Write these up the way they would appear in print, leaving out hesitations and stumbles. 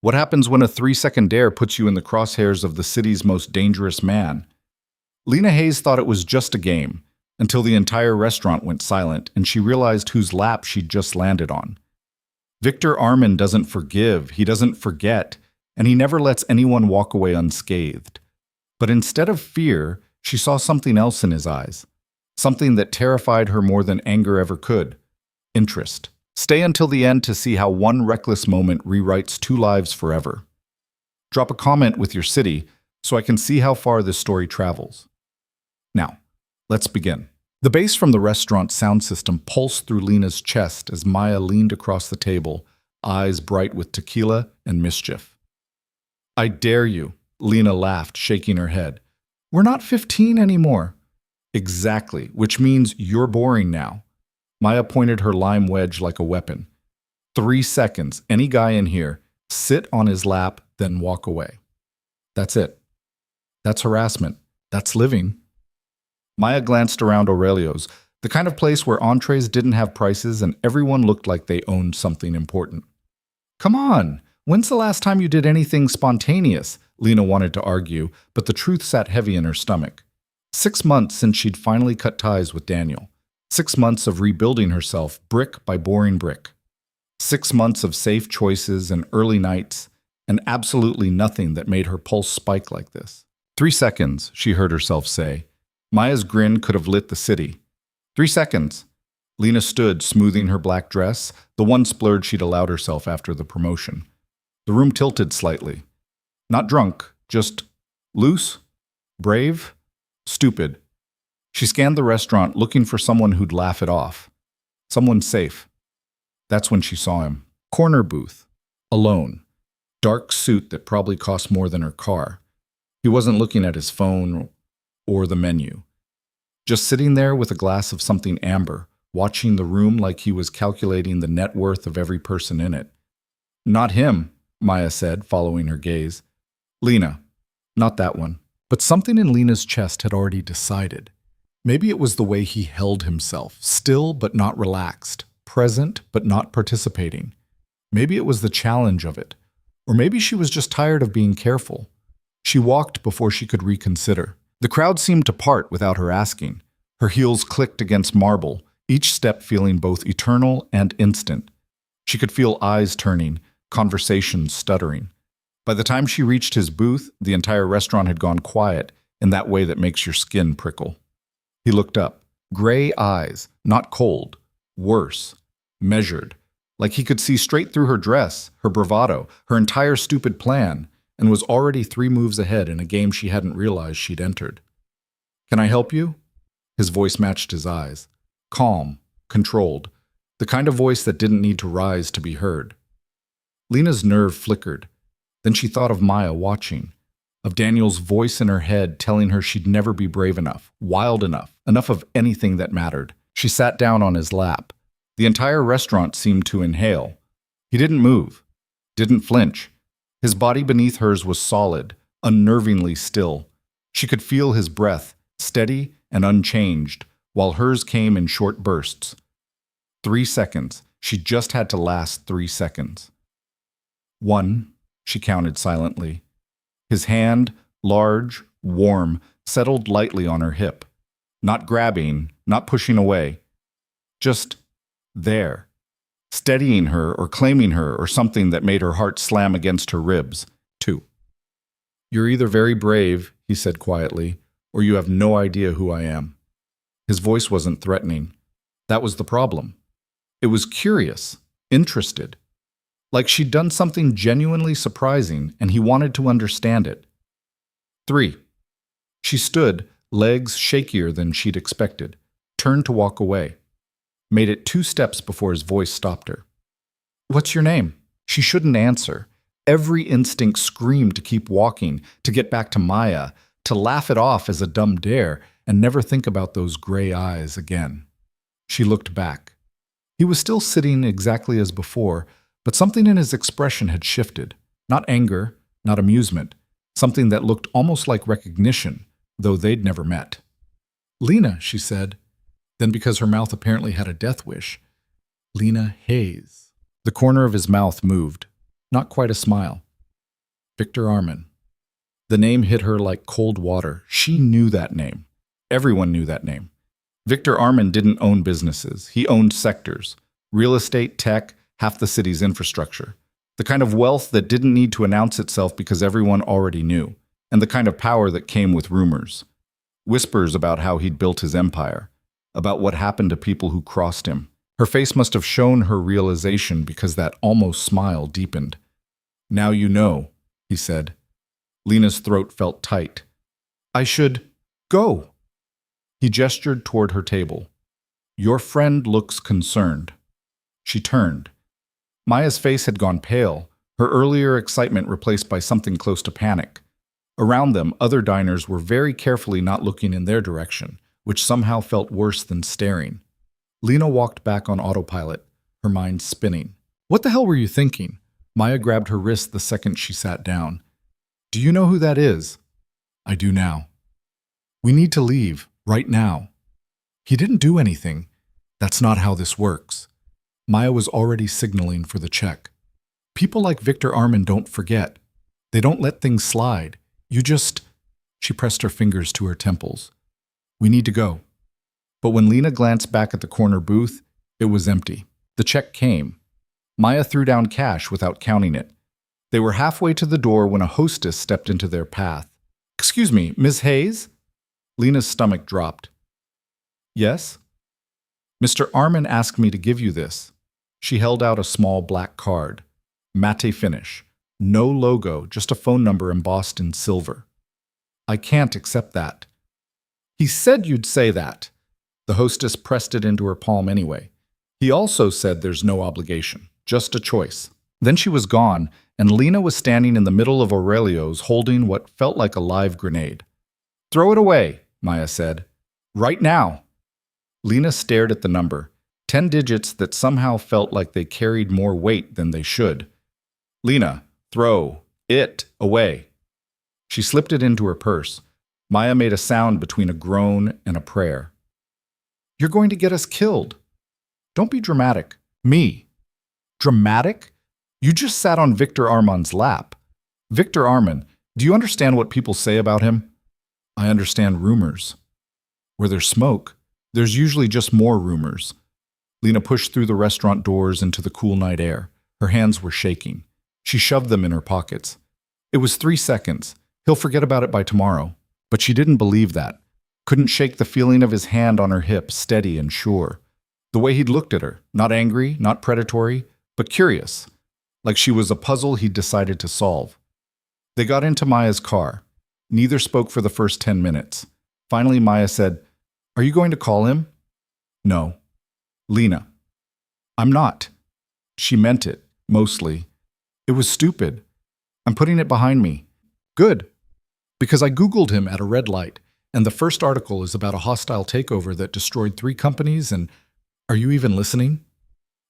What happens when a 3-second dare puts you in the crosshairs of the city's most dangerous man? Lena Hayes thought it was just a game, until the entire restaurant went silent and she realized whose lap she'd just landed on. Victor Armin doesn't forgive, he doesn't forget, and he never lets anyone walk away unscathed. But instead of fear, she saw something else in his eyes. Something that terrified her more than anger ever could. Interest. Stay until the end to see how one reckless moment rewrites 2 lives forever. Drop a comment with your city so I can see how far this story travels. Now, let's begin. The bass from the restaurant sound system pulsed through Lena's chest as Maya leaned across the table, eyes bright with tequila and mischief. I dare you, Lena laughed, shaking her head. We're not 15 anymore. Exactly, which means you're boring now. Maya pointed her lime wedge like a weapon. 3 seconds, any guy in here, sit on his lap, then walk away. That's it. That's harassment. That's living. Maya glanced around Aurelio's, the kind of place where entrees didn't have prices and everyone looked like they owned something important. Come on, when's the last time you did anything spontaneous? Lena wanted to argue, but the truth sat heavy in her stomach. 6 months since she'd finally cut ties with Daniel. 6 months of rebuilding herself brick by boring brick. 6 months of safe choices and early nights, and absolutely nothing that made her pulse spike like this. 3 seconds, she heard herself say. Maya's grin could have lit the city. 3 seconds. Lena stood, smoothing her black dress, the one splurge she'd allowed herself after the promotion. The room tilted slightly. Not drunk, just loose, brave, stupid. She scanned the restaurant, looking for someone who'd laugh it off. Someone safe. That's when she saw him. Corner booth. Alone. Dark suit that probably cost more than her car. He wasn't looking at his phone or the menu. Just sitting there with a glass of something amber, watching the room like he was calculating the net worth of every person in it. Not him, Maya said, following her gaze. Lena. Not that one. But something in Lena's chest had already decided. Maybe it was the way he held himself, still but not relaxed, present but not participating. Maybe it was the challenge of it. Or maybe she was just tired of being careful. She walked before she could reconsider. The crowd seemed to part without her asking. Her heels clicked against marble, each step feeling both eternal and instant. She could feel eyes turning, conversations stuttering. By the time she reached his booth, the entire restaurant had gone quiet in that way that makes your skin prickle. He looked up. Gray eyes, not cold. Worse. Measured. Like he could see straight through her dress, her bravado, her entire stupid plan, and was already 3 moves ahead in a game she hadn't realized she'd entered. Can I help you? His voice matched his eyes. Calm, controlled, the kind of voice that didn't need to rise to be heard. Lena's nerve flickered. Then she thought of Maya watching, of Daniel's voice in her head telling her she'd never be brave enough, wild enough of anything that mattered. She sat down on his lap. The entire restaurant seemed to inhale. He didn't move, didn't flinch. His body beneath hers was solid, unnervingly still. She could feel his breath, steady and unchanged, while hers came in short bursts. 3 seconds. She just had to last 3 seconds. 1, she counted silently. His hand, large, warm, settled lightly on her hip. Not grabbing, not pushing away. Just there. Steadying her or claiming her or something that made her heart slam against her ribs. 2. You're either very brave, he said quietly, or you have no idea who I am. His voice wasn't threatening. That was the problem. It was curious, interested. Like she'd done something genuinely surprising and he wanted to understand it. 3. She stood, legs shakier than she'd expected, turned to walk away. Made it 2 steps before his voice stopped her. What's your name? She shouldn't answer. Every instinct screamed to keep walking, to get back to Maya, to laugh it off as a dumb dare, and never think about those gray eyes again. She looked back. He was still sitting exactly as before, but something in his expression had shifted. Not anger, not amusement, something that looked almost like recognition, though they'd never met. Lena, she said. Then, because her mouth apparently had a death wish, Lena Hayes. The corner of his mouth moved. Not quite a smile. Victor Armin. The name hit her like cold water. She knew that name. Everyone knew that name. Victor Armin didn't own businesses. He owned sectors. Real estate, tech, half the city's infrastructure. The kind of wealth that didn't need to announce itself because everyone already knew. And the kind of power that came with rumors. Whispers about how he'd built his empire. About what happened to people who crossed him. Her face must have shown her realization because that almost smile deepened. "Now you know," he said. Lena's throat felt tight. "I should go." He gestured toward her table. "Your friend looks concerned." She turned. Maya's face had gone pale, her earlier excitement replaced by something close to panic. Around them, other diners were very carefully not looking in their direction, which somehow felt worse than staring. Lena walked back on autopilot, her mind spinning. "What the hell were you thinking?" Maya grabbed her wrist the second she sat down. "Do you know who that is?" "I do now." "We need to leave, right now." "He didn't do anything. That's not how this works." Maya was already signaling for the check. "People like Victor Armin don't forget. They don't let things slide. You just—" She pressed her fingers to her temples. "We need to go." But when Lena glanced back at the corner booth, it was empty. The check came. Maya threw down cash without counting it. They were halfway to the door when a hostess stepped into their path. "Excuse me, Miss Hayes?" Lena's stomach dropped. "Yes?" "Mr. Armin asked me to give you this." She held out a small black card. Matte finish. No logo, just a phone number embossed in silver. "I can't accept that." "He said you'd say that." The hostess pressed it into her palm anyway. "He also said there's no obligation, just a choice." Then she was gone, and Lena was standing in the middle of Aurelio's holding what felt like a live grenade. "Throw it away," Maya said. "Right now." Lena stared at the number, 10 digits that somehow felt like they carried more weight than they should. "Lena, throw it away." She slipped it into her purse. Maya made a sound between a groan and a prayer. "You're going to get us killed." "Don't be dramatic." "Me." "Dramatic? You just sat on Victor Armin's lap." "Victor Armin, do you understand what people say about him?" "I understand rumors." "Where there's smoke, there's usually just more rumors." Lena pushed through the restaurant doors into the cool night air. Her hands were shaking. She shoved them in her pockets. It was 3 seconds. He'll forget about it by tomorrow. But she didn't believe that. Couldn't shake the feeling of his hand on her hip, steady and sure. The way he'd looked at her, not angry, not predatory, but curious, like she was a puzzle he'd decided to solve. They got into Maya's car. Neither spoke for the first 10 minutes. Finally, Maya said, "Are you going to call him?" "No." "Lena." "I'm not." She meant it, mostly. "It was stupid. I'm putting it behind me." "Good. Because I Googled him at a red light, and the first article is about a hostile takeover that destroyed 3 companies and— Are you even listening?"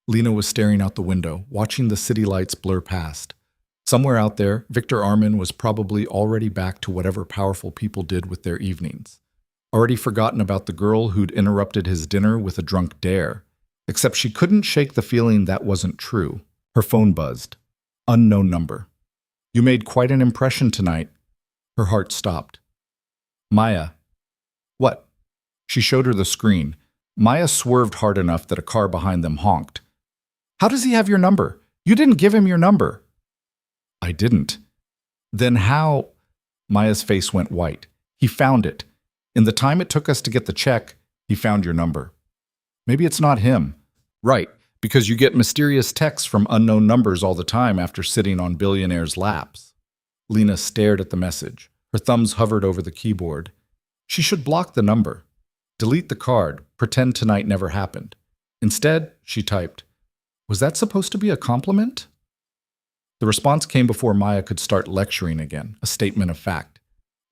Lena was staring out the window, watching the city lights blur past. Somewhere out there, Victor Armin was probably already back to whatever powerful people did with their evenings. Already forgotten about the girl who'd interrupted his dinner with a drunk dare. Except she couldn't shake the feeling that wasn't true. Her phone buzzed. Unknown number. "You made quite an impression tonight." Her heart stopped. "Maya." "What?" She showed her the screen. Maya swerved hard enough that a car behind them honked. "How does he have your number? You didn't give him your number." "I didn't." "Then how—" Maya's face went white. "He found it. In the time it took us to get the check, he found your number." "Maybe it's not him." "Right, because you get mysterious texts from unknown numbers all the time after sitting on billionaires' laps." Lena stared at the message. Her thumbs hovered over the keyboard. She should block the number. Delete the card. Pretend tonight never happened. Instead, she typed, "Was that supposed to be a compliment?" The response came before Maya could start lecturing again, a statement of fact.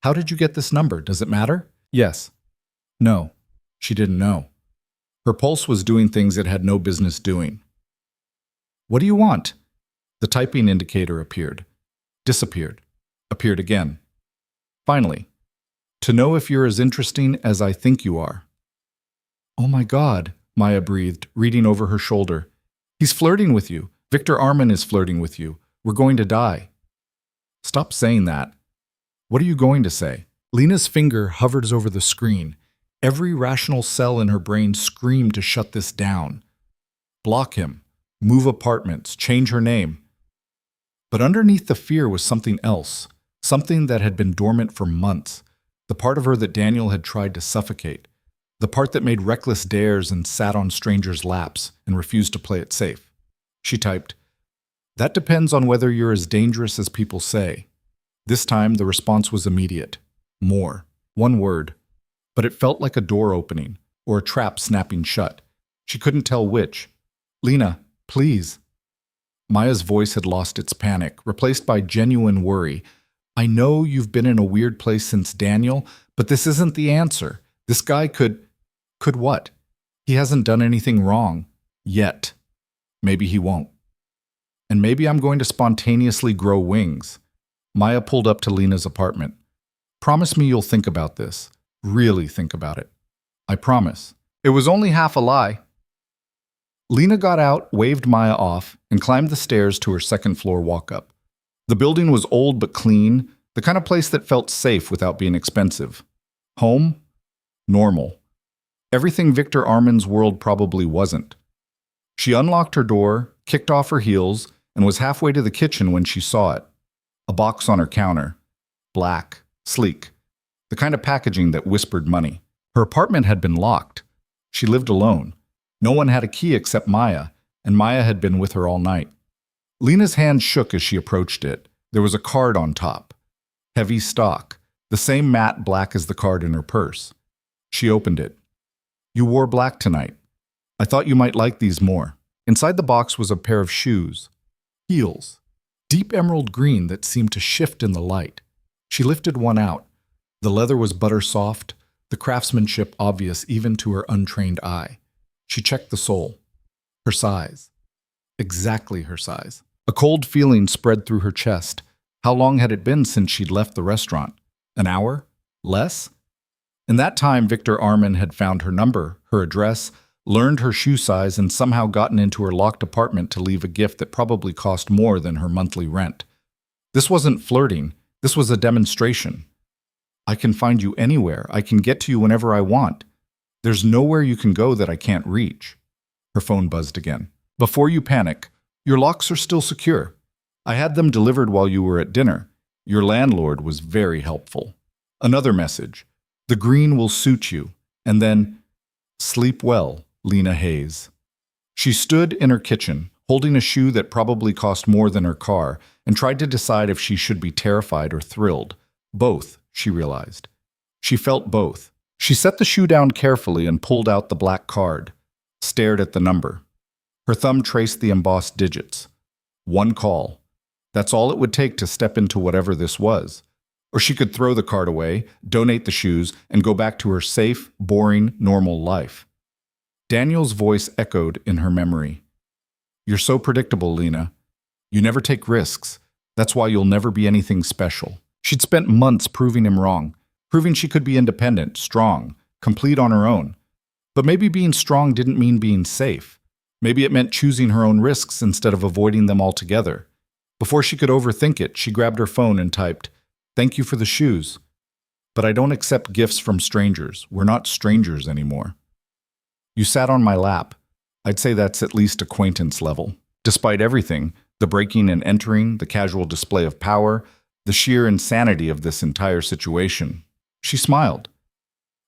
"How did you get this number? Does it matter?" "Yes." "No." She didn't know. Her pulse was doing things it had no business doing. "What do you want?" The typing indicator appeared. Disappeared. Appeared again. Finally, "To know if you're as interesting as I think you are." "Oh my God," Maya breathed, reading over her shoulder. "He's flirting with you. Victor Armin is flirting with you. We're going to die." Stop saying that. What are you going to say? Lena's finger hovers over the screen. Every rational cell in her brain screamed to shut this down. Block him. Move apartments. Change her name. But underneath the fear was something else. Something that had been dormant for months. The part of her that Daniel had tried to suffocate. The part that made reckless dares and sat on strangers' laps and refused to play it safe. She typed, "That depends on whether you're as dangerous as people say." This time, the response was immediate. More. One word. But it felt like a door opening, or a trap snapping shut. She couldn't tell which. "Lena, please." Maya's voice had lost its panic, replaced by genuine worry. "I know you've been in a weird place since Daniel, but this isn't the answer. This guy could what? He hasn't done anything wrong. Yet. Maybe he won't. And maybe I'm going to spontaneously grow wings." Maya pulled up to Lena's apartment. "Promise me you'll think about this. Really think about it." "I promise." "It was only half a lie." Lena got out, waved Maya off, and climbed the stairs to her second-floor walk-up. The building was old but clean, the kind of place that felt safe without being expensive. Home? Normal. Everything Victor Arman's world probably wasn't. She unlocked her door, kicked off her heels, and was halfway to the kitchen when she saw it. A box on her counter. Black, sleek. The kind of packaging that whispered money. Her apartment had been locked. She lived alone. No one had a key except Maya, and Maya had been with her all night. Lena's hand shook as she approached it. There was a card on top. Heavy stock, the same matte black as the card in her purse. She opened it. "You wore black tonight. I thought you might like these more." Inside the box was a pair of shoes. Heels. Deep emerald green that seemed to shift in the light. She lifted one out. The leather was butter soft, the craftsmanship obvious even to her untrained eye. She checked the sole. Her size. Exactly her size. A cold feeling spread through her chest. How long had it been since she'd left the restaurant? An hour? Less? In that time, Victor Arman had found her number, her address, learned her shoe size, and somehow gotten into her locked apartment to leave a gift that probably cost more than her monthly rent. This wasn't flirting. This was a demonstration. "I can find you anywhere. I can get to you whenever I want. There's nowhere you can go that I can't reach." Her phone buzzed again. "Before you panic, your locks are still secure. I had them delivered while you were at dinner. Your landlord was very helpful." Another message. "The green will suit you." And then, "Sleep well, Lena Hayes." She stood in her kitchen, holding a shoe that probably cost more than her car, and tried to decide if she should be terrified or thrilled. Both, she realized. She felt both. She set the shoe down carefully and pulled out the black card, stared at the number. Her thumb traced the embossed digits. One call. That's all it would take to step into whatever this was. Or she could throw the card away, donate the shoes, and go back to her safe, boring, normal life. Daniel's voice echoed in her memory. "You're so predictable, Lena. You never take risks. That's why you'll never be anything special." She'd spent months proving him wrong, proving she could be independent, strong, complete on her own. But maybe being strong didn't mean being safe. Maybe it meant choosing her own risks instead of avoiding them altogether. Before she could overthink it, she grabbed her phone and typed, "Thank you for the shoes. But I don't accept gifts from strangers. We're not strangers anymore." You sat on my lap. I'd say that's at least acquaintance level. Despite everything, the breaking and entering, the casual display of power, the sheer insanity of this entire situation. She smiled.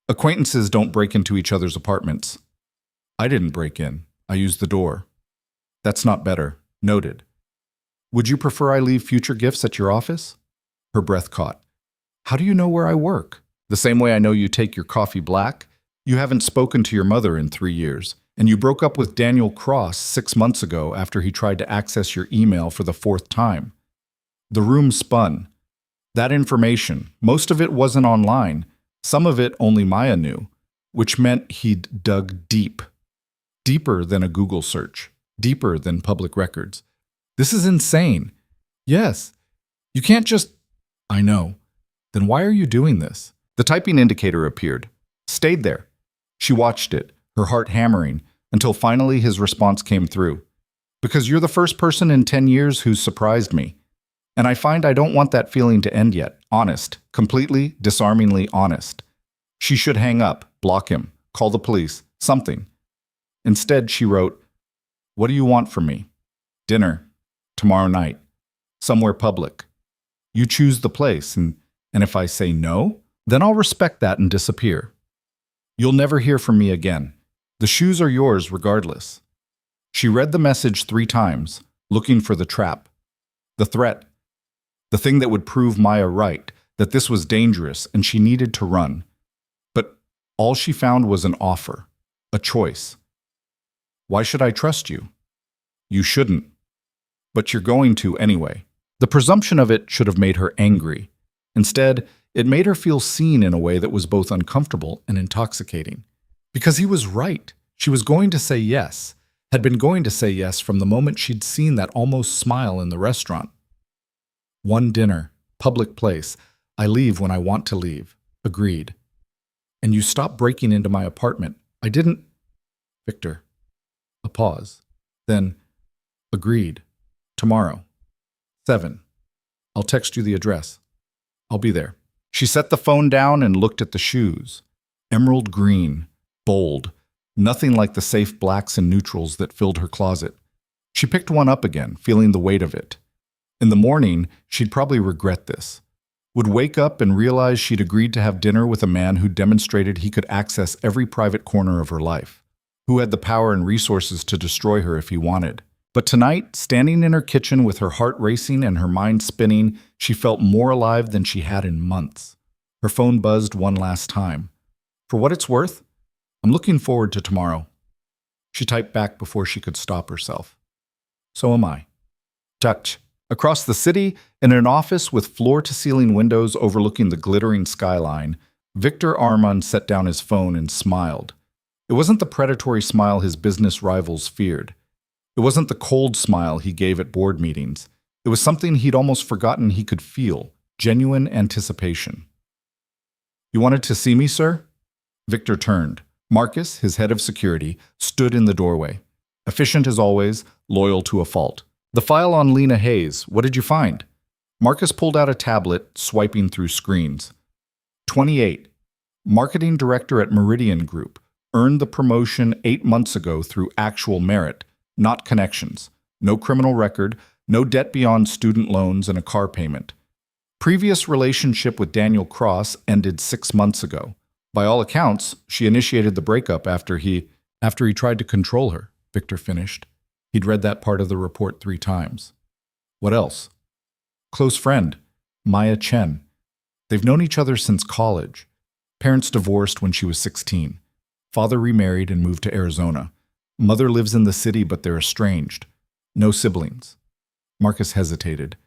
Acquaintances don't break into each other's apartments. I didn't break in. I used the door. That's not better. Noted. Would you prefer I leave future gifts at your office? Her breath caught. How do you know where I work? The same way I know you take your coffee black? You haven't spoken to your mother in 3 years, and you broke up with Daniel Cross 6 months ago after he tried to access your email for the 4th time. The room spun. That information, most of it wasn't online. Some of it only Maya knew, which meant he'd dug deep. Deeper than a Google search. Deeper than public records. This is insane. Yes. You can't just... I know. Then why are you doing this? The typing indicator appeared. Stayed there. She watched it, her heart hammering, until finally his response came through. Because you're the first person in 10 years who's surprised me. And I find I don't want that feeling to end yet. Honest. Completely, disarmingly honest. She should hang up, block him, call the police, something. Instead, she wrote, "What do you want from me? Dinner. Tomorrow night. Somewhere public. You choose the place, and if I say no, then I'll respect that and disappear. You'll never hear from me again. The shoes are yours regardless." She read the message 3 times, looking for the trap, the threat, the thing that would prove Maya right, that this was dangerous and she needed to run. But all she found was an offer, a choice. "Why should I trust you?" "You shouldn't. But you're going to anyway." The presumption of it should have made her angry. Instead, it made her feel seen in a way that was both uncomfortable and intoxicating. Because he was right. She was going to say yes, had been going to say yes from the moment she'd seen that almost smile in the restaurant. "One dinner, public place. I leave when I want to leave. Agreed. And you stop breaking into my apartment. I didn't—" "Victor." A pause. Then, "Agreed. Tomorrow. 7. I'll text you the address. I'll be there." She set the phone down and looked at the shoes. Emerald green, bold, nothing like the safe blacks and neutrals that filled her closet. She picked one up again, feeling the weight of it. In the morning, she'd probably regret this. Would wake up and realize she'd agreed to have dinner with a man who demonstrated he could access every private corner of her life, who had the power and resources to destroy her if he wanted. But tonight, standing in her kitchen with her heart racing and her mind spinning, she felt more alive than she had in months. Her phone buzzed one last time. "For what it's worth, I'm looking forward to tomorrow." She typed back before she could stop herself. "So am I." Touch. Across the city, in an office with floor-to-ceiling windows overlooking the glittering skyline, Victor Armand set down his phone and smiled. It wasn't the predatory smile his business rivals feared. It wasn't the cold smile he gave at board meetings. It was something he'd almost forgotten he could feel, genuine anticipation. "You wanted to see me, sir?" Victor turned. Marcus, his head of security, stood in the doorway. Efficient as always, loyal to a fault. "The file on Lena Hayes, what did you find?" Marcus pulled out a tablet, swiping through screens. 28. Marketing director at Meridian Group. Earned the promotion 8 months ago through actual merit. Not connections. No criminal record, no debt beyond student loans and a car payment. Previous relationship with Daniel Cross ended 6 months ago. By all accounts, she initiated the breakup after he tried to control her, Victor finished. He'd read that part of the report 3 times. What else? Close friend, Maya Chen. They've known each other since college. Parents divorced when she was 16. Father remarried and moved to Arizona. Mother lives in the city, but they're estranged. No siblings. Marcus hesitated.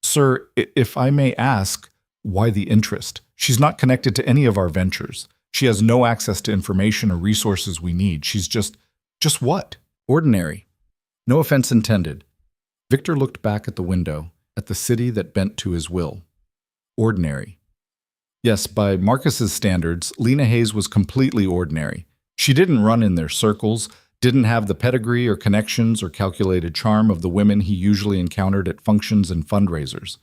"Sir, if I may ask, why the interest? She's not connected to any of our ventures. She has no access to information or resources we need. She's just what? Ordinary." No offense intended. Victor looked back at the window, at the city that bent to his will. Ordinary. Yes, by Marcus's standards, Lena Hayes was completely ordinary. She didn't run in their circles, didn't have the pedigree or connections or calculated charm of the women he usually encountered at functions and fundraisers.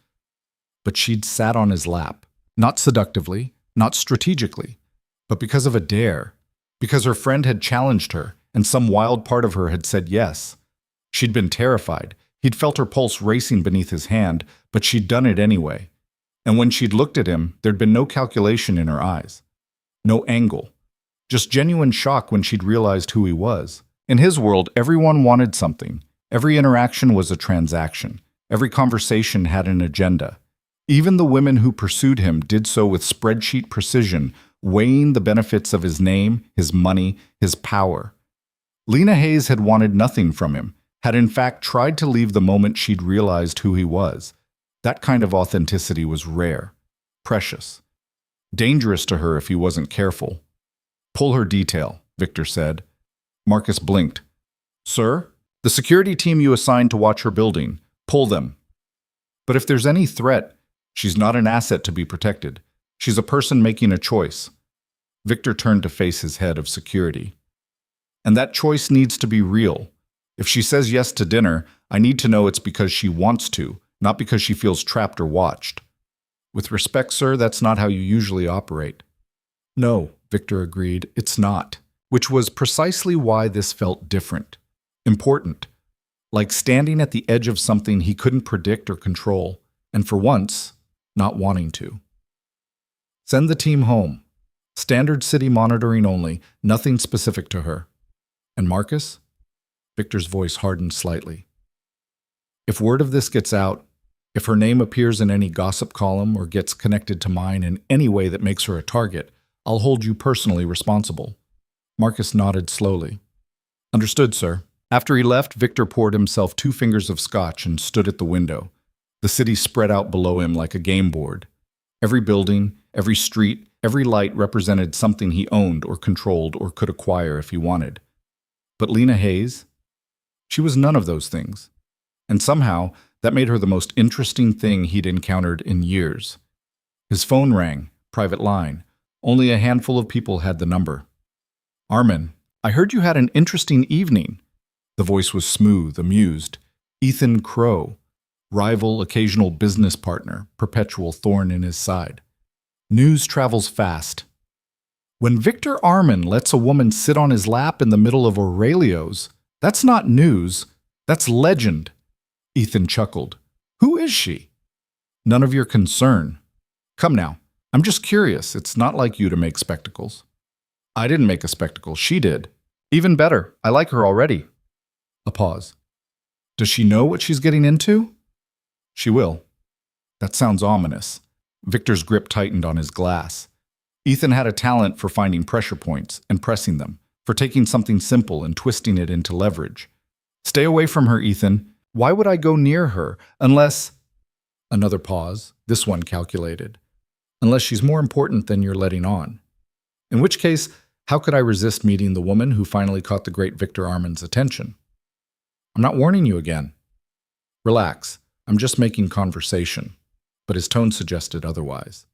But she'd sat on his lap, not seductively, not strategically, but because of a dare, because her friend had challenged her and some wild part of her had said yes. She'd been terrified. He'd felt her pulse racing beneath his hand, but she'd done it anyway. And when she'd looked at him, there'd been no calculation in her eyes. No angle. Just genuine shock when she'd realized who he was. In his world, everyone wanted something. Every interaction was a transaction. Every conversation had an agenda. Even the women who pursued him did so with spreadsheet precision, weighing the benefits of his name, his money, his power. Lena Hayes had wanted nothing from him, had in fact tried to leave the moment she'd realized who he was. That kind of authenticity was rare, precious, dangerous to her if he wasn't careful. "Pull her detail," Victor said. Marcus blinked. "Sir, the security team you assigned to watch her building. Pull them. But if there's any threat, she's not an asset to be protected. She's a person making a choice." Victor turned to face his head of security. "And that choice needs to be real. If she says yes to dinner, I need to know it's because she wants to, not because she feels trapped or watched. With respect, sir, that's not how you usually operate. No, Victor agreed, it's not. Which was precisely why this felt different. Important. Like standing at the edge of something he couldn't predict or control, and for once, not wanting to. Send the team home. Standard city monitoring only, nothing specific to her. And Marcus? Victor's voice hardened slightly. If word of this gets out, if her name appears in any gossip column or gets connected to mine in any way that makes her a target, I'll hold you personally responsible. Marcus nodded slowly. Understood, sir. After he left, Victor poured himself 2 fingers of scotch and stood at the window. The city spread out below him like a game board. Every building, every street, every light represented something he owned or controlled or could acquire if he wanted. But Lena Hayes? She was none of those things. And somehow, that made her the most interesting thing he'd encountered in years. His phone rang, private line. Only a handful of people had the number. Armin, I heard you had an interesting evening. The voice was smooth, amused. Ethan Crow, rival, occasional business partner, perpetual thorn in his side. News travels fast. When Victor Armin lets a woman sit on his lap in the middle of Aurelio's, that's not news, that's legend. Ethan chuckled. Who is she? None of your concern. Come now, I'm just curious. It's not like you to make spectacles. I didn't make a spectacle, she did. Even better, I like her already. A pause. Does she know what she's getting into? She will. That sounds ominous. Victor's grip tightened on his glass. Ethan had a talent for finding pressure points and pressing them, for taking something simple and twisting it into leverage. Stay away from her, Ethan. Why would I go near her unless… Another pause, this one calculated. Unless she's more important than you're letting on. In which case, how could I resist meeting the woman who finally caught the great Victor Armin's attention? I'm not warning you again. Relax, I'm just making conversation. But his tone suggested otherwise.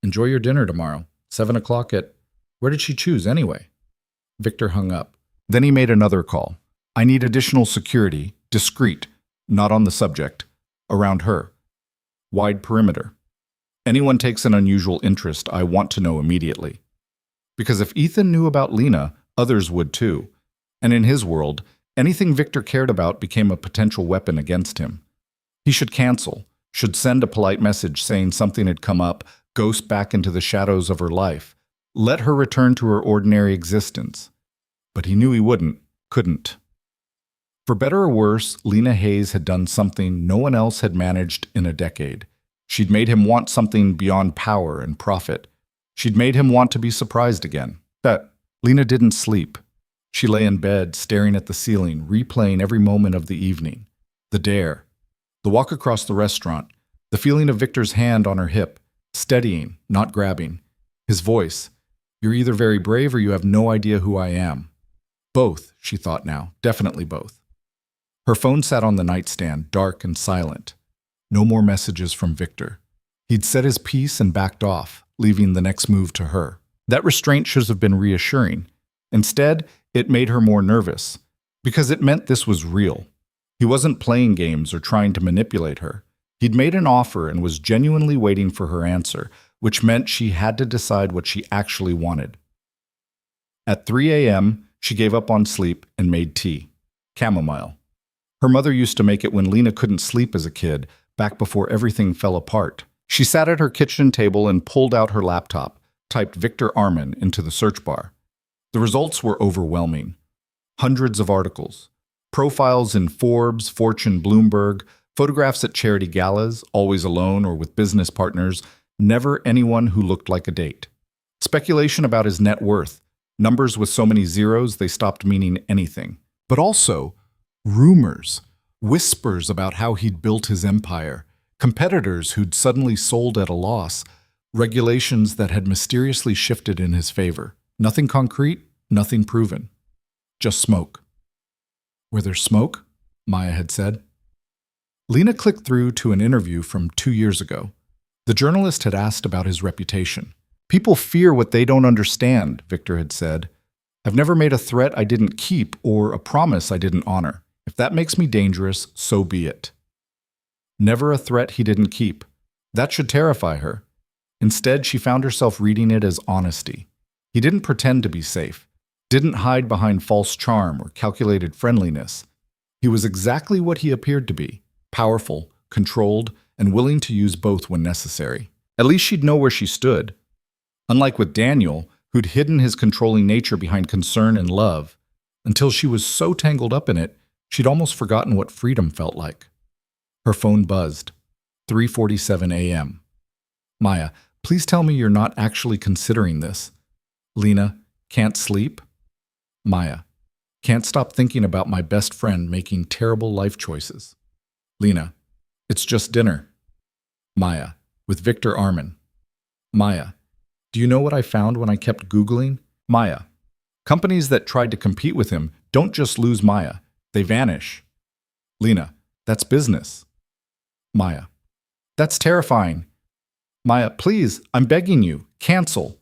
Enjoy your dinner tomorrow, 7 o'clock at… Where did she choose anyway? Victor hung up. Then he made another call. I need additional security, discreet, not on the subject, around her. Wide perimeter. Anyone takes an unusual interest, I want to know immediately. Because if Ethan knew about Lena, others would too. And in his world, anything Victor cared about became a potential weapon against him. He should cancel, should send a polite message saying something had come up, ghost back into the shadows of her life, let her return to her ordinary existence. But he knew he couldn't. For better or worse, Lena Hayes had done something no one else had managed in a decade. She'd made him want something beyond power and profit. She'd made him want to be surprised again. But Lena didn't sleep. She lay in bed, staring at the ceiling, replaying every moment of the evening. The dare. The walk across the restaurant. The feeling of Victor's hand on her hip. Steadying, not grabbing. His voice. You're either very brave or you have no idea who I am. Both, she thought now. Definitely both. Her phone sat on the nightstand, dark and silent. No more messages from Victor. He'd said his piece and backed off, leaving the next move to her. That restraint should have been reassuring. Instead, it made her more nervous, because it meant this was real. He wasn't playing games or trying to manipulate her. He'd made an offer and was genuinely waiting for her answer, which meant she had to decide what she actually wanted. At 3 a.m., she gave up on sleep and made tea. Chamomile. Her mother used to make it when Lena couldn't sleep as a kid, back before everything fell apart. She sat at her kitchen table and pulled out her laptop, typed Victor Armin into the search bar. The results were overwhelming. Hundreds of articles. Profiles in Forbes, Fortune, Bloomberg, photographs at charity galas, always alone or with business partners, never anyone who looked like a date. Speculation about his net worth, numbers with so many zeros they stopped meaning anything. But also, rumors, whispers about how he'd built his empire, competitors who'd suddenly sold at a loss, regulations that had mysteriously shifted in his favor. Nothing concrete, nothing proven. Just smoke. Where there's smoke, Maya had said. Lena clicked through to an interview from 2 years ago. The journalist had asked about his reputation. People fear what they don't understand, Victor had said. I've never made a threat I didn't keep or a promise I didn't honor. If that makes me dangerous, so be it. Never a threat he didn't keep. That should terrify her. Instead, she found herself reading it as honesty. He didn't pretend to be safe, didn't hide behind false charm or calculated friendliness. He was exactly what he appeared to be, powerful, controlled, and willing to use both when necessary. At least she'd know where she stood. Unlike with Daniel, who'd hidden his controlling nature behind concern and love, until she was so tangled up in it, she'd almost forgotten what freedom felt like. Her phone buzzed. 3:47 a.m. Maya, please tell me you're not actually considering this. Lena, can't sleep? Maya, can't stop thinking about my best friend making terrible life choices. Lena, it's just dinner. Maya, with Victor Armin. Maya, do you know what I found when I kept Googling? Maya, companies that tried to compete with him don't just lose Maya, they vanish. Lena, that's business. Maya, that's terrifying. Maya, please, I'm begging you, cancel.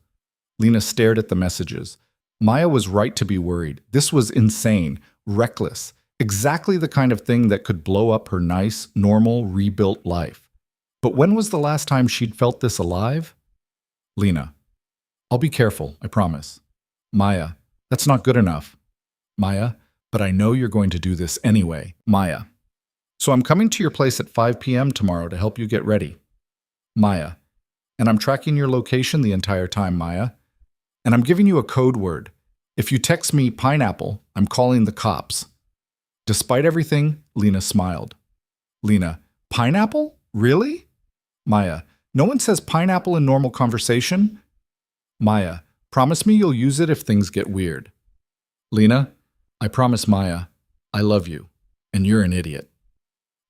Lena stared at the messages. Maya was right to be worried. This was insane, reckless, exactly the kind of thing that could blow up her nice, normal, rebuilt life. But when was the last time she'd felt this alive? Lena, I'll be careful, I promise. Maya, that's not good enough. Maya, but I know you're going to do this anyway. Maya, so I'm coming to your place at 5 p.m. tomorrow to help you get ready. Maya, and I'm tracking your location the entire time, Maya. And I'm giving you a code word. If you text me pineapple, I'm calling the cops. Despite everything, Lena smiled. Lena, pineapple? Really? Maya, no one says pineapple in normal conversation. Maya, promise me you'll use it if things get weird. Lena, I promise Maya, I love you, and you're an idiot.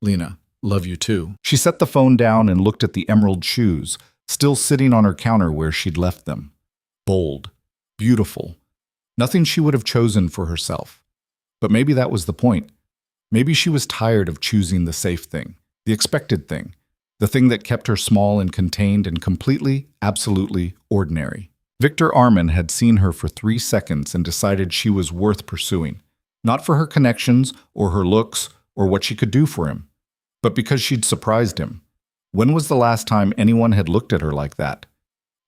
Lena, love you too. She set the phone down and looked at the emerald shoes, still sitting on her counter where she'd left them. Bold, beautiful, nothing she would have chosen for herself. But maybe that was the point. Maybe she was tired of choosing the safe thing, the expected thing, the thing that kept her small and contained and completely, absolutely ordinary. Victor Armin had seen her for 3 seconds and decided she was worth pursuing, not for her connections or her looks or what she could do for him, but because she'd surprised him. When was the last time anyone had looked at her like that?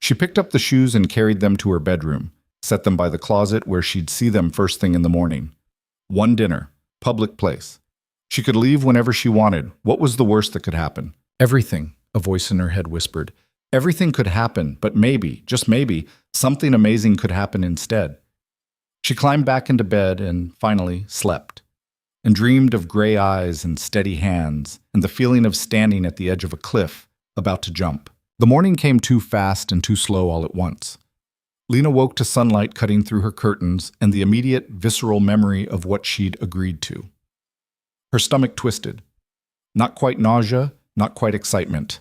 She picked up the shoes and carried them to her bedroom, set them by the closet where she'd see them first thing in the morning. One dinner, public place. She could leave whenever she wanted. What was the worst that could happen? Everything, a voice in her head whispered. Everything could happen, but maybe, just maybe, something amazing could happen instead. She climbed back into bed and finally slept, and dreamed of gray eyes and steady hands and the feeling of standing at the edge of a cliff, about to jump. The morning came too fast and too slow all at once. Lena woke to sunlight cutting through her curtains and the immediate, visceral memory of what she'd agreed to. Her stomach twisted. Not quite nausea, not quite excitement.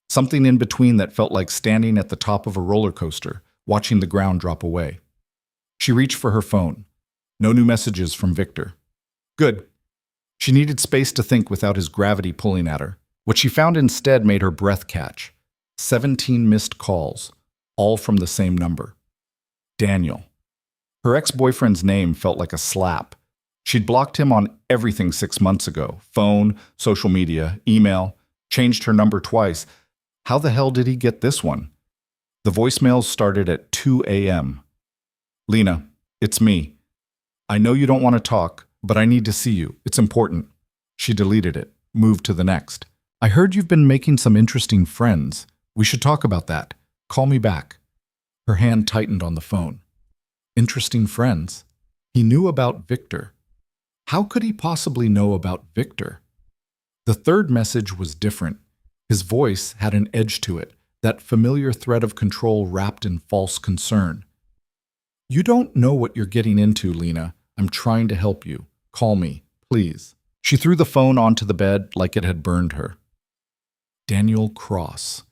Something in between that felt like standing at the top of a roller coaster, watching the ground drop away. She reached for her phone. No new messages from Victor. Good. She needed space to think without his gravity pulling at her. What she found instead made her breath catch. 17 missed calls, all from the same number. Daniel. Her ex-boyfriend's name felt like a slap. She'd blocked him on everything 6 months ago. Phone, social media, email, changed her number twice. How the hell did he get this one? The voicemails started at 2 a.m. Lena, it's me. I know you don't want to talk, but I need to see you. It's important. She deleted it, moved to the next. I heard you've been making some interesting friends. We should talk about that. Call me back. Her hand tightened on the phone. Interesting friends. He knew about Victor. How could he possibly know about Victor? The third message was different. His voice had an edge to it, that familiar thread of control wrapped in false concern. You don't know what you're getting into, Lena. I'm trying to help you. Call me, please. She threw the phone onto the bed like it had burned her. Daniel Cross.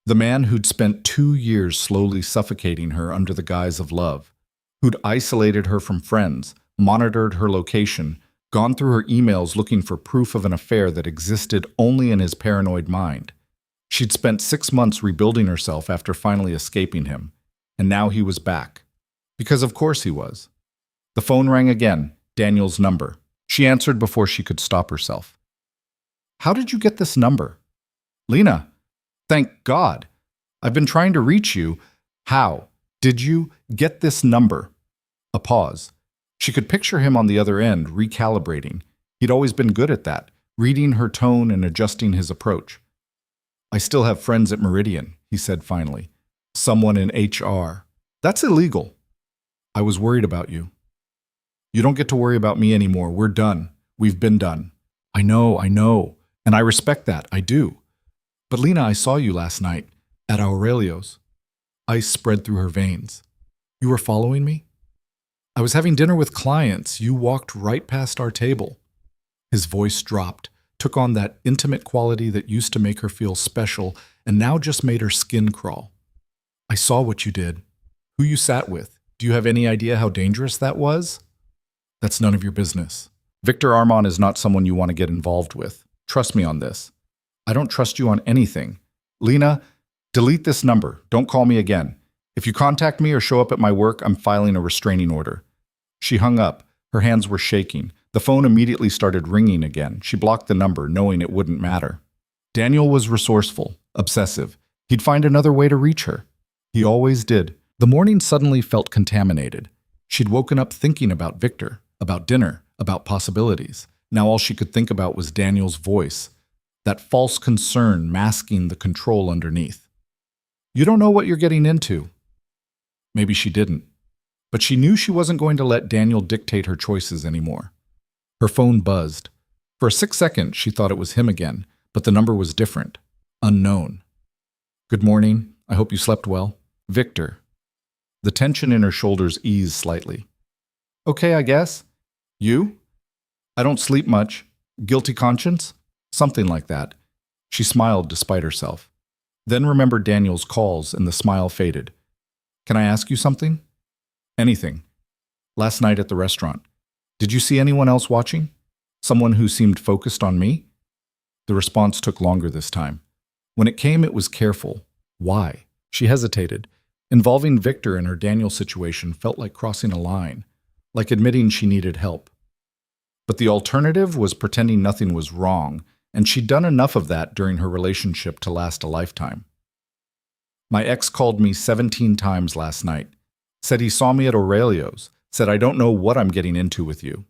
The man who'd spent 2 years slowly suffocating her under the guise of love, who'd isolated her from friends, monitored her location, gone through her emails looking for proof of an affair that existed only in his paranoid mind. She'd spent 6 months rebuilding herself after finally escaping him, and now he was back. Because of course he was. The phone rang again, Daniel's number. She answered before she could stop herself. How did you get this number? Lena, thank God. I've been trying to reach you. How did you get this number? A pause. She could picture him on the other end, recalibrating. He'd always been good at that, reading her tone and adjusting his approach. I still have friends at Meridian, he said finally. Someone in HR. That's illegal. I was worried about you. You don't get to worry about me anymore. We're done. We've been done. I know. And I respect that. I do. But Lena, I saw you last night at Aurelio's. Ice spread through her veins. You were following me? I was having dinner with clients. You walked right past our table. His voice dropped, took on that intimate quality that used to make her feel special and now just made her skin crawl. I saw what you did. Who you sat with. Do you have any idea how dangerous that was? That's none of your business. Victor Armand is not someone you want to get involved with. Trust me on this. I don't trust you on anything. Lena, delete this number. Don't call me again. If you contact me or show up at my work, I'm filing a restraining order. She hung up. Her hands were shaking. The phone immediately started ringing again. She blocked the number, knowing it wouldn't matter. Daniel was resourceful, obsessive. He'd find another way to reach her. He always did. The morning suddenly felt contaminated. She'd woken up thinking about Victor, about dinner, about possibilities. Now all she could think about was Daniel's voice, that false concern masking the control underneath. You don't know what you're getting into. Maybe she didn't. But she knew she wasn't going to let Daniel dictate her choices anymore. Her phone buzzed. For a 6 seconds, she thought it was him again, but the number was different. Unknown. Good morning. I hope you slept well. Victor. The tension in her shoulders eased slightly. Okay, I guess. You? I don't sleep much. Guilty conscience? Something like that. She smiled despite herself. Then remembered Daniel's calls and the smile faded. Can I ask you something? Anything. Last night at the restaurant. Did you see anyone else watching? Someone who seemed focused on me? The response took longer this time. When it came, it was careful. Why? She hesitated. Involving Victor in her Daniel situation felt like crossing a line, like admitting she needed help. But the alternative was pretending nothing was wrong, and she'd done enough of that during her relationship to last a lifetime. My ex called me 17 times last night. Said he saw me at Aurelio's. Said, I don't know what I'm getting into with you.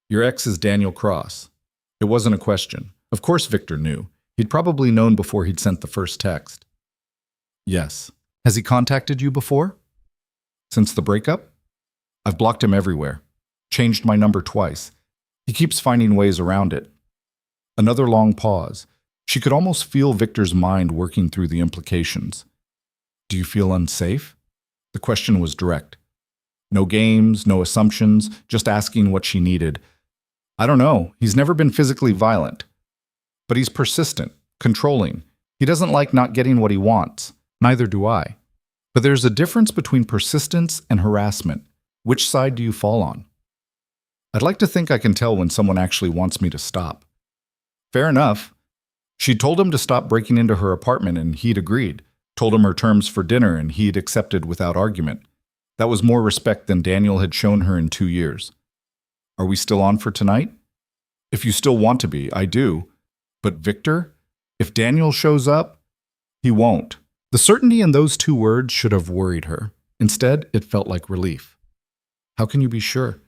Your ex is Daniel Cross. It wasn't a question. Of course Victor knew. He'd probably known before he'd sent the first text. Yes. Has he contacted you before? Since the breakup? I've blocked him everywhere. Changed my number twice. He keeps finding ways around it. Another long pause. She could almost feel Victor's mind working through the implications. Do you feel unsafe? The question was direct. No games, no assumptions, just asking what she needed. I don't know. He's never been physically violent. But he's persistent, controlling. He doesn't like not getting what he wants. Neither do I. But there's a difference between persistence and harassment. Which side do you fall on? I'd like to think I can tell when someone actually wants me to stop. Fair enough. She told him to stop breaking into her apartment and he'd agreed. Told him her terms for dinner and he'd accepted without argument. That was more respect than Daniel had shown her in 2 years. Are we still on for tonight? If you still want to be, I do. But Victor? If Daniel shows up, he won't. The certainty in those 2 words should have worried her. Instead, it felt like relief. How can you be sure?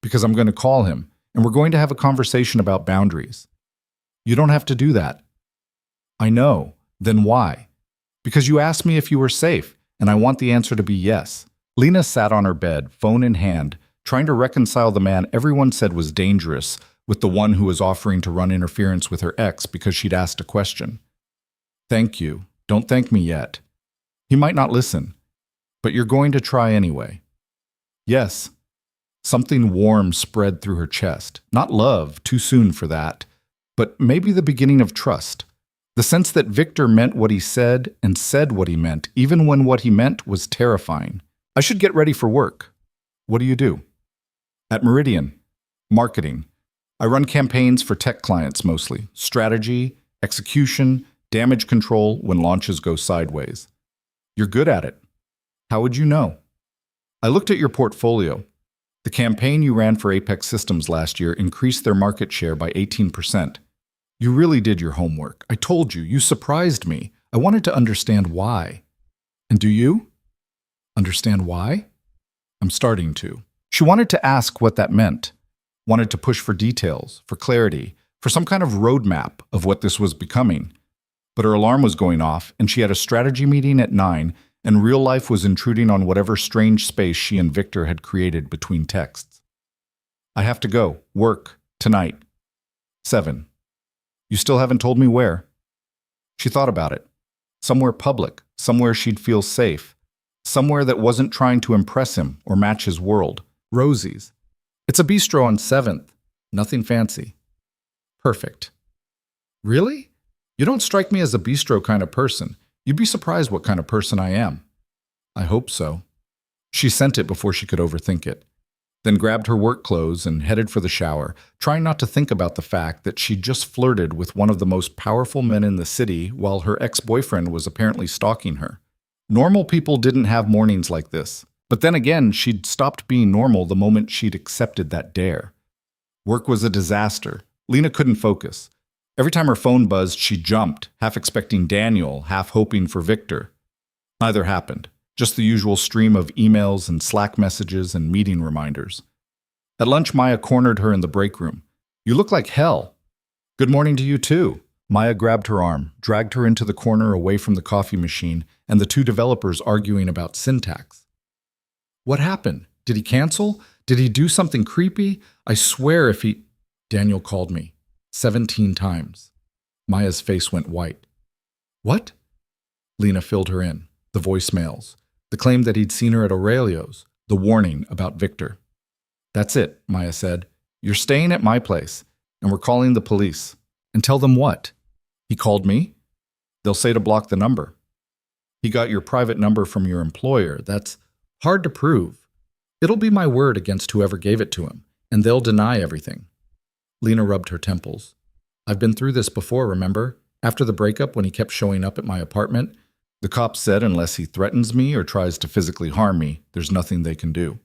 Because I'm going to call him, and we're going to have a conversation about boundaries. You don't have to do that. I know. Then why? Because you asked me if you were safe, and I want the answer to be yes. Lena sat on her bed, phone in hand, trying to reconcile the man everyone said was dangerous with the one who was offering to run interference with her ex because she'd asked a question. Thank you. Don't thank me yet. He might not listen, but you're going to try anyway. Yes. Something warm spread through her chest. Not love, too soon for that, but maybe the beginning of trust. The sense that Victor meant what he said and said what he meant, even when what he meant was terrifying. I should get ready for work. What do you do? At Meridian. Marketing. I run campaigns for tech clients mostly. Strategy, execution, damage control when launches go sideways. You're good at it. How would you know? I looked at your portfolio. The campaign you ran for Apex Systems last year increased their market share by 18%. You really did your homework. I told you. You surprised me. I wanted to understand why. And do you? Understand why? I'm starting to. She wanted to ask what that meant. Wanted to push for details, for clarity, for some kind of roadmap of what this was becoming. But her alarm was going off, and she had a strategy meeting at 9, and real life was intruding on whatever strange space she and Victor had created between texts. I have to go. Work. Tonight. 7. You still haven't told me where. She thought about it. Somewhere public, somewhere she'd feel safe, somewhere that wasn't trying to impress him or match his world. Rosie's. It's a bistro on 7th. Nothing fancy. Perfect. Really? You don't strike me as a bistro kind of person. You'd be surprised what kind of person I am. I hope so. She sent it before she could overthink it, then grabbed her work clothes and headed for the shower, trying not to think about the fact that she'd just flirted with one of the most powerful men in the city while her ex-boyfriend was apparently stalking her. Normal people didn't have mornings like this. But then again, she'd stopped being normal the moment she'd accepted that dare. Work was a disaster. Lena couldn't focus. Every time her phone buzzed, she jumped, half expecting Daniel, half hoping for Victor. Neither happened. Just the usual stream of emails and Slack messages and meeting reminders. At lunch, Maya cornered her in the break room. You look like hell. Good morning to you too. Maya grabbed her arm, dragged her into the corner away from the coffee machine and the two developers arguing about syntax. What happened? Did he cancel? Did he do something creepy? I swear if he... Daniel called me. 17 times. Maya's face went white. What? Lena filled her in. The voicemails. The claim that he'd seen her at Aurelio's. The warning about Victor. That's it, Maya said. You're staying at my place, and we're calling the police. And tell them what? He called me? They'll say to block the number. He got your private number from your employer. That's hard to prove. It'll be my word against whoever gave it to him, and they'll deny everything. Lena rubbed her temples. I've been through this before, remember? After the breakup when he kept showing up at my apartment, the cops said unless he threatens me or tries to physically harm me, there's nothing they can do.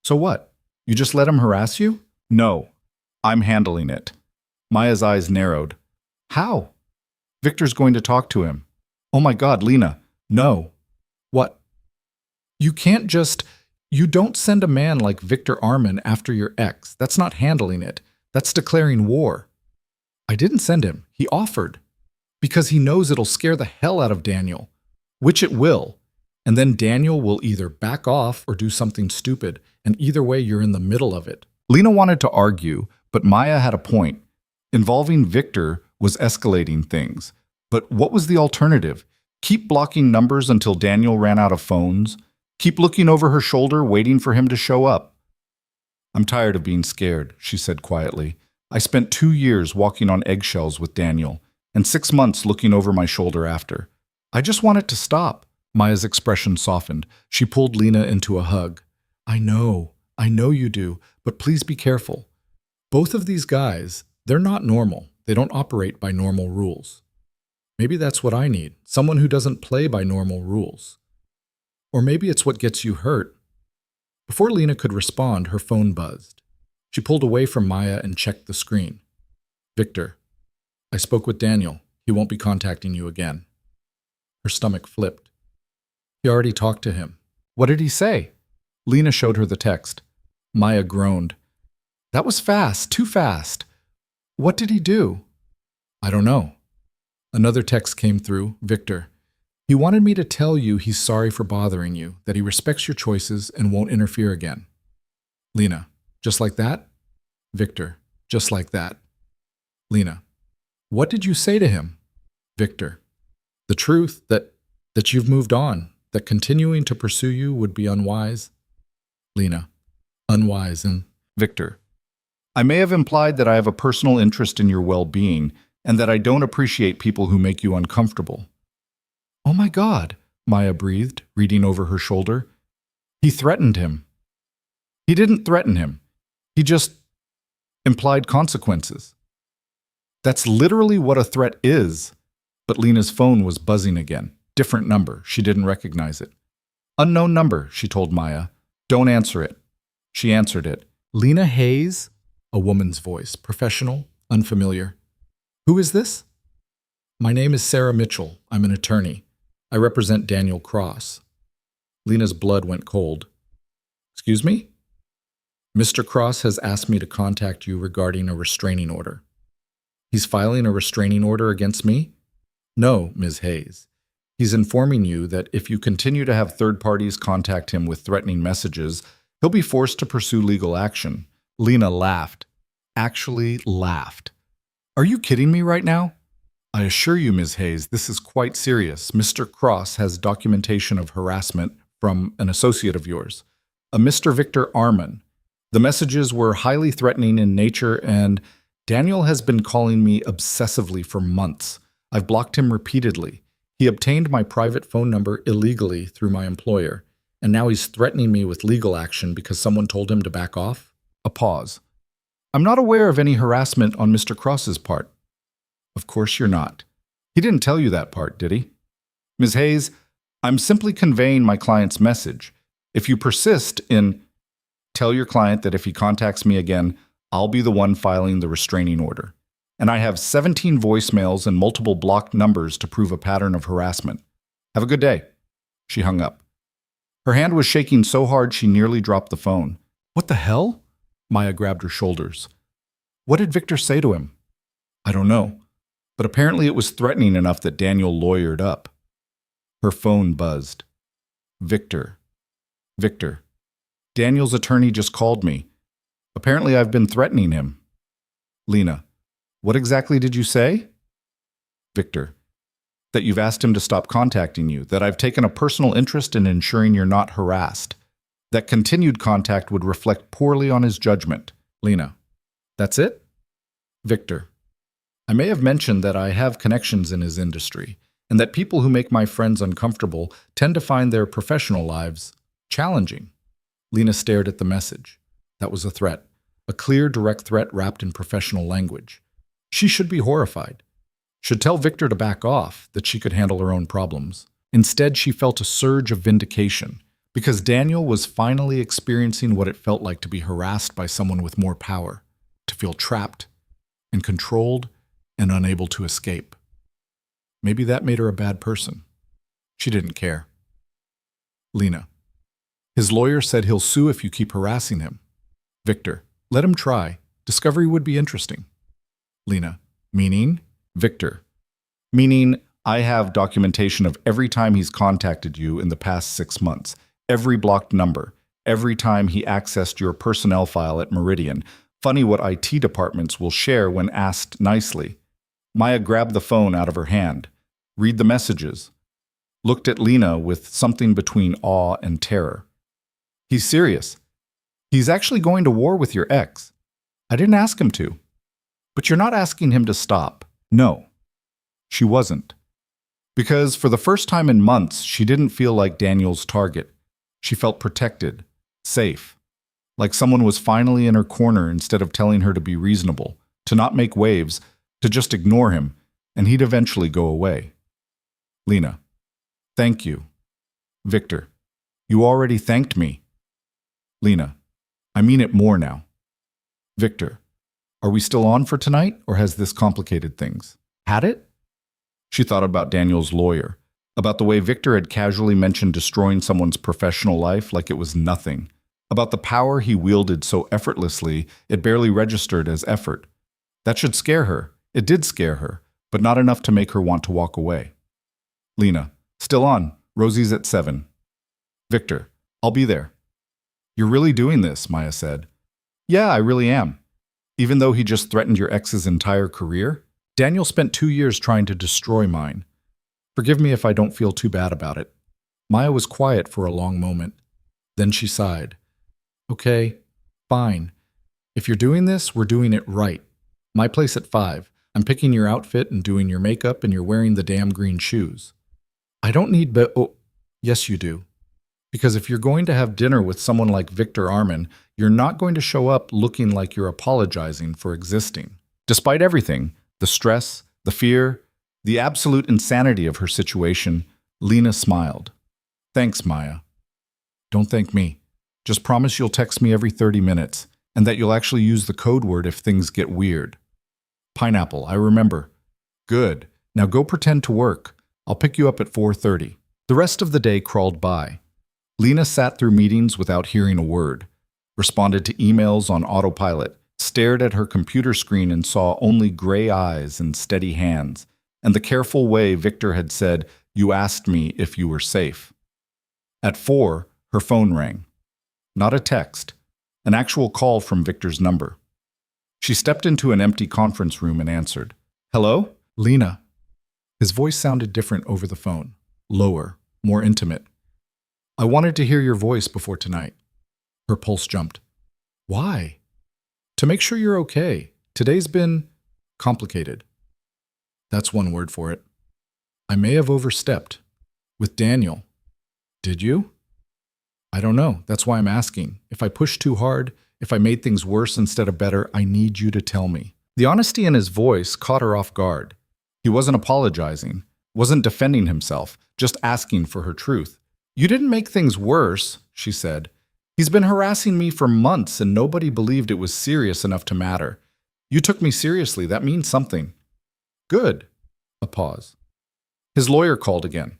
So what? You just let him harass you? No. I'm handling it. Maya's eyes narrowed. How? Victor's going to talk to him. Oh my God, Lena. No. What? You can't just... You don't send a man like Victor Armin after your ex. That's not handling it. That's declaring war. I didn't send him. He offered. Because he knows it'll scare the hell out of Daniel. Which it will. And then Daniel will either back off or do something stupid. And either way, you're in the middle of it. Lena wanted to argue, but Maya had a point. Involving Victor was escalating things. But what was the alternative? Keep blocking numbers until Daniel ran out of phones? Keep looking over her shoulder, waiting for him to show up? I'm tired of being scared, she said quietly. I spent 2 years walking on eggshells with Daniel, and 6 months looking over my shoulder after. I just want it to stop. Maya's expression softened. She pulled Lena into a hug. I know you do, but please be careful. Both of these guys, they're not normal. They don't operate by normal rules. Maybe that's what I need, someone who doesn't play by normal rules. Or maybe it's what gets you hurt. Before Lena could respond, her phone buzzed. She pulled away from Maya and checked the screen. Victor, I spoke with Daniel. He won't be contacting you again. Her stomach flipped. He already talked to him. What did he say? Lena showed her the text. Maya groaned. That was fast, too fast. What did he do? I don't know. Another text came through. Victor, he wanted me to tell you he's sorry for bothering you, that he respects your choices and won't interfere again. Lena, just like that? Victor, just like that. Lena, what did you say to him? Victor, the truth, that you've moved on, that continuing to pursue you would be unwise. Lena, unwise and... Victor, I may have implied that I have a personal interest in your well-being and that I don't appreciate people who make you uncomfortable. Oh my God, Maya breathed, reading over her shoulder. He threatened him. He didn't threaten him. He just implied consequences. That's literally what a threat is. But Lena's phone was buzzing again. Different number. She didn't recognize it. Unknown number, she told Maya. Don't answer it. She answered it. Lena Hayes? A woman's voice. Professional, unfamiliar. Who is this? My name is Sarah Mitchell. I'm an attorney. I represent Daniel Cross. Lena's blood went cold. Excuse me? Mr. Cross has asked me to contact you regarding a restraining order. He's filing a restraining order against me? No, Ms. Hayes. He's informing you that if you continue to have third parties contact him with threatening messages, he'll be forced to pursue legal action. Lena laughed. Actually laughed. Are you kidding me right now? I assure you, Ms. Hayes, this is quite serious. Mr. Cross has documentation of harassment from an associate of yours, a Mr. Victor Arman. The messages were highly threatening in nature, and Daniel has been calling me obsessively for months. I've blocked him repeatedly. He obtained my private phone number illegally through my employer, and now he's threatening me with legal action because someone told him to back off. A pause. I'm not aware of any harassment on Mr. Cross's part. Of course you're not. He didn't tell you that part, did he? Ms. Hayes, I'm simply conveying my client's message. If you persist in, tell your client that if he contacts me again, I'll be the one filing the restraining order. And I have 17 voicemails and multiple blocked numbers to prove a pattern of harassment. Have a good day. She hung up. Her hand was shaking so hard she nearly dropped the phone. What the hell? Maya grabbed her shoulders. What did Victor say to him? I don't know, but apparently it was threatening enough that Daniel lawyered up. Her phone buzzed. Victor. Daniel's attorney just called me. Apparently I've been threatening him. Lena. What exactly did you say? Victor. That you've asked him to stop contacting you, that I've taken a personal interest in ensuring you're not harassed, that continued contact would reflect poorly on his judgment. Lena. That's it? Victor. I may have mentioned that I have connections in his industry, and that people who make my friends uncomfortable tend to find their professional lives challenging. Lena stared at the message. That was a threat, a clear, direct threat wrapped in professional language. She should be horrified. Should tell Victor to back off, that she could handle her own problems. Instead, she felt a surge of vindication, because Daniel was finally experiencing what it felt like to be harassed by someone with more power, to feel trapped and controlled and unable to escape. Maybe that made her a bad person. She didn't care. Lena. His lawyer said he'll sue if you keep harassing him. Victor. Let him try. Discovery would be interesting. Lena. Meaning? Victor. Meaning, I have documentation of every time he's contacted you in the past 6 months, every blocked number, every time he accessed your personnel file at Meridian. Funny what IT departments will share when asked nicely. Maya grabbed the phone out of her hand, read the messages, looked at Lena with something between awe and terror. He's serious. He's actually going to war with your ex. I didn't ask him to. But you're not asking him to stop. No, she wasn't. Because for the first time in months, she didn't feel like Daniel's target. She felt protected, safe, like someone was finally in her corner instead of telling her to be reasonable, to not make waves, to just ignore him, and he'd eventually go away. Lena. Thank you. Victor. You already thanked me. Lena. I mean it more now. Victor. Are we still on for tonight, or has this complicated things? Had it? She thought about Daniel's lawyer, about the way Victor had casually mentioned destroying someone's professional life like it was nothing, about the power he wielded so effortlessly it barely registered as effort. That should scare her. It did scare her, but not enough to make her want to walk away. Lena. Still on. Rosie's at 7. Victor. I'll be there. You're really doing this, Maya said. Yeah, I really am. Even though he just threatened your ex's entire career, Daniel spent 2 years trying to destroy mine. Forgive me if I don't feel too bad about it. Maya was quiet for a long moment. Then she sighed. Okay, fine. If you're doing this, we're doing it right. My place at 5. I'm picking your outfit and doing your makeup, and you're wearing the damn green shoes. I don't need oh, yes you do. Because if you're going to have dinner with someone like Victor Arman, you're not going to show up looking like you're apologizing for existing. Despite everything, the stress, the fear, the absolute insanity of her situation, Lena smiled. Thanks, Maya. Don't thank me. Just promise you'll text me every 30 minutes, and that you'll actually use the code word if things get weird. Pineapple, I remember. Good. Now go pretend to work. I'll pick you up at 4:30. The rest of the day crawled by. Lena sat through meetings without hearing a word, responded to emails on autopilot, stared at her computer screen and saw only gray eyes and steady hands, and the careful way Victor had said, "You asked me if you were safe." At 4, her phone rang. Not a text, an actual call from Victor's number. She stepped into an empty conference room and answered. "Hello? Lena." His voice sounded different over the phone, lower, more intimate. "I wanted to hear your voice before tonight." Her pulse jumped. "Why?" "To make sure you're okay. Today's been complicated." That's one word for it. "I may have overstepped. With Daniel." "Did you?" "I don't know. That's why I'm asking. If I pushed too hard, if I made things worse instead of better, I need you to tell me." The honesty in his voice caught her off guard. He wasn't apologizing, wasn't defending himself, just asking for her truth. "You didn't make things worse," she said. "He's been harassing me for months and nobody believed it was serious enough to matter. You took me seriously. That means something." "Good." A pause. His lawyer called again.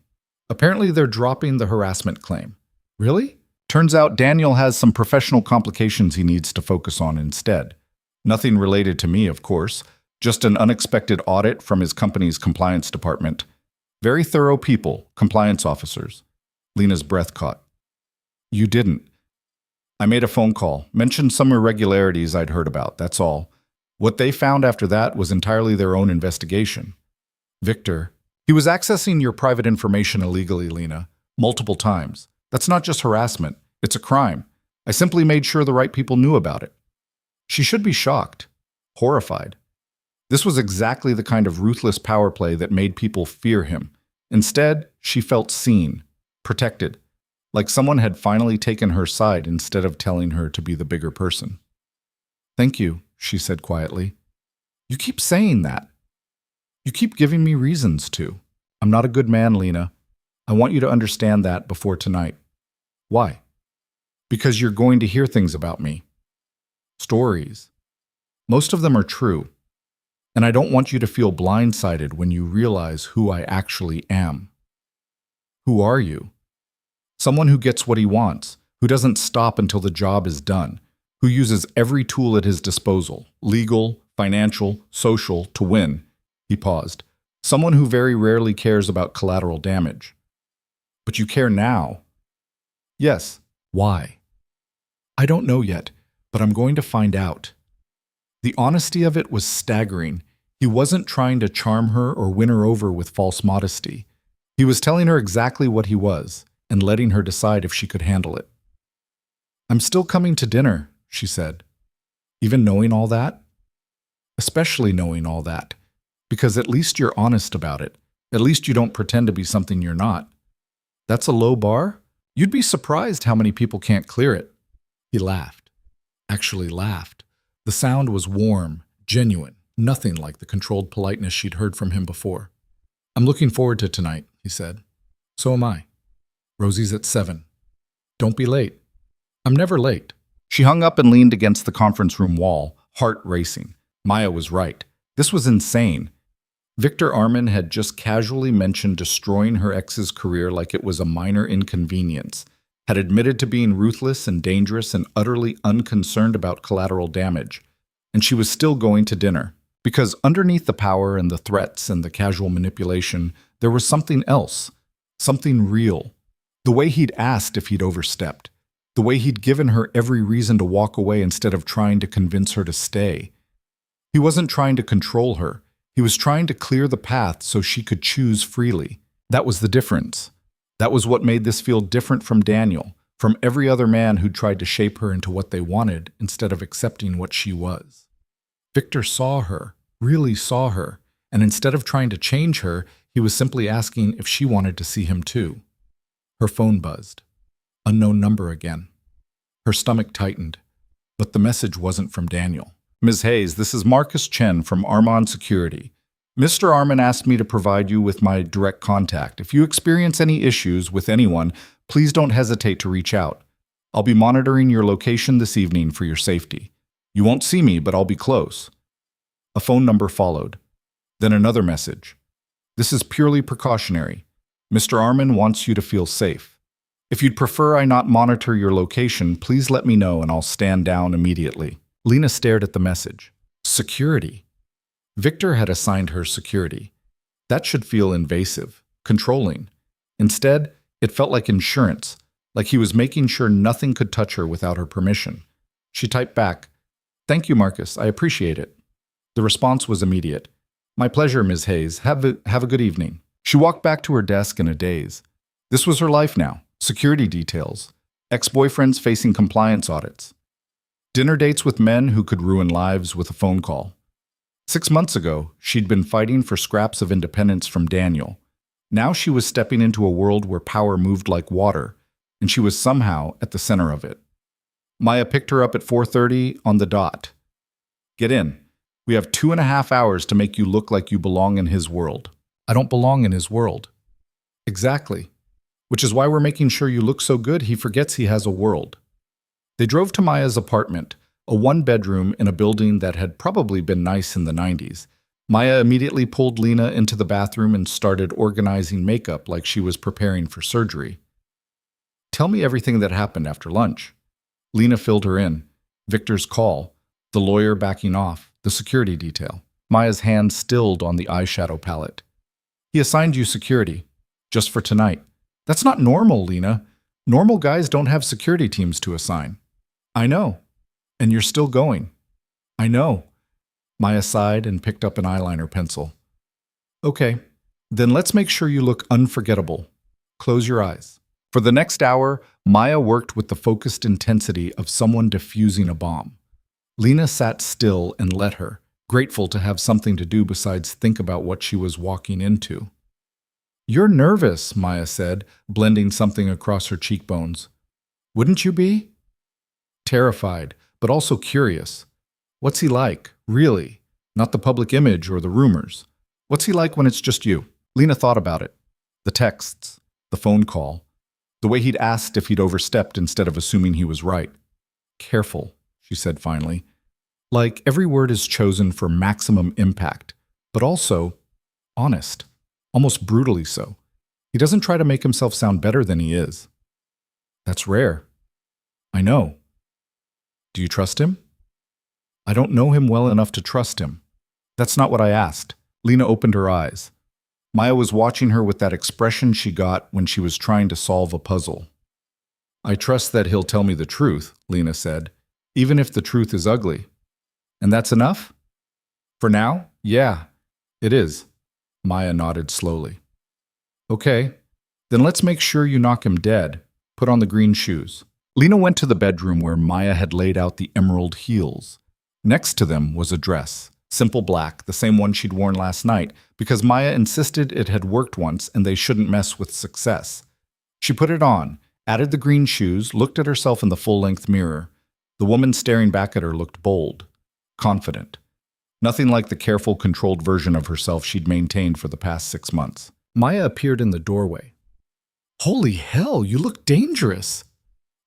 "Apparently they're dropping the harassment claim." "Really?" "Turns out Daniel has some professional complications he needs to focus on instead. Nothing related to me, of course. Just an unexpected audit from his company's compliance department. Very thorough people, compliance officers." Lena's breath caught. "You didn't." "I made a phone call, mentioned some irregularities I'd heard about, that's all. What they found after that was entirely their own investigation." "Victor, he was accessing your private information illegally, Lena, multiple times. That's not just harassment, it's a crime. I simply made sure the right people knew about it." She should be shocked, horrified. This was exactly the kind of ruthless power play that made people fear him. Instead, she felt seen, protected, like someone had finally taken her side instead of telling her to be the bigger person. "Thank you," she said quietly. "You keep saying that. You keep giving me reasons to. I'm not a good man, Lena. I want you to understand that before tonight." "Why?" "Because you're going to hear things about me. Stories. Most of them are true. And I don't want you to feel blindsided when you realize who I actually am." "Who are you?" "Someone who gets what he wants, who doesn't stop until the job is done, who uses every tool at his disposal, legal, financial, social, to win." He paused. "Someone who very rarely cares about collateral damage." "But you care now." "Yes." "Why?" "I don't know yet, but I'm going to find out." The honesty of it was staggering. He wasn't trying to charm her or win her over with false modesty. He was telling her exactly what he was and letting her decide if she could handle it. "I'm still coming to dinner," she said. "Even knowing all that?" "Especially knowing all that. Because at least you're honest about it. At least you don't pretend to be something you're not." "That's a low bar? You'd be surprised how many people can't clear it." He laughed. Actually laughed. The sound was warm, genuine, nothing like the controlled politeness she'd heard from him before. "I'm looking forward to tonight," he said. "So am I. Rosie's at 7. Don't be late." "I'm never late." She hung up and leaned against the conference room wall, heart racing. Maya was right. This was insane. Victor Armin had just casually mentioned destroying her ex's career like it was a minor inconvenience, had admitted to being ruthless and dangerous and utterly unconcerned about collateral damage. And she was still going to dinner. Because underneath the power and the threats and the casual manipulation, there was something else, something real. The way he'd asked if he'd overstepped. The way he'd given her every reason to walk away instead of trying to convince her to stay. He wasn't trying to control her. He was trying to clear the path so she could choose freely. That was the difference. That was what made this feel different from Daniel, from every other man who'd tried to shape her into what they wanted instead of accepting what she was. Victor saw her, really saw her, and instead of trying to change her, he was simply asking if she wanted to see him too. Her phone buzzed. Unknown number again. Her stomach tightened, but the message wasn't from Daniel. "Ms. Hayes, this is Marcus Chen from Armand Security. Mr. Armin asked me to provide you with my direct contact. If you experience any issues with anyone, please don't hesitate to reach out. I'll be monitoring your location this evening for your safety. You won't see me, but I'll be close." A phone number followed. Then another message. This is purely precautionary. Mr. Armin wants you to feel safe. If you'd prefer I not monitor your location, please let me know and I'll stand down immediately. Lena stared at the message. Security. Victor had assigned her security. That should feel invasive, controlling. Instead, it felt like insurance, like he was making sure nothing could touch her without her permission. She typed back, "Thank you, Marcus. I appreciate it." The response was immediate. "My pleasure, Ms. Hayes. Have a good evening." She walked back to her desk in a daze. This was her life now. Security details. Ex-boyfriends facing compliance audits. Dinner dates with men who could ruin lives with a phone call. 6 months ago, she'd been fighting for scraps of independence from Daniel. Now she was stepping into a world where power moved like water, and she was somehow at the center of it. Maya picked her up at 4:30 on the dot. "Get in. We have 2.5 hours to make you look like you belong in his world." "I don't belong in his world." "Exactly. Which is why we're making sure you look so good he forgets he has a world." They drove to Maya's apartment, a one-bedroom in a building that had probably been nice in the 90s. Maya immediately pulled Lena into the bathroom and started organizing makeup like she was preparing for surgery. "Tell me everything that happened after lunch." Lena filled her in. Victor's call, the lawyer backing off, the security detail. Maya's hand stilled on the eyeshadow palette. "He assigned you security, just for tonight." "That's not normal, Lena. Normal guys don't have security teams to assign." "I know. And you're still going." "I know." Maya sighed and picked up an eyeliner pencil. "Okay, then let's make sure you look unforgettable. Close your eyes." For the next hour, Maya worked with the focused intensity of someone defusing a bomb. Lena sat still and let her, grateful to have something to do besides think about what she was walking into. "You're nervous," Maya said, blending something across her cheekbones. "Wouldn't you be?" "Terrified, but also curious. What's he like, really? Not the public image or the rumors. What's he like when it's just you?" Lena thought about it. The texts, the phone call, the way he'd asked if he'd overstepped instead of assuming he was right. "Careful," she said finally. Like every word is chosen for maximum impact, but also honest, almost brutally so. He doesn't try to make himself sound better than he is. "That's rare." "I know." "Do you trust him?" "I don't know him well enough to trust him." "That's not what I asked." Lena opened her eyes. Maya was watching her with that expression she got when she was trying to solve a puzzle. "I trust that he'll tell me the truth," Lena said, "even if the truth is ugly." "And that's enough?" "For now, yeah, it is." Maya nodded slowly. "Okay, then let's make sure you knock him dead. Put on the green shoes." Lena went to the bedroom where Maya had laid out the emerald heels. Next to them was a dress, simple black, the same one she'd worn last night, because Maya insisted it had worked once and they shouldn't mess with success. She put it on, added the green shoes, looked at herself in the full-length mirror. The woman staring back at her looked bold, confident. Nothing like the careful, controlled version of herself she'd maintained for the past 6 months. Maya appeared in the doorway. "Holy hell, you look dangerous."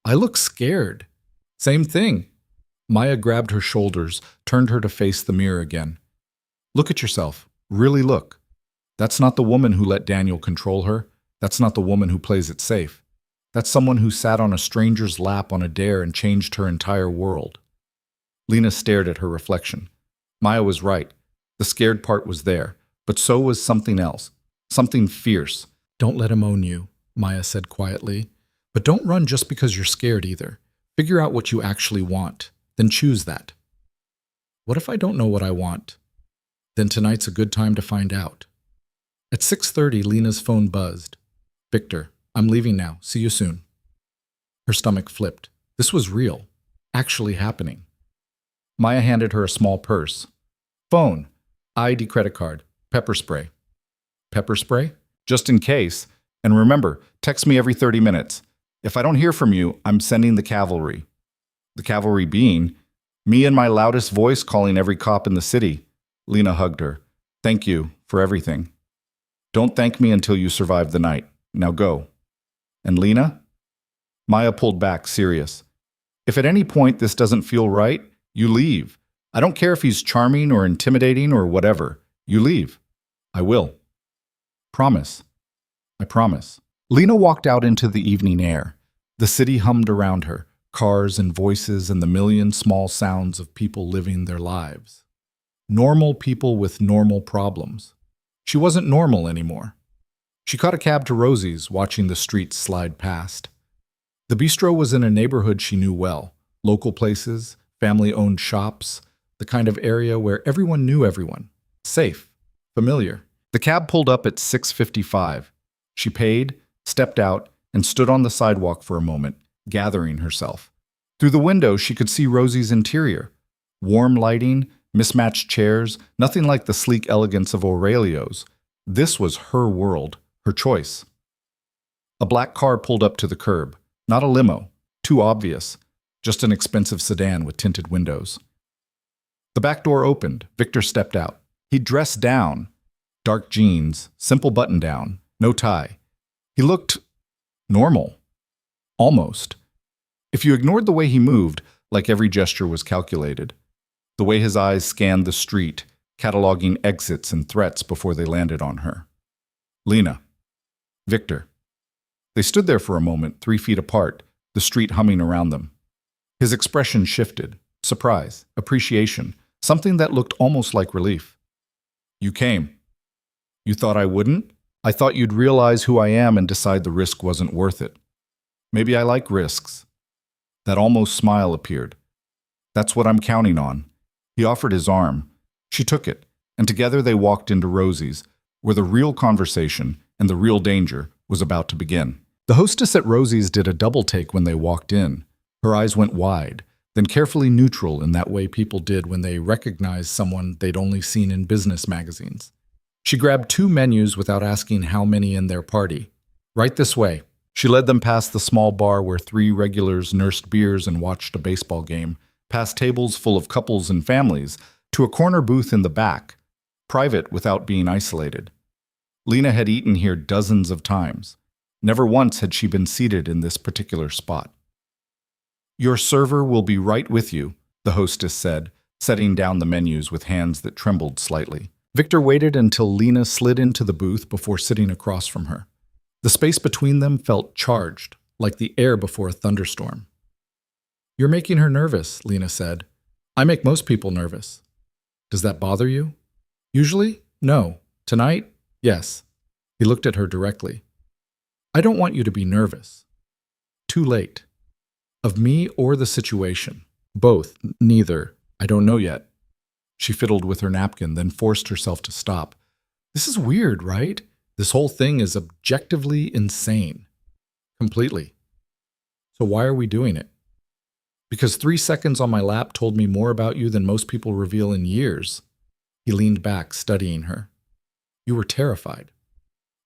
"I look scared." "Same thing." Maya grabbed her shoulders, turned her to face the mirror again. "Look at yourself. Really look. That's not the woman who let Daniel control her. That's not the woman who plays it safe. That's someone who sat on a stranger's lap on a dare and changed her entire world." Lena stared at her reflection. Maya was right. The scared part was there, but so was something else. Something fierce. "Don't let him own you," Maya said quietly. "But don't run just because you're scared either. Figure out what you actually want. Then choose that." "What if I don't know what I want?" "Then tonight's a good time to find out." At 6:30, Lena's phone buzzed. "Victor, I'm leaving now. See you soon." Her stomach flipped. This was real. Actually happening. Maya handed her a small purse. "Phone, ID credit card, pepper spray." "Pepper spray?" "Just in case. And remember, text me every 30 minutes. If I don't hear from you, I'm sending the cavalry." "The cavalry being?" "Me and my loudest voice calling every cop in the city." Lena hugged her. "Thank you for everything." "Don't thank me until you survive the night. Now go." "And Lena?" Maya pulled back, serious. "If at any point this doesn't feel right, you leave. I don't care if he's charming or intimidating or whatever. You leave." I will. Promise. I promise. Lena walked out into the evening air. The city hummed around her, cars and voices and the million small sounds of people living their lives. Normal people with normal problems. She wasn't normal anymore. She caught a cab to Rosie's, watching the streets slide past. The bistro was in a neighborhood she knew well. Local places, family-owned shops, the kind of area where everyone knew everyone. Safe, familiar. The cab pulled up at 6:55. She paid, stepped out, and stood on the sidewalk for a moment, gathering herself. Through the window, she could see Rosie's interior. Warm lighting, mismatched chairs, nothing like the sleek elegance of Aurelio's. This was her world, her choice. A black car pulled up to the curb. Not a limo, too obvious, just an expensive sedan with tinted windows. The back door opened. Victor stepped out. He'd dressed down. Dark jeans, simple button-down, no tie. He looked normal. Almost. If you ignored the way he moved, like every gesture was calculated. The way his eyes scanned the street, cataloging exits and threats before they landed on her. Lena. Victor. They stood there for a moment, 3 feet apart, the street humming around them. His expression shifted. Surprise, appreciation, something that looked almost like relief. You came. You thought I wouldn't? I thought you'd realize who I am and decide the risk wasn't worth it. Maybe I like risks. That almost smile appeared. That's what I'm counting on. He offered his arm. She took it, and together they walked into Rosie's, where the real conversation and the real danger was about to begin. The hostess at Rosie's did a double take when they walked in. Her eyes went wide, then carefully neutral in that way people did when they recognized someone they'd only seen in business magazines. She grabbed 2 menus without asking how many in their party. Right this way. She led them past the small bar where 3 regulars nursed beers and watched a baseball game, past tables full of couples and families, to a corner booth in the back, private without being isolated. Lena had eaten here dozens of times. Never once had she been seated in this particular spot. Your server will be right with you, the hostess said, setting down the menus with hands that trembled slightly. Victor waited until Lena slid into the booth before sitting across from her. The space between them felt charged, like the air before a thunderstorm. You're making her nervous, Lena said. I make most people nervous. Does that bother you? Usually, no. Tonight, yes. He looked at her directly. I don't want you to be nervous. Too late. Of me or the situation. Both. Neither. I don't know yet. She fiddled with her napkin, then forced herself to stop. This is weird, right? This whole thing is objectively insane. Completely. So why are we doing it? Because 3 seconds on my lap told me more about you than most people reveal in years. He leaned back, studying her. You were terrified.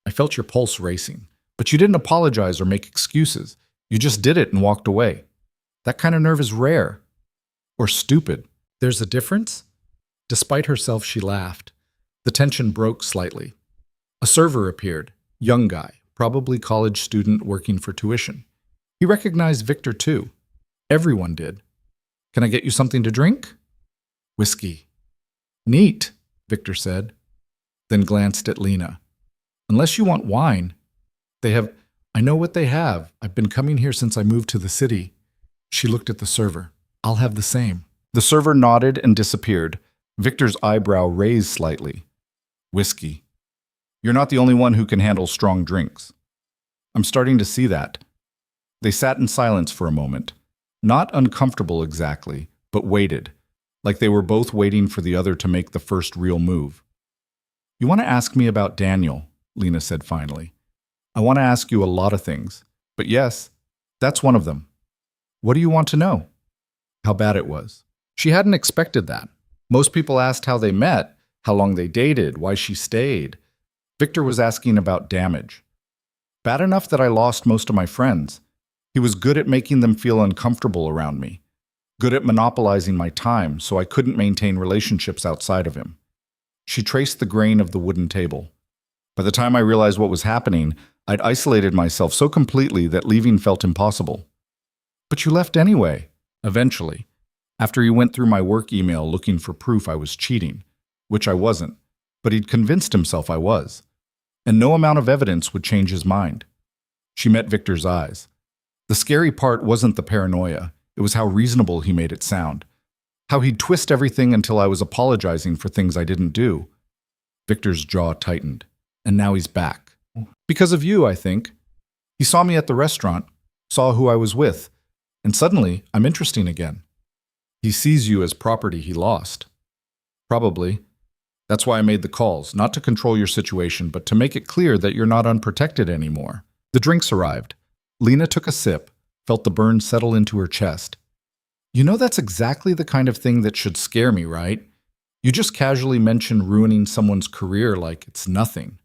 I felt your pulse racing. But you didn't apologize or make excuses. You just did it and walked away. That kind of nerve is rare. Or stupid. There's a difference? Despite herself, she laughed. The tension broke slightly. A server appeared. Young guy, probably college student working for tuition. He recognized Victor too. Everyone did. Can I get you something to drink? Whiskey. Neat, Victor said, then glanced at Lena. Unless you want wine. I know what they have. I've been coming here since I moved to the city. She looked at the server. I'll have the same. The server nodded and disappeared. Victor's eyebrow raised slightly. Whiskey. You're not the only one who can handle strong drinks. I'm starting to see that. They sat in silence for a moment. Not uncomfortable exactly, but waited, like they were both waiting for the other to make the first real move. You want to ask me about Daniel, Lena said finally. I want to ask you a lot of things, but yes, that's one of them. What do you want to know? How bad it was. She hadn't expected that. Most people asked how they met, how long they dated, why she stayed. Victor was asking about damage. Bad enough that I lost most of my friends. He was good at making them feel uncomfortable around me. Good at monopolizing my time so I couldn't maintain relationships outside of him. She traced the grain of the wooden table. By the time I realized what was happening, I'd isolated myself so completely that leaving felt impossible. But you left anyway, eventually, after you went through my work email looking for proof I was cheating, which I wasn't. but he'd convinced himself I was. And no amount of evidence would change his mind. She met Victor's eyes. The scary part wasn't the paranoia, it was how reasonable he made it sound. How he'd twist everything until I was apologizing for things I didn't do. Victor's jaw tightened. And now he's back. Because of you, I think. He saw me at the restaurant, saw who I was with, and suddenly I'm interesting again. He sees you as property he lost. Probably. That's why I made the calls, not to control your situation, but to make it clear that you're not unprotected anymore. The drinks arrived. Lena took a sip, felt the burn settle into her chest. You know that's exactly the kind of thing that should scare me, right? You just casually mention ruining someone's career like it's nothing.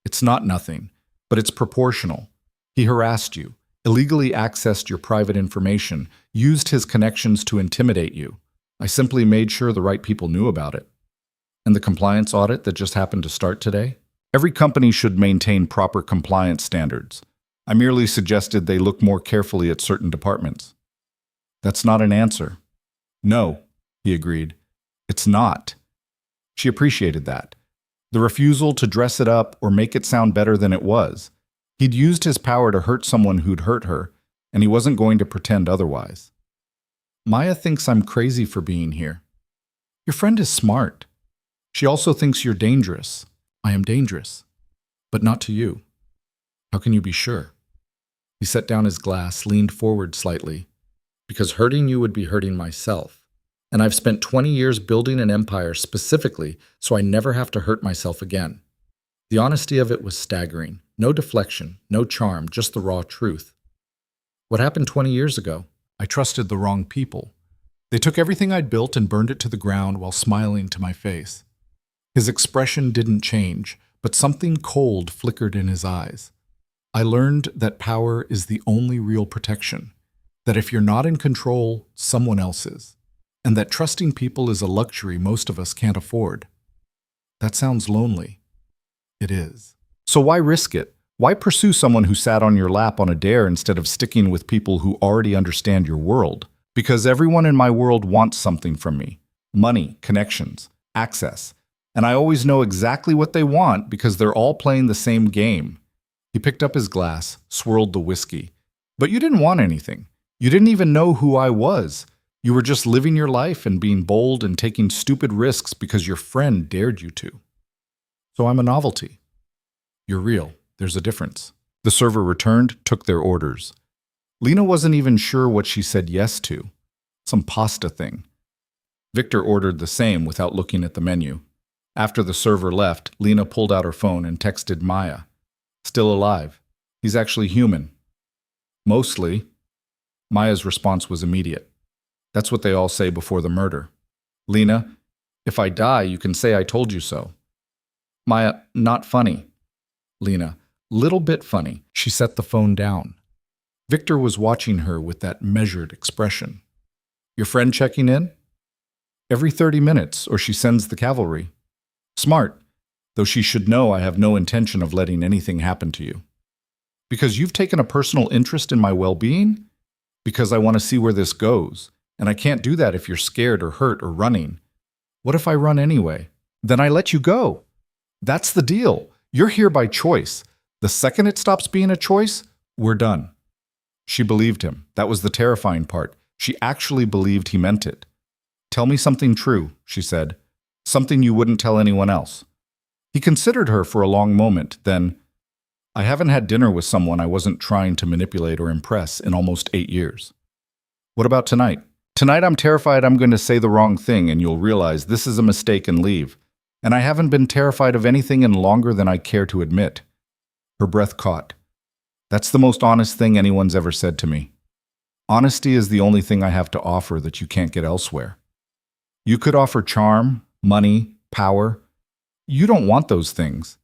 It's not nothing, but it's proportional. He harassed you, illegally accessed your private information, used his connections to intimidate you. I simply made sure the right people knew about it. And the compliance audit that just happened to start today? Every company should maintain proper compliance standards. I merely suggested they look more carefully at certain departments. That's not an answer. No, he agreed. It's not. She appreciated that. The refusal to dress it up or make it sound better than it was. He'd used his power to hurt someone who'd hurt her, and he wasn't going to pretend otherwise. Maya thinks I'm crazy for being here. Your friend is smart. She also thinks you're dangerous. I am dangerous, but not to you. How can you be sure? He set down his glass, leaned forward slightly. Because hurting you would be hurting myself. And I've spent 20 years building an empire specifically so I never have to hurt myself again. The honesty of it was staggering. No deflection, no charm, just the raw truth. What happened 20 years ago? I trusted the wrong people. They took everything I'd built and burned it to the ground while smiling to my face. His expression didn't change, but something cold flickered in his eyes. I learned that power is the only real protection. That if you're not in control, someone else is. And that trusting people is a luxury most of us can't afford. That sounds lonely. It is. So why risk it? Why pursue someone who sat on your lap on a dare instead of sticking with people who already understand your world? Because everyone in my world wants something from me. Money, connections, access. And I always know exactly what they want because they're all playing the same game. He picked up his glass, swirled the whiskey. But you didn't want anything. You didn't even know who I was. You were just living your life and being bold and taking stupid risks because your friend dared you to. So I'm a novelty. You're real. There's a difference. The server returned, took their orders. Lena wasn't even sure what she said yes to. Some pasta thing. Victor ordered the same without looking at the menu. After the server left, Lena pulled out her phone and texted Maya. Still alive. He's actually human. Mostly. Maya's response was immediate. That's what they all say before the murder. Lena, if I die, you can say I told you so. Maya, not funny. Lena, little bit funny. She set the phone down. Victor was watching her with that measured expression. Your friend checking in? Every 30 minutes, or she sends the cavalry. Smart, though she should know I have no intention of letting anything happen to you. Because you've taken a personal interest in my well-being? Because I want to see where this goes, and I can't do that if you're scared or hurt or running. What if I run anyway? Then I let you go. That's the deal. You're here by choice. The second it stops being a choice, we're done. She believed him. That was the terrifying part. She actually believed he meant it. Tell me something true, she said. Something you wouldn't tell anyone else. He considered her for a long moment, then, I haven't had dinner with someone I wasn't trying to manipulate or impress in almost 8 years. What about tonight? Tonight I'm terrified I'm going to say the wrong thing and you'll realize this is a mistake and leave. And I haven't been terrified of anything in longer than I care to admit. Her breath caught. That's the most honest thing anyone's ever said to me. Honesty is the only thing I have to offer that you can't get elsewhere. You could offer charm, money, power. You don't want those things.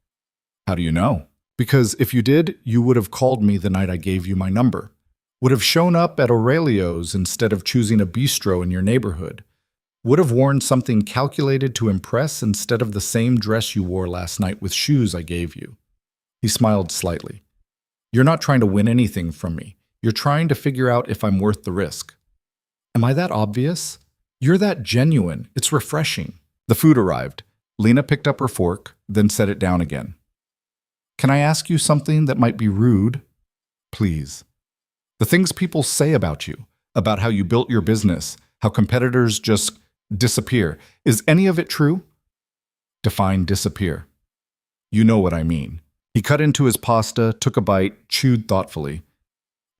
How do you know? Because if you did, you would have called me the night I gave you my number. Would have shown up at Aurelio's instead of choosing a bistro in your neighborhood. Would have worn something calculated to impress instead of the same dress you wore last night with shoes I gave you. He smiled slightly. You're not trying to win anything from me. You're trying to figure out if I'm worth the risk. Am I that obvious? You're that genuine. It's refreshing. The food arrived. Lena picked up her fork, then set it down again. Can I ask you something that might be rude? Please. The things people say about you, about how you built your business, how competitors just disappear, is any of it true? Define disappear. You know what I mean. He cut into his pasta, took a bite, chewed thoughtfully.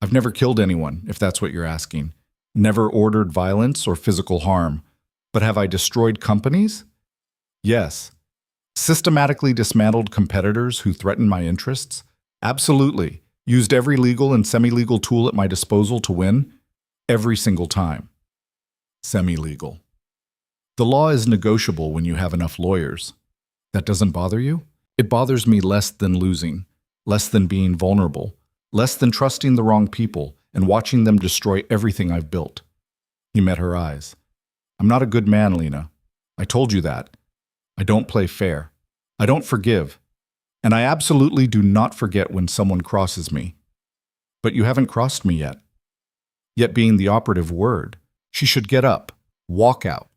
I've never killed anyone, if that's what you're asking. Never ordered violence or physical harm. But have I destroyed companies? Yes. Systematically dismantled competitors who threatened my interests? Absolutely. Used every legal and semi-legal tool at my disposal to win? Every single time. Semi-legal. The law is negotiable when you have enough lawyers. That doesn't bother you? It bothers me less than losing, less than being vulnerable, less than trusting the wrong people and watching them destroy everything I've built. He met her eyes. I'm not a good man, Lena. I told you that. I don't play fair. I don't forgive. And I absolutely do not forget when someone crosses me. But you haven't crossed me yet. Yet being the operative word, she should get up, walk out.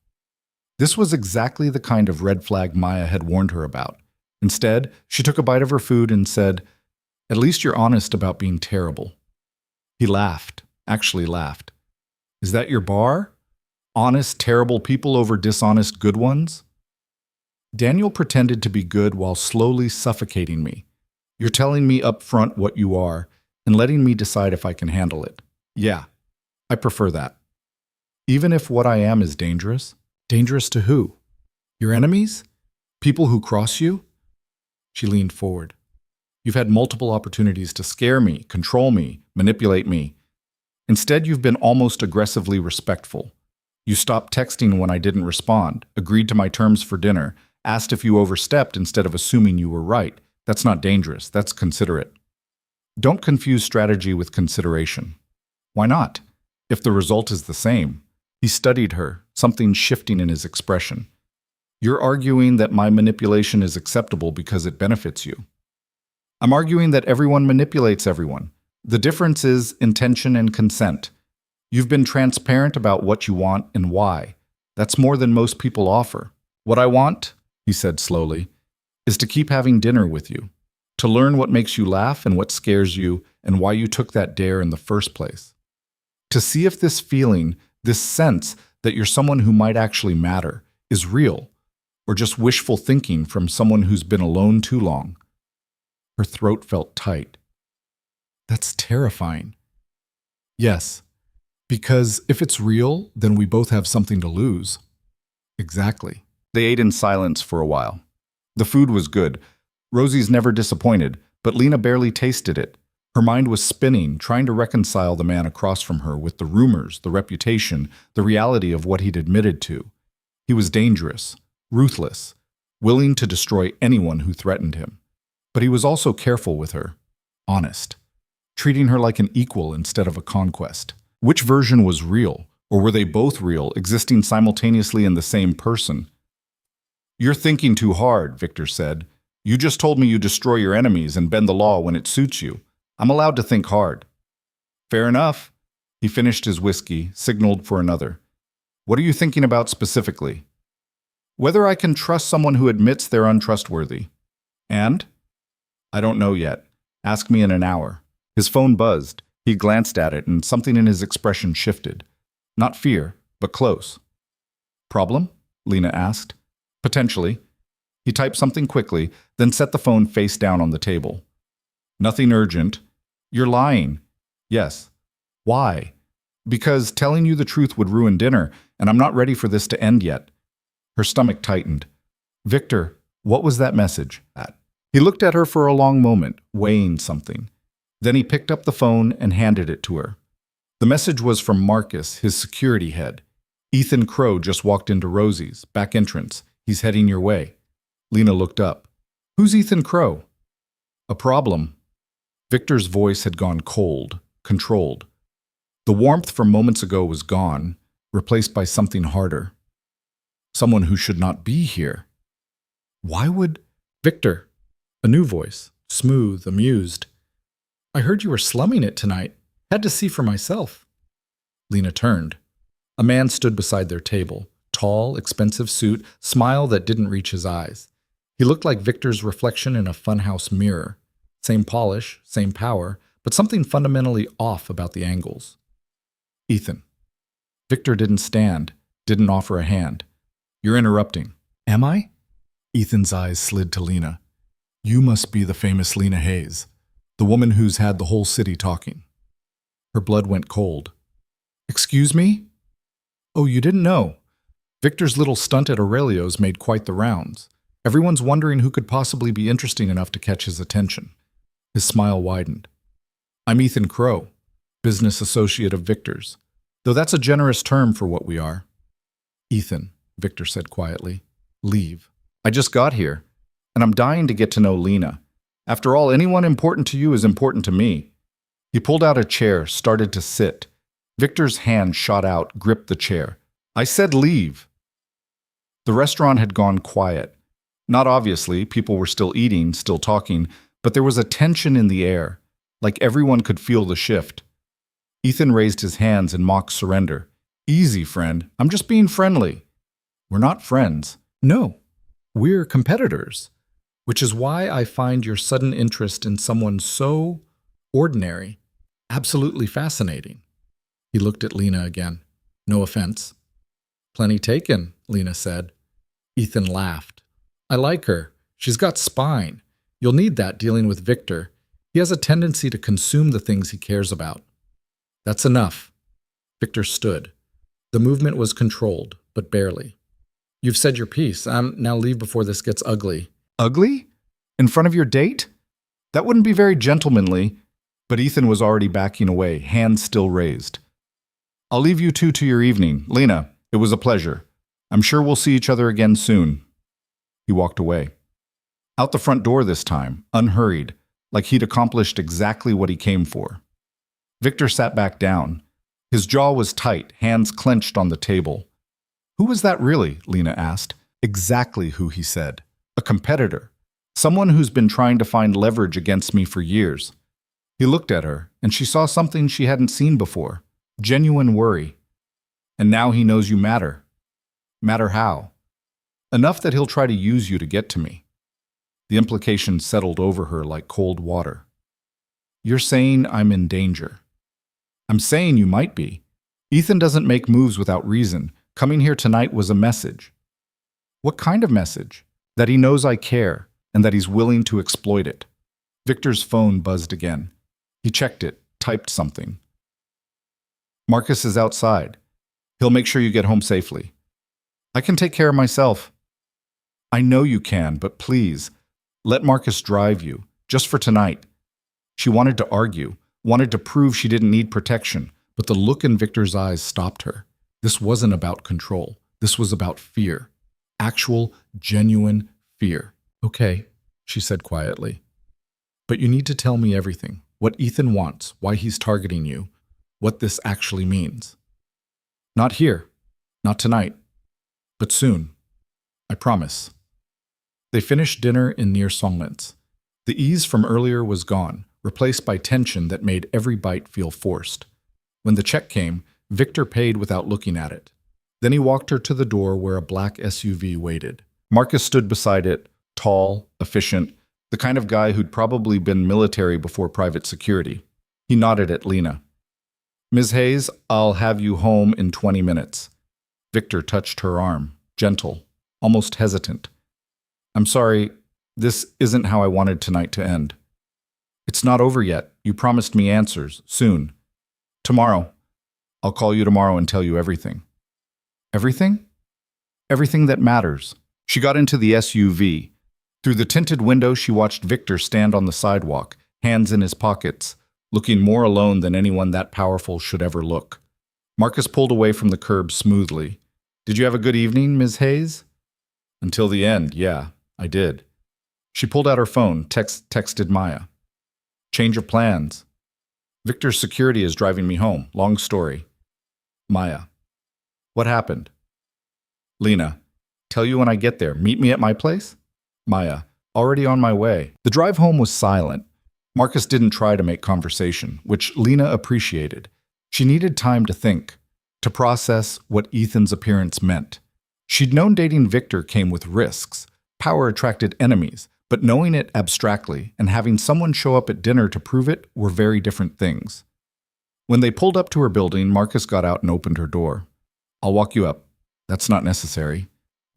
This was exactly the kind of red flag Maya had warned her about. Instead, she took a bite of her food and said, "At least you're honest about being terrible." He laughed, actually laughed. Is that your bar? Honest, terrible people over dishonest, good ones? Daniel pretended to be good while slowly suffocating me. You're telling me up front what you are and letting me decide if I can handle it. Yeah, I prefer that. Even if what I am is dangerous? Dangerous to who? Your enemies? People who cross you? She leaned forward. You've had multiple opportunities to scare me, control me, manipulate me. Instead, you've been almost aggressively respectful. You stopped texting when I didn't respond, agreed to my terms for dinner, asked if you overstepped instead of assuming you were right. That's not dangerous, that's considerate. Don't confuse strategy with consideration. Why not? If the result is the same. He studied her, something shifting in his expression. You're arguing that my manipulation is acceptable because it benefits you. I'm arguing that everyone manipulates everyone. The difference is intention and consent. You've been transparent about what you want and why. That's more than most people offer. What I want, he said slowly, is to keep having dinner with you, to learn what makes you laugh and what scares you and why you took that dare in the first place. To see if this feeling, this sense that you're someone who might actually matter, is real, or just wishful thinking from someone who's been alone too long. Her throat felt tight. That's terrifying. Yes, because if it's real, then we both have something to lose. Exactly. They ate in silence for a while. The food was good. Rosie's never disappointed, but Lena barely tasted it. Her mind was spinning, trying to reconcile the man across from her with the rumors, the reputation, the reality of what he'd admitted to. He was dangerous, ruthless, willing to destroy anyone who threatened him. But he was also careful with her, honest, treating her like an equal instead of a conquest. Which version was real, or were they both real, existing simultaneously in the same person? You're thinking too hard, Victor said. You just told me you destroy your enemies and bend the law when it suits you. I'm allowed to think hard. Fair enough. He finished his whiskey, signaled for another. What are you thinking about specifically? Whether I can trust someone who admits they're untrustworthy. And? I don't know yet. Ask me in an hour. His phone buzzed. He glanced at it and something in his expression shifted. Not fear, but close. Problem? Lena asked. Potentially. He typed something quickly, then set the phone face down on the table. Nothing urgent. You're lying. Yes. Why? Because telling you the truth would ruin dinner, and I'm not ready for this to end yet. Her stomach tightened. Victor, what was that message? He looked at her for a long moment, weighing something. Then he picked up the phone and handed it to her. The message was from Marcus, his security head. Ethan Crow just walked into Rosie's, back entrance. He's heading your way. Lena looked up. Who's Ethan Crow? A problem. Victor's voice had gone cold, controlled. The warmth from moments ago was gone, replaced by something harder. Someone who should not be here. Why would... Victor. A new voice, smooth, amused. I heard you were slumming it tonight. Had to see for myself. Lena turned. A man stood beside their table, Tall, expensive suit, smile that didn't reach his eyes. He looked like Victor's reflection in a funhouse mirror. Same polish, same power, but something fundamentally off about the angles. Ethan. Victor didn't stand, didn't offer a hand. You're interrupting. Am I? Ethan's eyes slid to Lena. You must be the famous Lena Hayes, the woman who's had the whole city talking. Her blood went cold. Excuse me? Oh, you didn't know. Victor's little stunt at Aurelio's made quite the rounds. Everyone's wondering who could possibly be interesting enough to catch his attention. His smile widened. I'm Ethan Crow, business associate of Victor's, though that's a generous term for what we are. Ethan, Victor said quietly, leave. I just got here, and I'm dying to get to know Lena. After all, anyone important to you is important to me. He pulled out a chair, started to sit. Victor's hand shot out, gripped the chair. I said leave. The restaurant had gone quiet. Not obviously, people were still eating, still talking, but there was a tension in the air, like everyone could feel the shift. Ethan raised his hands in mock surrender. Easy, friend. I'm just being friendly. We're not friends. No, we're competitors, which is why I find your sudden interest in someone so ordinary absolutely fascinating. He looked at Lena again. No offense. Plenty taken, Lena said. Ethan laughed. I like her. She's got spine. You'll need that dealing with Victor. He has a tendency to consume the things he cares about. That's enough. Victor stood. The movement was controlled, but barely. You've said your piece. Now leave before this gets ugly. Ugly? In front of your date? That wouldn't be very gentlemanly. But Ethan was already backing away, hands still raised. I'll leave you two to your evening. Lena, it was a pleasure. I'm sure we'll see each other again soon. He walked away. Out the front door this time, unhurried, like he'd accomplished exactly what he came for. Victor sat back down. His jaw was tight, hands clenched on the table. Who was that really? Lena asked. Exactly who, he said. A competitor. Someone who's been trying to find leverage against me for years. He looked at her, and she saw something she hadn't seen before. Genuine worry. And now he knows you matter. Matter how? Enough that he'll try to use you to get to me. The implication settled over her like cold water. You're saying I'm in danger. I'm saying you might be. Ethan doesn't make moves without reason. Coming here tonight was a message. What kind of message? That he knows I care, and that he's willing to exploit it. Victor's phone buzzed again. He checked it, typed something. Marcus is outside. He'll make sure you get home safely. I can take care of myself. I know you can, but please, let Marcus drive you, just for tonight. She wanted to argue, wanted to prove she didn't need protection, but the look in Victor's eyes stopped her. This wasn't about control. This was about fear. Actual, genuine fear. Okay, she said quietly. But you need to tell me everything. What Ethan wants, why he's targeting you, what this actually means. Not here, not tonight, but soon. I promise. They finished dinner in near silence. The ease from earlier was gone, replaced by tension that made every bite feel forced. When the check came, Victor paid without looking at it. Then he walked her to the door where a black SUV waited. Marcus stood beside it, tall, efficient, the kind of guy who'd probably been military before private security. He nodded at Lena. Ms. Hayes, I'll have you home in 20 minutes. Victor touched her arm, gentle, almost hesitant. I'm sorry, this isn't how I wanted tonight to end. It's not over yet. You promised me answers, soon. Tomorrow. I'll call you tomorrow and tell you everything. Everything? Everything that matters. She got into the SUV. Through the tinted window, she watched Victor stand on the sidewalk, hands in his pockets, looking more alone than anyone that powerful should ever look. Marcus pulled away from the curb smoothly. Did you have a good evening, Ms. Hayes? Until the end, yeah, I did. She pulled out her phone, texted Maya. Change of plans. Victor's security is driving me home. Long story. Maya. What happened? Lena. Tell you when I get there. Meet me at my place? Maya. Already on my way. The drive home was silent. Marcus didn't try to make conversation, which Lena appreciated. She needed time to think, to process what Ethan's appearance meant. She'd known dating Victor came with risks. Power attracted enemies, but knowing it abstractly and having someone show up at dinner to prove it were very different things. When they pulled up to her building, Marcus got out and opened her door. "I'll walk you up." "That's not necessary.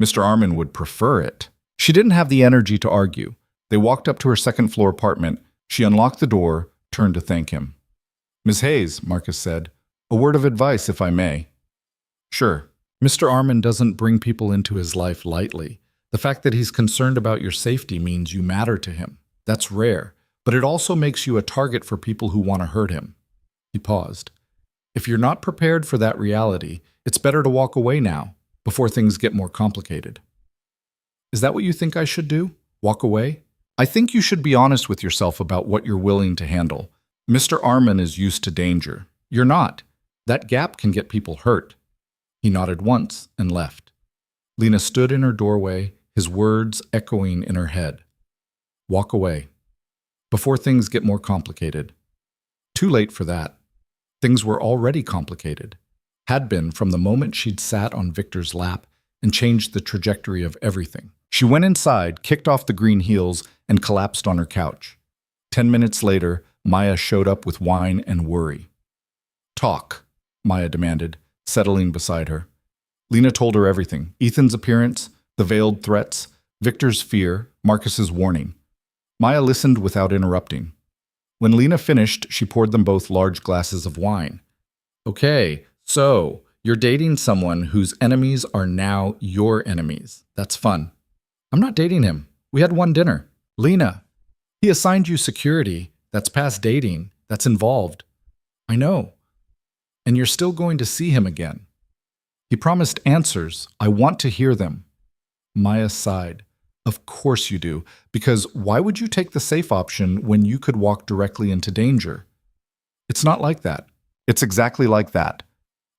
Mr. Armin would prefer it." She didn't have the energy to argue. They walked up to her second-floor apartment. She unlocked the door, turned to thank him. "Miss Hayes," Marcus said, "a word of advice, if I may." "Sure." Mr. Armin doesn't bring people into his life lightly. The fact that he's concerned about your safety means you matter to him. That's rare, but it also makes you a target for people who want to hurt him. He paused. "If you're not prepared for that reality, it's better to walk away now, before things get more complicated." "Is that what you think I should do? Walk away?" "I think you should be honest with yourself about what you're willing to handle. Mr. Armin is used to danger. You're not. That gap can get people hurt." He nodded once and left. Lena stood in her doorway, his words echoing in her head. "Walk away. Before things get more complicated." Too late for that. Things were already complicated. Had been from the moment she'd sat on Victor's lap and changed the trajectory of everything. She went inside, kicked off the green heels, and collapsed on her couch. 10 minutes later, Maya showed up with wine and worry. "Talk," Maya demanded, settling beside her. Lena told her everything: Ethan's appearance, the veiled threats, Victor's fear, Marcus's warning. Maya listened without interrupting. When Lena finished, she poured them both large glasses of wine. "Okay, so you're dating someone whose enemies are now your enemies. That's fun." "I'm not dating him. We had one dinner." "Lena, he assigned you security. That's past dating. That's involved." "I know. And you're still going to see him again." "He promised answers. I want to hear them." Maya sighed. "Of course you do, because why would you take the safe option when you could walk directly into danger?" "It's not like that." "It's exactly like that.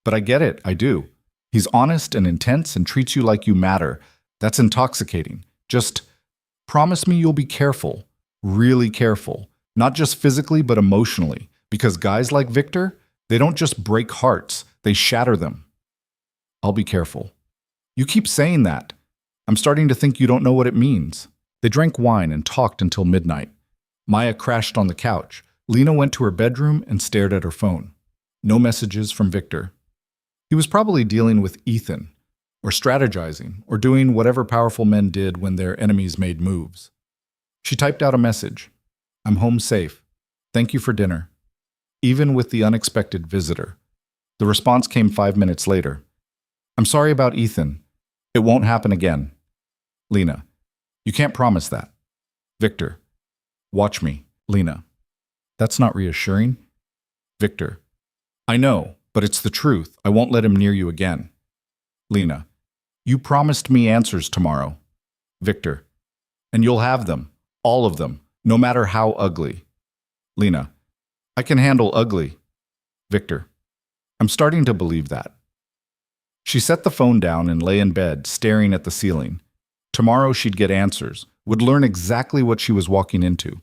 But I get it, I do. He's honest and intense and treats you like you matter. That's intoxicating. Just promise me you'll be careful, really careful, not just physically but emotionally, because guys like Victor, they don't just break hearts, they shatter them." "I'll be careful." "You keep saying that. I'm starting to think you don't know what it means." They drank wine and talked until midnight. Maya crashed on the couch. Lena went to her bedroom and stared at her phone. No messages from Victor. He was probably dealing with Ethan, or strategizing, or doing whatever powerful men did when their enemies made moves. She typed out a message. "I'm home safe. Thank you for dinner." Even with the unexpected visitor. The response came 5 minutes later. "I'm sorry about Ethan. It won't happen again." Lena, "You can't promise that." Victor, "Watch me." Lena, "That's not reassuring." Victor, "I know, but it's the truth. I won't let him near you again." Lena, "You promised me answers tomorrow." Victor, "And you'll have them. All of them. No matter how ugly." Lena, "I can handle ugly." Victor, "I'm starting to believe that." She set the phone down and lay in bed, staring at the ceiling. Tomorrow she'd get answers, would learn exactly what she was walking into.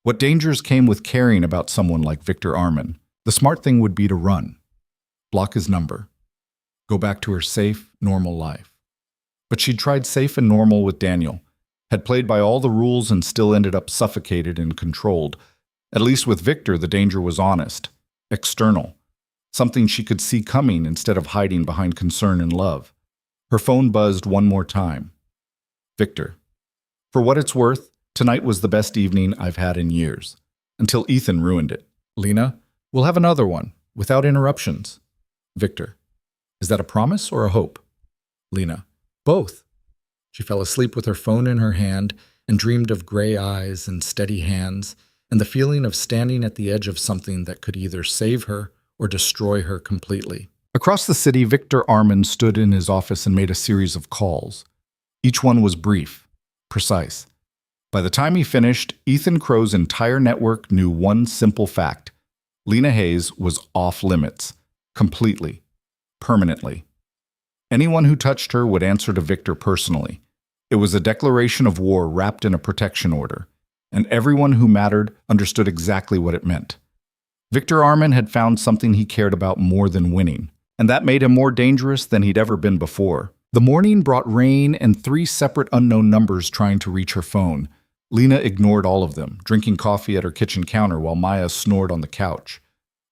What dangers came with caring about someone like Victor Armin. The smart thing would be to run. Block his number. Go back to her safe, normal life. But she'd tried safe and normal with Daniel, had played by all the rules and still ended up suffocated and controlled. At least with Victor, the danger was honest, external, something she could see coming instead of hiding behind concern and love. Her phone buzzed one more time. Victor, "For what it's worth, tonight was the best evening I've had in years. Until Ethan ruined it." Lena, "We'll have another one, without interruptions." Victor, "Is that a promise or a hope?" Lena, "Both." She fell asleep with her phone in her hand and dreamed of gray eyes and steady hands and the feeling of standing at the edge of something that could either save her or destroy her completely. Across the city, Victor Armin stood in his office and made a series of calls. Each one was brief, precise. By the time he finished, Ethan Crow's entire network knew one simple fact. Lena Hayes was off limits, completely, permanently. Anyone who touched her would answer to Victor personally. It was a declaration of war wrapped in a protection order, and everyone who mattered understood exactly what it meant. Victor Armin had found something he cared about more than winning, and that made him more dangerous than he'd ever been before. The morning brought rain and 3 separate unknown numbers trying to reach her phone. Lena ignored all of them, drinking coffee at her kitchen counter while Maya snored on the couch.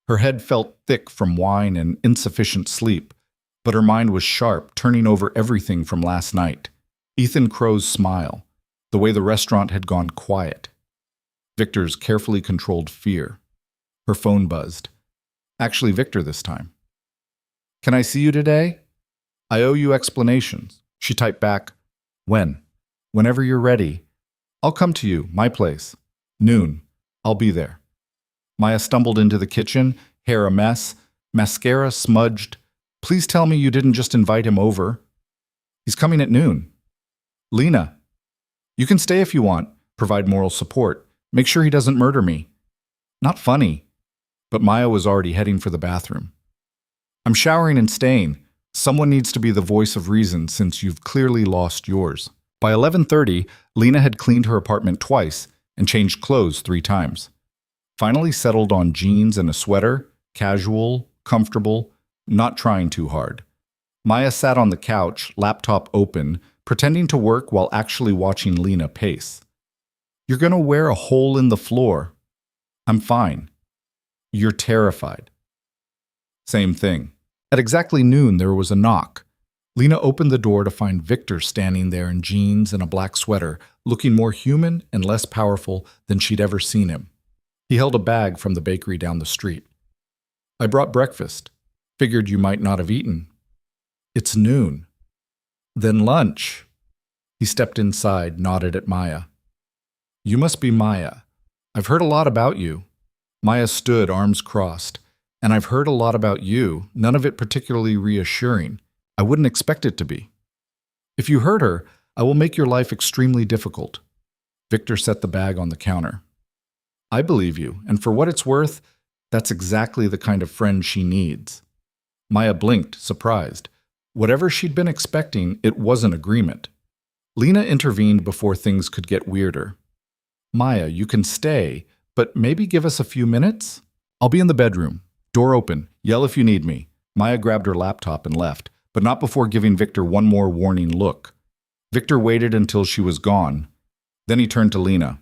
Her head felt thick from wine and insufficient sleep, but her mind was sharp, turning over everything from last night. Ethan Crow's smile, the way the restaurant had gone quiet. Victor's carefully controlled fear. Her phone buzzed. Actually, Victor this time. "Can I see you today? I owe you explanations." She typed back, "When? Whenever you're ready. I'll come to you, my place. Noon. I'll be there." Maya stumbled into the kitchen, hair a mess, mascara smudged. "Please tell me you didn't just invite him over." "He's coming at noon." "Lena, you can stay if you want, provide moral support. Make sure he doesn't murder me." "Not funny." But Maya was already heading for the bathroom. "I'm showering and staying. Someone needs to be the voice of reason since you've clearly lost yours." By 11:30, Lena had cleaned her apartment twice and changed clothes 3 times. Finally settled on jeans and a sweater, casual, comfortable, not trying too hard. Maya sat on the couch, laptop open, pretending to work while actually watching Lena pace. "You're gonna wear a hole in the floor." "I'm fine." "You're terrified." Same thing. At exactly noon, there was a knock. Lena opened the door to find Victor standing there in jeans and a black sweater, looking more human and less powerful than she'd ever seen him. He held a bag from the bakery down the street. "I brought breakfast. Figured you might not have eaten." "It's noon." "Then lunch." He stepped inside, nodded at Maya. "You must be Maya. I've heard a lot about you." Maya stood, arms crossed. "And I've heard a lot about you, none of it particularly reassuring. I wouldn't expect it to be." "If you hurt her, I will make your life extremely difficult." Victor set the bag on the counter. "I believe you, and for what it's worth, that's exactly the kind of friend she needs." Maya blinked, surprised. Whatever she'd been expecting, it wasn't agreement. Lena intervened before things could get weirder. "Maya, you can stay, but maybe give us a few minutes? I'll be in the bedroom. Door open. Yell if you need me." Maya grabbed her laptop and left, but not before giving Victor one more warning look. Victor waited until she was gone. Then he turned to Lena.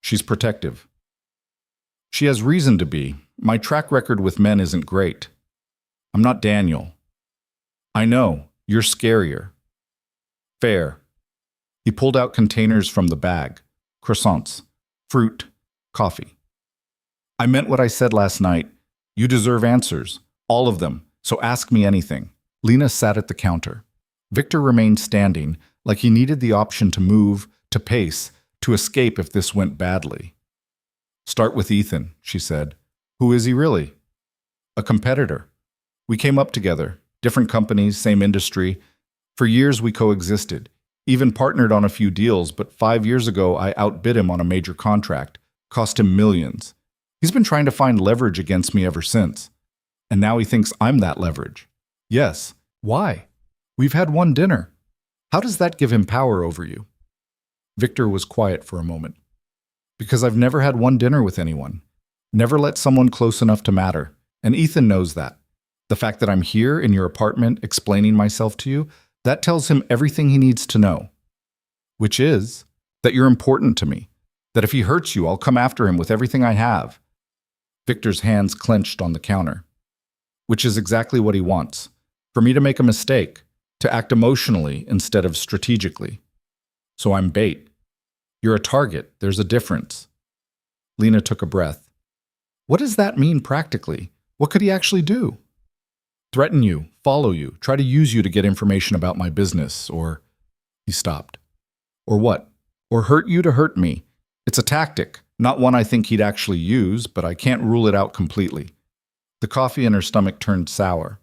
"She's protective." "She has reason to be. My track record with men isn't great." "I'm not Daniel." "I know. You're scarier." "Fair." He pulled out containers from the bag. Croissants, fruit, coffee. "I meant what I said last night. You deserve answers. All of them. So ask me anything." Lena sat at the counter. Victor remained standing, like he needed the option to move, to pace, to escape if this went badly. "Start with Ethan," she said. "Who is he really?" "A competitor. We came up together. Different companies, same industry. For years we coexisted. Even partnered on a few deals, but 5 years ago I outbid him on a major contract. Cost him millions. He's been trying to find leverage against me ever since. And now he thinks I'm that leverage." "Yes. Why? We've had one dinner. How does that give him power over you?" Victor was quiet for a moment. "Because I've never had one dinner with anyone. Never let someone close enough to matter. And Ethan knows that. The fact that I'm here in your apartment explaining myself to you, that tells him everything he needs to know. Which is that you're important to me. That if he hurts you, I'll come after him with everything I have." Victor's hands clenched on the counter. "Which is exactly what he wants. For me to make a mistake, to act emotionally instead of strategically. So I'm bait. You're a target. There's a difference." Lena took a breath. "What does that mean practically? What could he actually do?" "Threaten you, follow you, try to use you to get information about my business, or..." He stopped. "Or what? Or hurt you to hurt me. It's a tactic, not one I think he'd actually use, but I can't rule it out completely." The coffee in her stomach turned sour.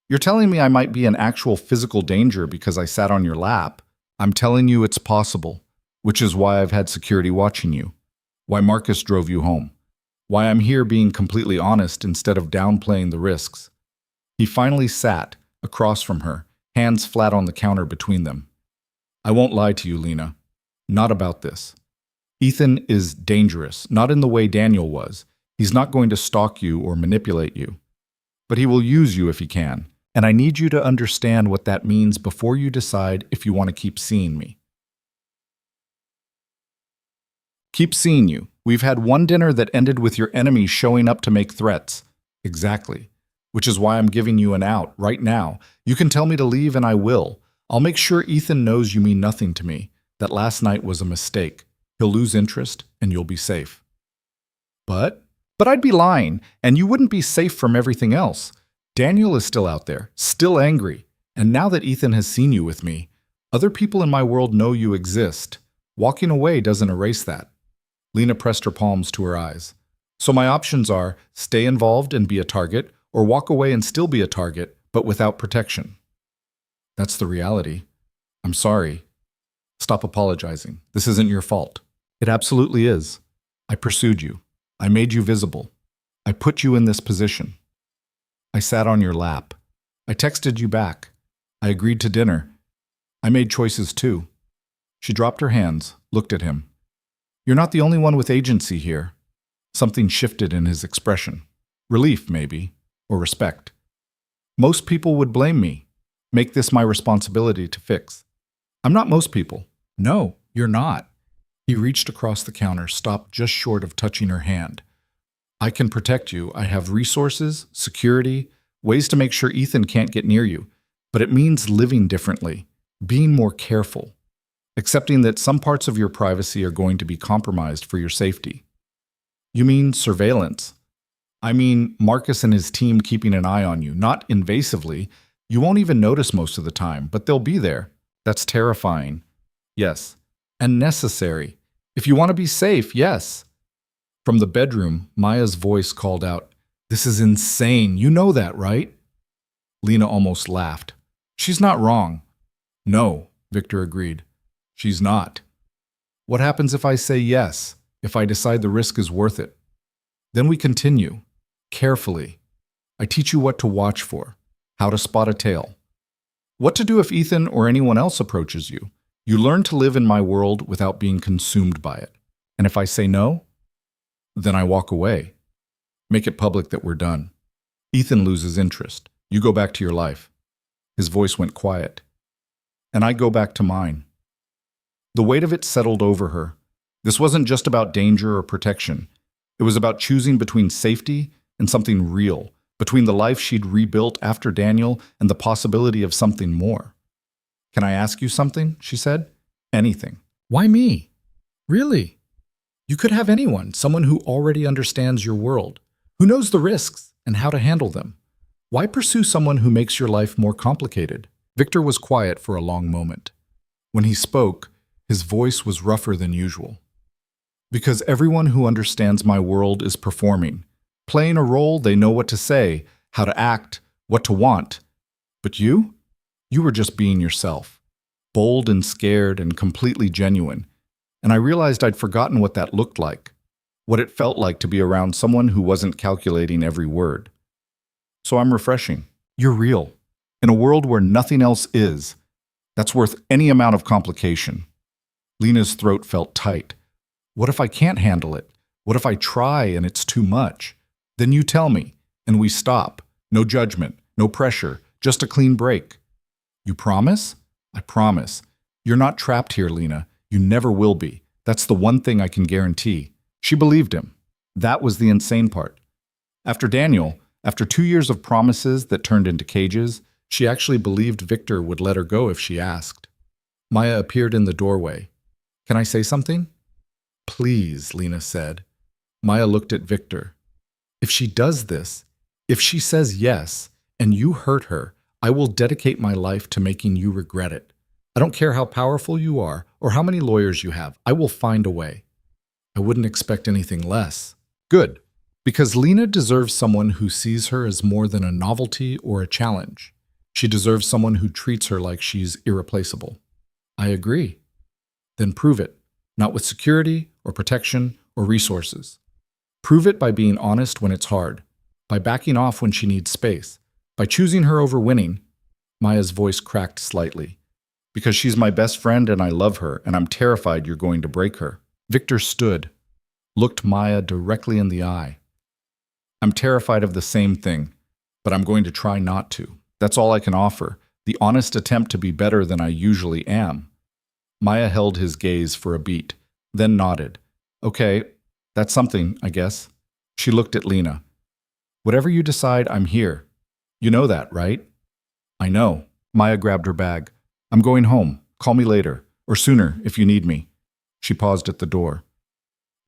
"You're telling me I might be in actual physical danger because I sat on your lap. I'm telling you it's possible, which is why I've had security watching you. Why Marcus drove you home. Why I'm here being completely honest instead of downplaying the risks." He finally sat, across from her, hands flat on the counter between them. "I won't lie to you, Lena. Not about this. Ethan is dangerous, not in the way Daniel was. He's not going to stalk you or manipulate you. But he will use you if he can. And I need you to understand what that means before you decide if you want to keep seeing me. Keep seeing you. We've had one dinner that ended with your enemy showing up to make threats. Exactly. Which is why I'm giving you an out right now. You can tell me to leave and I will. I'll make sure Ethan knows you mean nothing to me, that last night was a mistake. He'll lose interest and you'll be safe. But I'd be lying, and you wouldn't be safe from everything else. Daniel is still out there, still angry. And now that Ethan has seen you with me, other people in my world know you exist. Walking away doesn't erase that. Lena pressed her palms to her eyes. So my options are stay involved and be a target, or walk away and still be a target, but without protection. That's the reality. I'm sorry. Stop apologizing. This isn't your fault. It absolutely is. I pursued you. I made you visible. I put you in this position. I sat on your lap. I texted you back. I agreed to dinner. I made choices too. She dropped her hands, looked at him. You're not the only one with agency here. Something shifted in his expression. Relief, maybe, or respect. Most people would blame me, make this my responsibility to fix. I'm not most people. No, you're not. He reached across the counter, stopped just short of touching her hand. I can protect you. I have resources, security, ways to make sure Ethan can't get near you. But it means living differently, being more careful, accepting that some parts of your privacy are going to be compromised for your safety. You mean surveillance? I mean Marcus and his team keeping an eye on you, not invasively. You won't even notice most of the time, but they'll be there. That's terrifying. Yes. And necessary. If you want to be safe, yes. From the bedroom, Maya's voice called out, "This is insane. You know that, right?" Lena almost laughed. She's not wrong. No, Victor agreed. She's not. What happens if I say yes, if I decide the risk is worth it? Then we continue, carefully. I teach you what to watch for, how to spot a tail, what to do if Ethan or anyone else approaches you. You learn to live in my world without being consumed by it. And if I say no, then I walk away. Make it public that we're done. Ethan loses interest. You go back to your life. His voice went quiet. And I go back to mine. The weight of it settled over her. This wasn't just about danger or protection. It was about choosing between safety and something real, between the life she'd rebuilt after Daniel and the possibility of something more. Can I ask you something? She said. Anything. Why me? Really? You could have anyone, someone who already understands your world, who knows the risks and how to handle them. Why pursue someone who makes your life more complicated? Victor was quiet for a long moment. When he spoke, his voice was rougher than usual. Because everyone who understands my world is performing, playing a role. They know what to say, how to act, what to want. But you were just being yourself, bold and scared and completely genuine. And I realized I'd forgotten what that looked like, what it felt like to be around someone who wasn't calculating every word. So I'm refreshing. You're real. In a world where nothing else is, that's worth any amount of complication. Lena's throat felt tight. What if I can't handle it? What if I try and it's too much? Then you tell me, and we stop. No judgment, no pressure, just a clean break. You promise? I promise. You're not trapped here, Lena. You never will be. That's the one thing I can guarantee. She believed him. That was the insane part. After Daniel, after 2 years of promises that turned into cages, she actually believed Victor would let her go if she asked. Maya appeared in the doorway. Can I say something? Please, Lena said. Maya looked at Victor. If she does this, if she says yes, and you hurt her, I will dedicate my life to making you regret it. I don't care how powerful you are or how many lawyers you have. I will find a way. I wouldn't expect anything less. Good, because Lena deserves someone who sees her as more than a novelty or a challenge. She deserves someone who treats her like she's irreplaceable. I agree. Then prove it, not with security or protection or resources. Prove it by being honest when it's hard, by backing off when she needs space, by choosing her over winning. Maya's voice cracked slightly. Because she's my best friend and I love her, and I'm terrified you're going to break her. Victor stood, looked Maya directly in the eye. I'm terrified of the same thing, but I'm going to try not to. That's all I can offer, the honest attempt to be better than I usually am. Maya held his gaze for a beat, then nodded. Okay, that's something, I guess. She looked at Lena. Whatever you decide, I'm here. You know that, right? I know. Maya grabbed her bag. I'm going home. Call me later, or sooner if you need me. She paused at the door.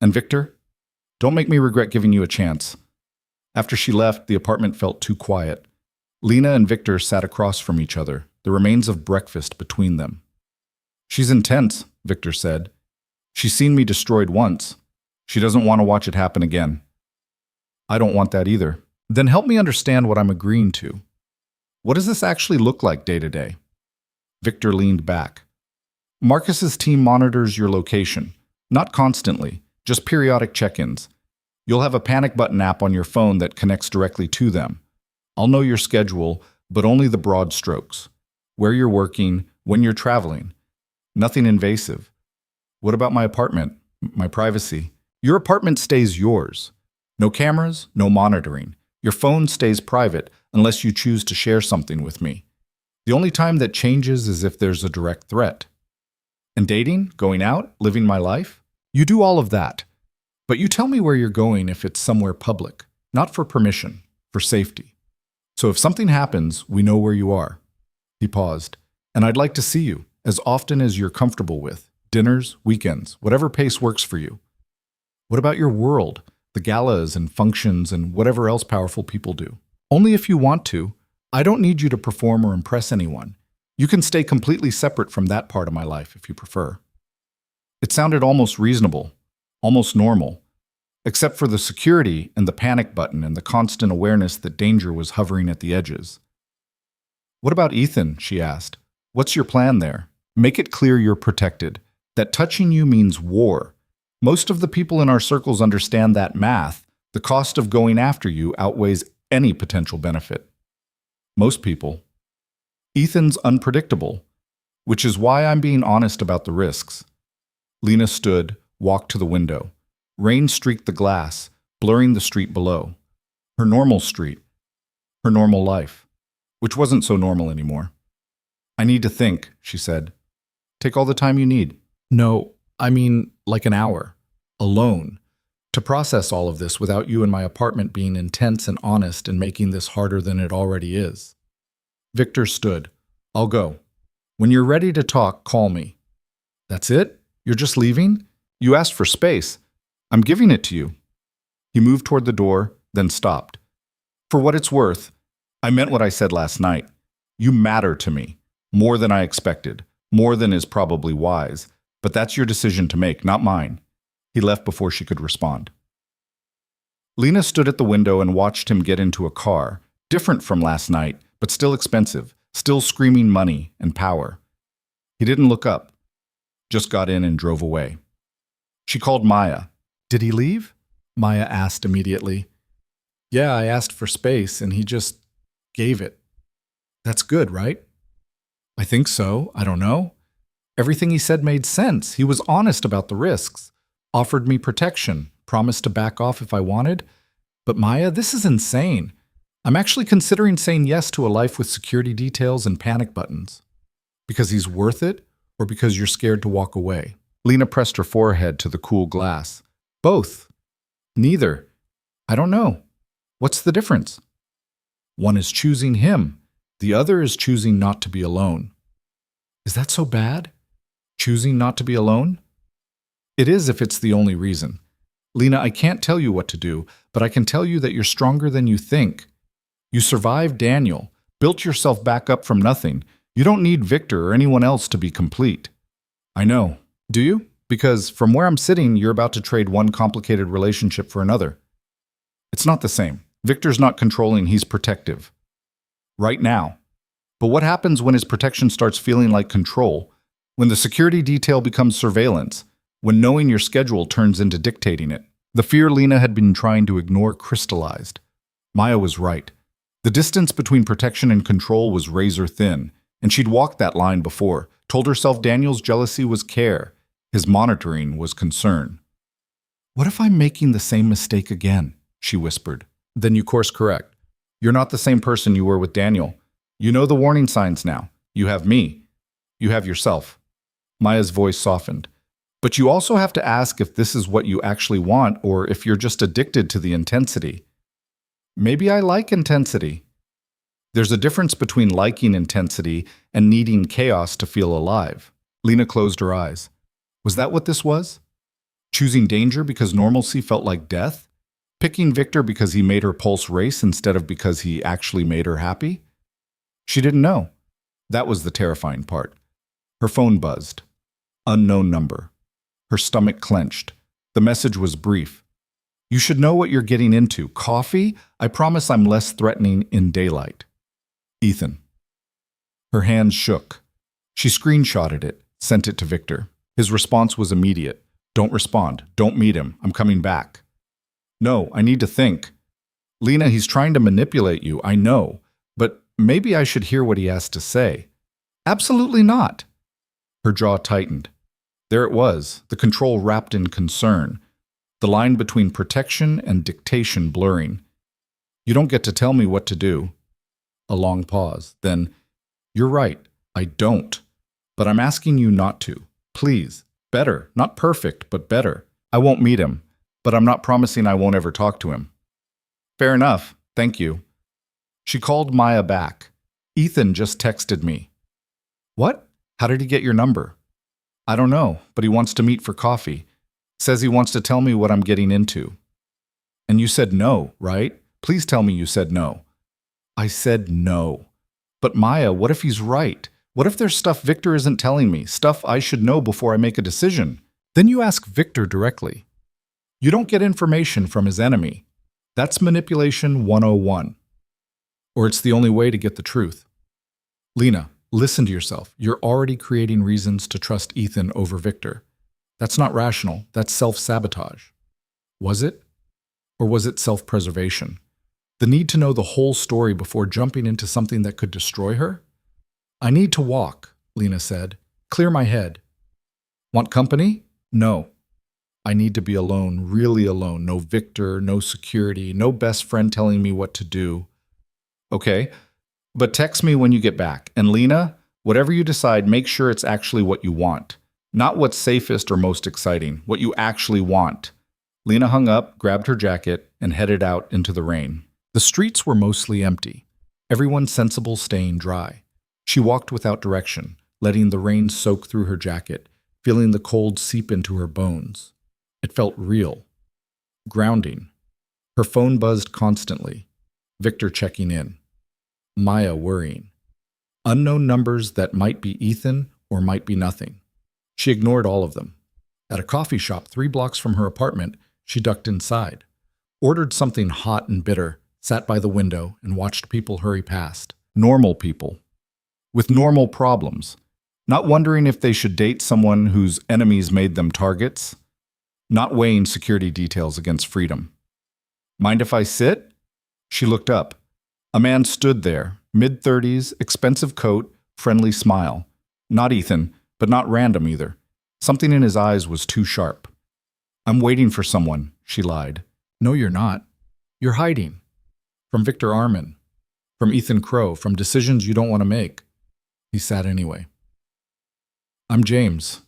And Victor? Don't make me regret giving you a chance. After she left, the apartment felt too quiet. Lena and Victor sat across from each other, the remains of breakfast between them. She's intense, Victor said. She's seen me destroyed once. She doesn't want to watch it happen again. I don't want that either. Then help me understand what I'm agreeing to. What does this actually look like day to day? Victor leaned back. Marcus's team monitors your location. Not constantly, just periodic check-ins. You'll have a panic button app on your phone that connects directly to them. I'll know your schedule, but only the broad strokes. Where you're working, when you're traveling. Nothing invasive. What about my apartment? My privacy? Your apartment stays yours. No cameras, no monitoring. Your phone stays private unless you choose to share something with me. The only time that changes is if there's a direct threat. And dating, going out, living my life? You do all of that. But you tell me where you're going if it's somewhere public, not for permission, for safety. So if something happens, we know where you are. He paused. And I'd like to see you, as often as you're comfortable with. Dinners, weekends, whatever pace works for you. What about your world? The galas and functions and whatever else powerful people do. Only if you want to. I don't need you to perform or impress anyone. You can stay completely separate from that part of my life if you prefer. It sounded almost reasonable, almost normal, except for the security and the panic button and the constant awareness that danger was hovering at the edges. What about Ethan? She asked. What's your plan there? Make it clear you're protected, that touching you means war. Most of the people in our circles understand that math. The cost of going after you outweighs any potential benefit. Most people. Ethan's unpredictable, which is why I'm being honest about the risks. Lena stood, walked to the window. Rain streaked the glass, blurring the street below. Her normal street. Her normal life, which wasn't so normal anymore. I need to think, she said. Take all the time you need. No, I mean like an hour. Alone. To process all of this without you in my apartment being intense and honest and making this harder than it already is. Victor stood. I'll go. When you're ready to talk, call me. That's it? You're just leaving? You asked for space. I'm giving it to you. He moved toward the door, then stopped. For what it's worth, I meant what I said last night. You matter to me. More than I expected. More than is probably wise. But that's your decision to make, not mine. He left before she could respond. Lena stood at the window and watched him get into a car, different from last night, but still expensive, still screaming money and power. He didn't look up, just got in and drove away. She called Maya. Did he leave? Maya asked immediately. Yeah, I asked for space and he just gave it. That's good, right? I think so. I don't know. Everything he said made sense. He was honest about the risks. Offered me protection, promised to back off if I wanted. But Maya, this is insane. I'm actually considering saying yes to a life with security details and panic buttons. Because he's worth it, or because you're scared to walk away? Lena pressed her forehead to the cool glass. Both. Neither. I don't know. What's the difference? One is choosing him. The other is choosing not to be alone. Is that so bad? Choosing not to be alone? It is if it's the only reason. Lena, I can't tell you what to do, but I can tell you that you're stronger than you think. You survived Daniel, built yourself back up from nothing. You don't need Victor or anyone else to be complete. I know. Do you? Because from where I'm sitting, you're about to trade one complicated relationship for another. It's not the same. Victor's not controlling, he's protective. Right now. But what happens when his protection starts feeling like control? When the security detail becomes surveillance? When knowing your schedule turns into dictating it? The fear Lena had been trying to ignore crystallized. Maya was right. The distance between protection and control was razor thin, and she'd walked that line before, told herself Daniel's jealousy was care, his monitoring was concern. What if I'm making the same mistake again? She whispered. Then you course correct. You're not the same person you were with Daniel. You know the warning signs now. You have me. You have yourself. Maya's voice softened. But you also have to ask if this is what you actually want or if you're just addicted to the intensity. Maybe I like intensity. There's a difference between liking intensity and needing chaos to feel alive. Lena closed her eyes. Was that what this was? Choosing danger because normalcy felt like death? Picking Victor because he made her pulse race instead of because he actually made her happy? She didn't know. That was the terrifying part. Her phone buzzed. Unknown number. Her stomach clenched. The message was brief. You should know what you're getting into. Coffee? I promise I'm less threatening in daylight. Ethan. Her hands shook. She screenshotted it, sent it to Victor. His response was immediate. Don't respond. Don't meet him. I'm coming back. No, I need to think. Lena, he's trying to manipulate you, I know. But maybe I should hear what he has to say. Absolutely not. Her jaw tightened. There it was, the control wrapped in concern. The line between protection and dictation blurring. You don't get to tell me what to do. A long pause. Then, you're right, I don't. But I'm asking you not to. Please. Better. Not perfect, but better. I won't meet him, but I'm not promising I won't ever talk to him. Fair enough. Thank you. She called Maya back. Ethan just texted me. What? How did he get your number? I don't know, but he wants to meet for coffee. Says he wants to tell me what I'm getting into. And you said no, right? Please tell me you said no. I said no. But Maya, what if he's right? What if there's stuff Victor isn't telling me, stuff I should know before I make a decision? Then you ask Victor directly. You don't get information from his enemy. That's manipulation 101. Or it's the only way to get the truth. Lena, listen to yourself. You're already creating reasons to trust Ethan over Victor. That's not rational. That's self-sabotage. Was it? Or was it self-preservation? The need to know the whole story before jumping into something that could destroy her? I need to walk, Lena said. Clear my head. Want company? No. I need to be alone, really alone. No Victor, no security, no best friend telling me what to do. Okay, but text me when you get back. And Lena, whatever you decide, make sure it's actually what you want. Not what's safest or most exciting, what you actually want. Lena hung up, grabbed her jacket, and headed out into the rain. The streets were mostly empty, everyone sensible staying dry. She walked without direction, letting the rain soak through her jacket, feeling the cold seep into her bones. It felt real. Grounding. Her phone buzzed constantly. Victor checking in. Maya worrying. Unknown numbers that might be Ethan or might be nothing. She ignored all of them. At a coffee shop 3 blocks from her apartment, she ducked inside. Ordered something hot and bitter, sat by the window, and watched people hurry past. Normal people. With normal problems, not wondering if they should date someone whose enemies made them targets, not weighing security details against freedom. Mind if I sit? She looked up. A man stood there, mid-30s, expensive coat, friendly smile. Not Ethan, but not random either. Something in his eyes was too sharp. I'm waiting for someone, she lied. No, you're not. You're hiding. From Victor Armin. From Ethan Crow, from decisions you don't want to make. He sat anyway. I'm James.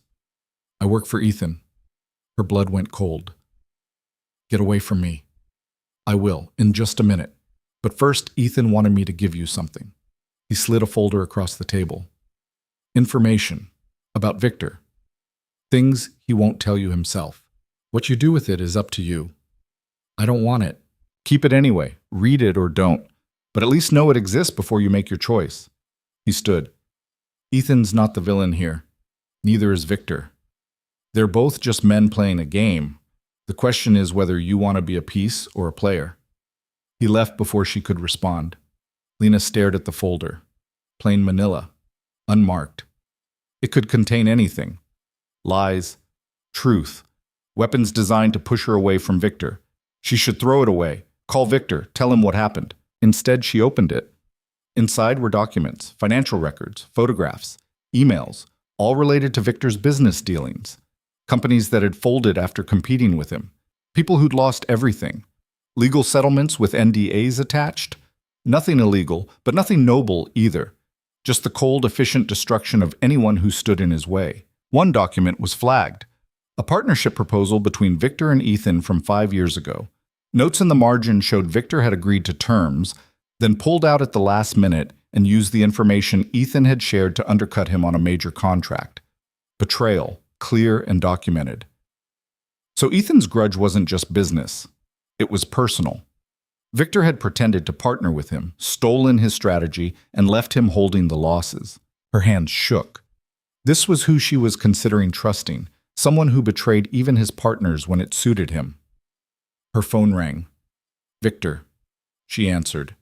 I work for Ethan. Her blood went cold. Get away from me. I will, in just a minute. But first, Ethan wanted me to give you something. He slid a folder across the table. Information. About Victor. Things he won't tell you himself. What you do with it is up to you. I don't want it. Keep it anyway. Read it or don't. But at least know it exists before you make your choice. He stood. Ethan's not the villain here. Neither is Victor. They're both just men playing a game. The question is whether you want to be a piece or a player. He left before she could respond. Lena stared at the folder. Plain manila. Unmarked. It could contain anything. Lies. Truth. Weapons designed to push her away from Victor. She should throw it away. Call Victor. Tell him what happened. Instead, she opened it. Inside were documents, financial records, photographs, emails, all related to Victor's business dealings. Companies that had folded after competing with him. People who'd lost everything. Legal settlements with NDAs attached. Nothing illegal, but nothing noble either. Just the cold, efficient destruction of anyone who stood in his way. One document was flagged. A partnership proposal between Victor and Ethan from 5 years ago. Notes in the margin showed Victor had agreed to terms, then pulled out at the last minute and used the information Ethan had shared to undercut him on a major contract. Betrayal, clear and documented. So Ethan's grudge wasn't just business. It was personal. Victor had pretended to partner with him, stolen his strategy, and left him holding the losses. Her hands shook. This was who she was considering trusting, someone who betrayed even his partners when it suited him. Her phone rang. "Victor," she answered.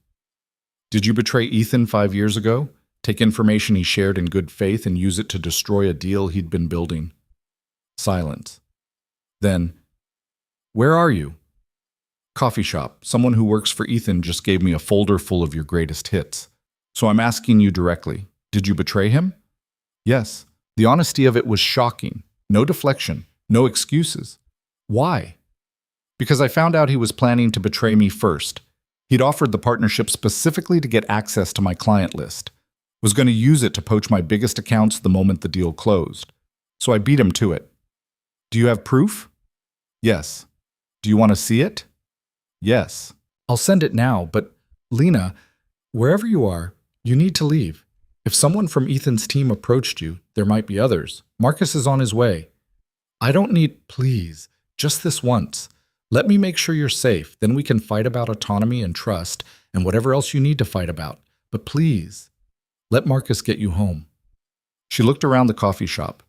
"Did you betray Ethan 5 years ago? Take information he shared in good faith and use it to destroy a deal he'd been building?" Silence. Then, "Where are you?" "Coffee shop. Someone who works for Ethan just gave me a folder full of your greatest hits. So I'm asking you directly, did you betray him?" "Yes." The honesty of it was shocking. No deflection, no excuses. "Why?" "Because I found out he was planning to betray me first. He'd offered the partnership specifically to get access to my client list. Was going to use it to poach my biggest accounts the moment the deal closed. So I beat him to it." "Do you have proof?" "Yes." "Do you want to see it?" "Yes." "I'll send it now, but Lena, wherever you are, you need to leave. If someone from Ethan's team approached you, there might be others. Marcus is on his way. I don't need, please, just this once. Let me make sure you're safe, then we can fight about autonomy and trust and whatever else you need to fight about. But please, let Marcus get you home." She looked around the coffee shop.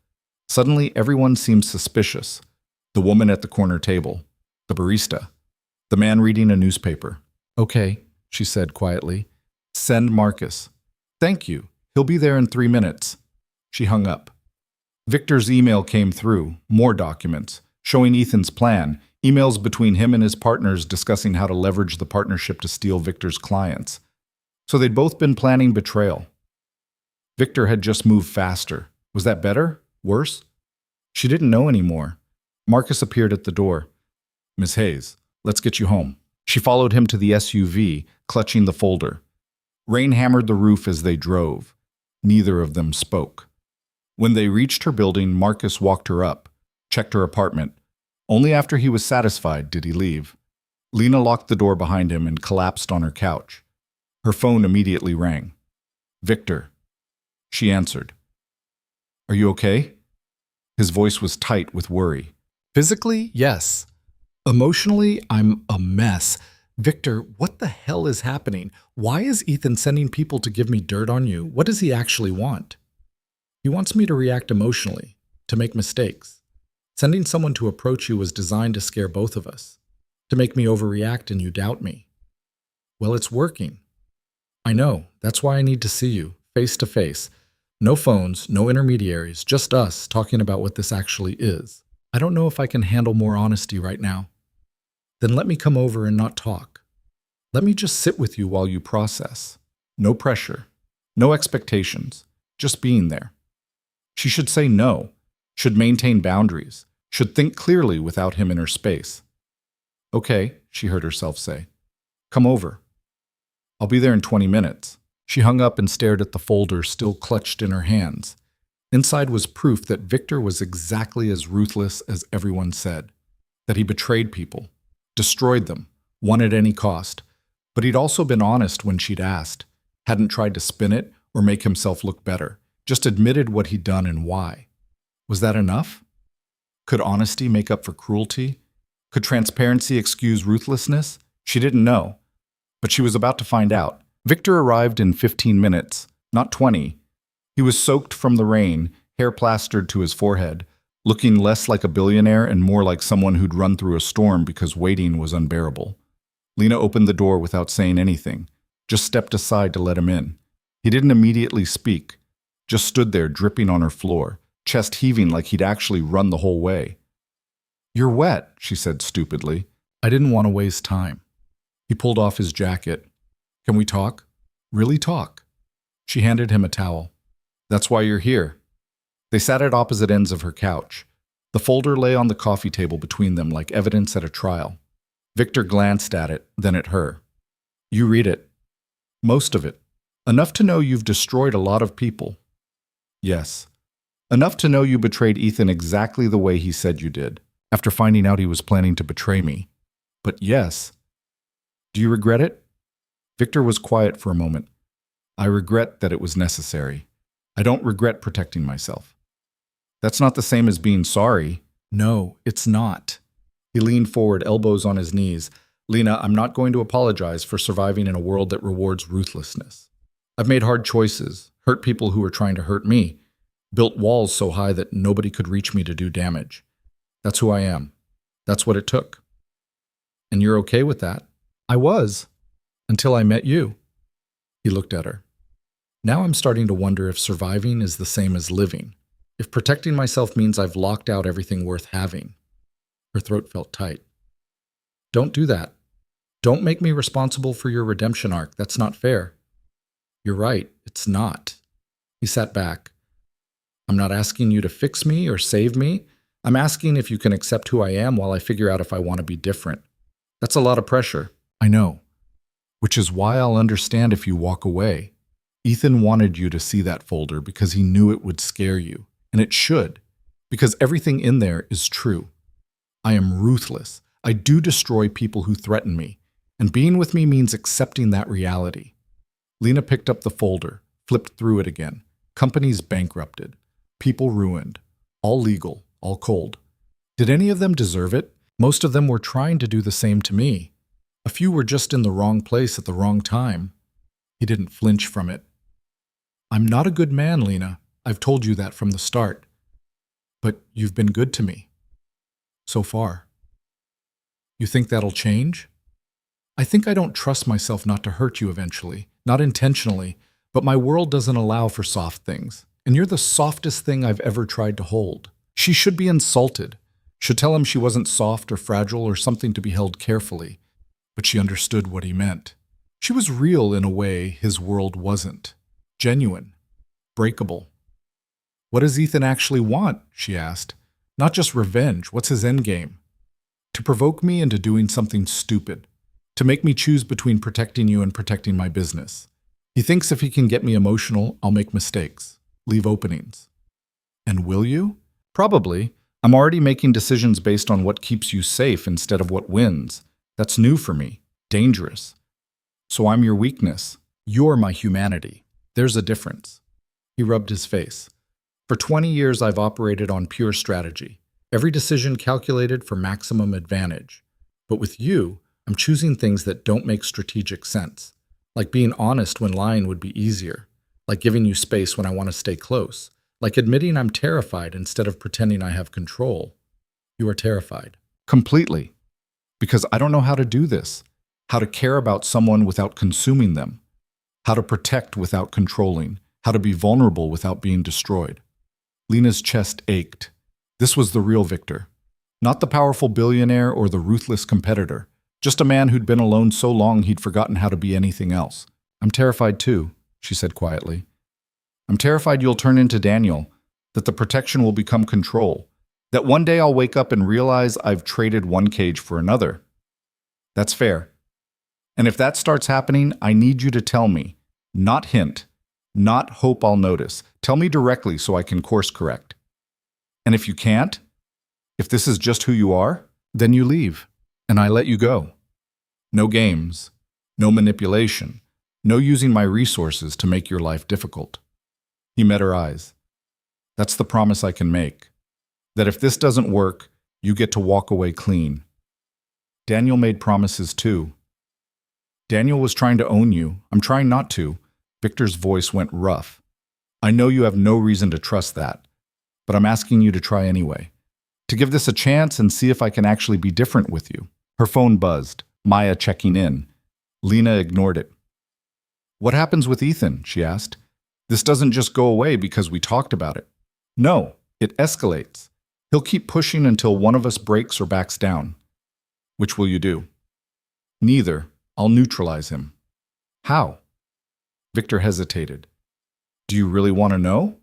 Suddenly, everyone seemed suspicious. The woman at the corner table, the barista, the man reading a newspaper. "Okay," she said quietly. "Send Marcus." "Thank you. He'll be there in 3 minutes." She hung up. Victor's email came through, more documents, showing Ethan's plan, emails between him and his partners discussing how to leverage the partnership to steal Victor's clients. So they'd both been planning betrayal. Victor had just moved faster. Was that better? Worse? She didn't know anymore. Marcus appeared at the door. "Miss Hayes, let's get you home." She followed him to the SUV, clutching the folder. Rain hammered the roof as they drove. Neither of them spoke. When they reached her building, Marcus walked her up, checked her apartment. Only after he was satisfied did he leave. Lena locked the door behind him and collapsed on her couch. Her phone immediately rang. "Victor." She answered. "Are you okay?" His voice was tight with worry. "Physically, yes. Emotionally, I'm a mess. Victor, what the hell is happening? Why is Ethan sending people to give me dirt on you? What does he actually want?" "He wants me to react emotionally, to make mistakes. Sending someone to approach you was designed to scare both of us, to make me overreact and you doubt me." "Well, it's working." "I know. That's why I need to see you, face to face. No phones, no intermediaries, just us talking about what this actually is. I don't know if I can handle more honesty right now." "Then let me come over and not talk. Let me just sit with you while you process. No pressure, no expectations, just being there." She should say no, should maintain boundaries, should think clearly without him in her space. "Okay," she heard herself say. "Come over. I'll be there in 20 minutes. She hung up and stared at the folder still clutched in her hands. Inside was proof that Victor was exactly as ruthless as everyone said, that he betrayed people, destroyed them, won at any cost. But he'd also been honest when she'd asked, hadn't tried to spin it or make himself look better, just admitted what he'd done and why. Was that enough? Could honesty make up for cruelty? Could transparency excuse ruthlessness? She didn't know. But she was about to find out. Victor arrived in 15 minutes, not 20. He was soaked from the rain, hair plastered to his forehead, looking less like a billionaire and more like someone who'd run through a storm because waiting was unbearable. Lena opened the door without saying anything, just stepped aside to let him in. He didn't immediately speak, just stood there dripping on her floor, chest heaving like he'd actually run the whole way. "You're wet," she said stupidly. "I didn't want to waste time." He pulled off his jacket. "Can we talk? Really talk?" She handed him a towel. "That's why you're here." They sat at opposite ends of her couch. The folder lay on the coffee table between them like evidence at a trial. Victor glanced at it, then at her. "You read it." Most of it. Enough to know you've destroyed a lot of people. Yes. Enough to know you betrayed Ethan exactly the way he said you did, after finding out he was planning to betray me. But yes. Do you regret it? Victor was quiet for a moment. I regret that it was necessary. I don't regret protecting myself. That's not the same as being sorry. No, it's not. He leaned forward, elbows on his knees. Lena, I'm not going to apologize for surviving in a world that rewards ruthlessness. I've made hard choices, hurt people who were trying to hurt me, built walls so high that nobody could reach me to do damage. That's who I am. That's what it took. And you're okay with that? I was, until I met you. He looked at her. Now I'm starting to wonder if surviving is the same as living. If protecting myself means I've locked out everything worth having. Her throat felt tight. Don't do that. Don't make me responsible for your redemption arc. That's not fair. You're right. It's not. He sat back. I'm not asking you to fix me or save me. I'm asking if you can accept who I am while I figure out if I want to be different. That's a lot of pressure. I know. Which is why I'll understand if you walk away. Ethan wanted you to see that folder because he knew it would scare you. And it should. Because everything in there is true. I am ruthless. I do destroy people who threaten me. And being with me means accepting that reality. Lena picked up the folder, flipped through it again. Companies bankrupted. People ruined. All legal, all cold. Did any of them deserve it? Most of them were trying to do the same to me. A few were just in the wrong place at the wrong time. He didn't flinch from it. I'm not a good man, Lena. I've told you that from the start. But you've been good to me. So far. You think that'll change? I think I don't trust myself not to hurt you eventually. Not intentionally, but my world doesn't allow for soft things. And you're the softest thing I've ever tried to hold. She should be insulted. Should tell him she wasn't soft or fragile or something to be held carefully. But she understood what he meant. She was real in a way his world wasn't. Genuine. Breakable. What does Ethan actually want? She asked. Not just revenge. What's his endgame? To provoke me into doing something stupid. To make me choose between protecting you and protecting my business. He thinks if he can get me emotional, I'll make mistakes. Leave openings. And will you? Probably. I'm already making decisions based on what keeps you safe instead of what wins. That's new for me. Dangerous. So I'm your weakness. You're my humanity. There's a difference. He rubbed his face. For 20 years, I've operated on pure strategy. Every decision calculated for maximum advantage. But with you, I'm choosing things that don't make strategic sense. Like being honest when lying would be easier. Like giving you space when I want to stay close. Like admitting I'm terrified instead of pretending I have control. You are terrified. Completely. Because I don't know how to do this. How to care about someone without consuming them. How to protect without controlling. How to be vulnerable without being destroyed. Lena's chest ached. This was the real Victor. Not the powerful billionaire or the ruthless competitor. Just a man who'd been alone so long he'd forgotten how to be anything else. I'm terrified too, she said quietly. I'm terrified you'll turn into Daniel, that the protection will become control, that one day I'll wake up and realize I've traded one cage for another. That's fair. And if that starts happening, I need you to tell me, not hint, not hope I'll notice. Tell me directly so I can course correct. And if you can't, if this is just who you are, then you leave, and I let you go. No games, no manipulation, no using my resources to make your life difficult. He met her eyes. That's the promise I can make. That if this doesn't work, you get to walk away clean. Daniel made promises too. Daniel was trying to own you. I'm trying not to. Victor's voice went rough. I know you have no reason to trust that, but I'm asking you to try anyway. To give this a chance and see if I can actually be different with you. Her phone buzzed, Maya checking in. Lena ignored it. What happens with Ethan? She asked. This doesn't just go away because we talked about it. No, it escalates. He'll keep pushing until one of us breaks or backs down. Which will you do? Neither. I'll neutralize him. How? Victor hesitated. Do you really want to know?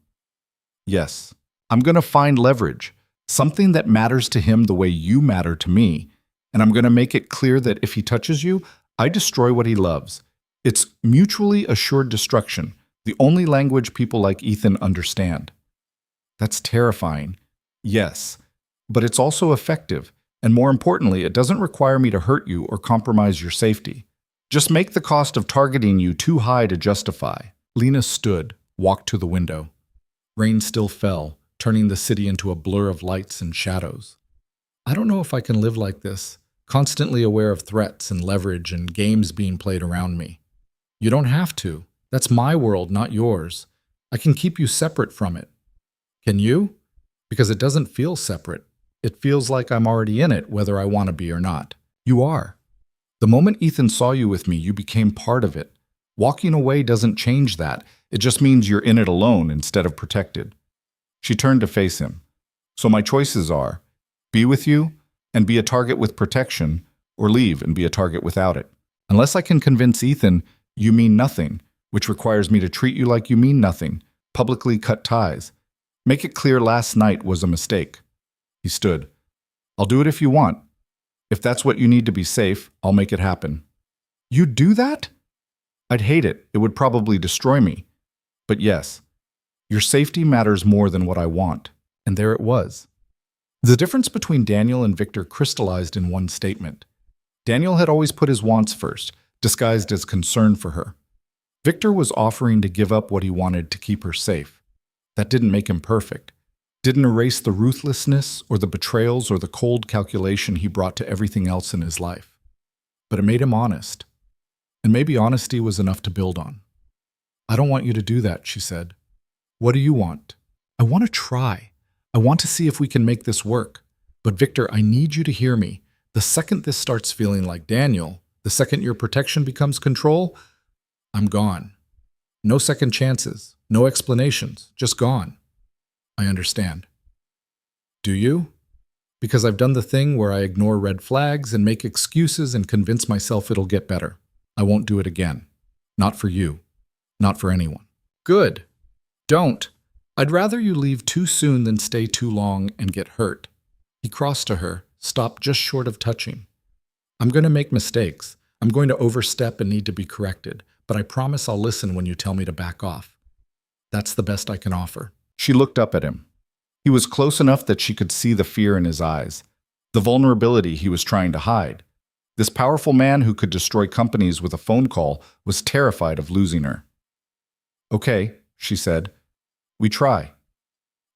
Yes. I'm going to find leverage, something that matters to him the way you matter to me, and I'm going to make it clear that if he touches you, I destroy what he loves. It's mutually assured destruction, the only language people like Ethan understand. That's terrifying. Yes, but it's also effective. And more importantly, it doesn't require me to hurt you or compromise your safety. Just make the cost of targeting you too high to justify. Lena stood, walked to the window. Rain still fell, turning the city into a blur of lights and shadows. I don't know if I can live like this, constantly aware of threats and leverage and games being played around me. You don't have to. That's my world, not yours. I can keep you separate from it. Can you? Because it doesn't feel separate. It feels like I'm already in it, whether I want to be or not. You are. The moment Ethan saw you with me, you became part of it. Walking away doesn't change that. It just means you're in it alone instead of protected. She turned to face him. So my choices are, be with you and be a target with protection, or leave and be a target without it. Unless I can convince Ethan you mean nothing, which requires me to treat you like you mean nothing, publicly cut ties. Make it clear last night was a mistake. He stood. I'll do it if you want. If that's what you need to be safe, I'll make it happen. You'd do that? I'd hate it. It would probably destroy me. But yes, your safety matters more than what I want. And there it was. The difference between Daniel and Victor crystallized in one statement. Daniel had always put his wants first, disguised as concern for her. Victor was offering to give up what he wanted to keep her safe. That didn't make him perfect. Didn't erase the ruthlessness or the betrayals or the cold calculation he brought to everything else in his life. But it made him honest. And maybe honesty was enough to build on. I don't want you to do that, she said. What do you want? I want to try. I want to see if we can make this work. But Victor, I need you to hear me. The second this starts feeling like Daniel, the second your protection becomes control, I'm gone. No second chances, no explanations, just gone. I understand. Do you? Because I've done the thing where I ignore red flags and make excuses and convince myself it'll get better. I won't do it again. Not for you. Not for anyone. Good. Don't. I'd rather you leave too soon than stay too long and get hurt. He crossed to her, stopped just short of touching. I'm going to make mistakes. I'm going to overstep and need to be corrected, but I promise I'll listen when you tell me to back off. That's the best I can offer. She looked up at him. He was close enough that she could see the fear in his eyes, the vulnerability he was trying to hide. This powerful man who could destroy companies with a phone call was terrified of losing her. Okay, she said. We try.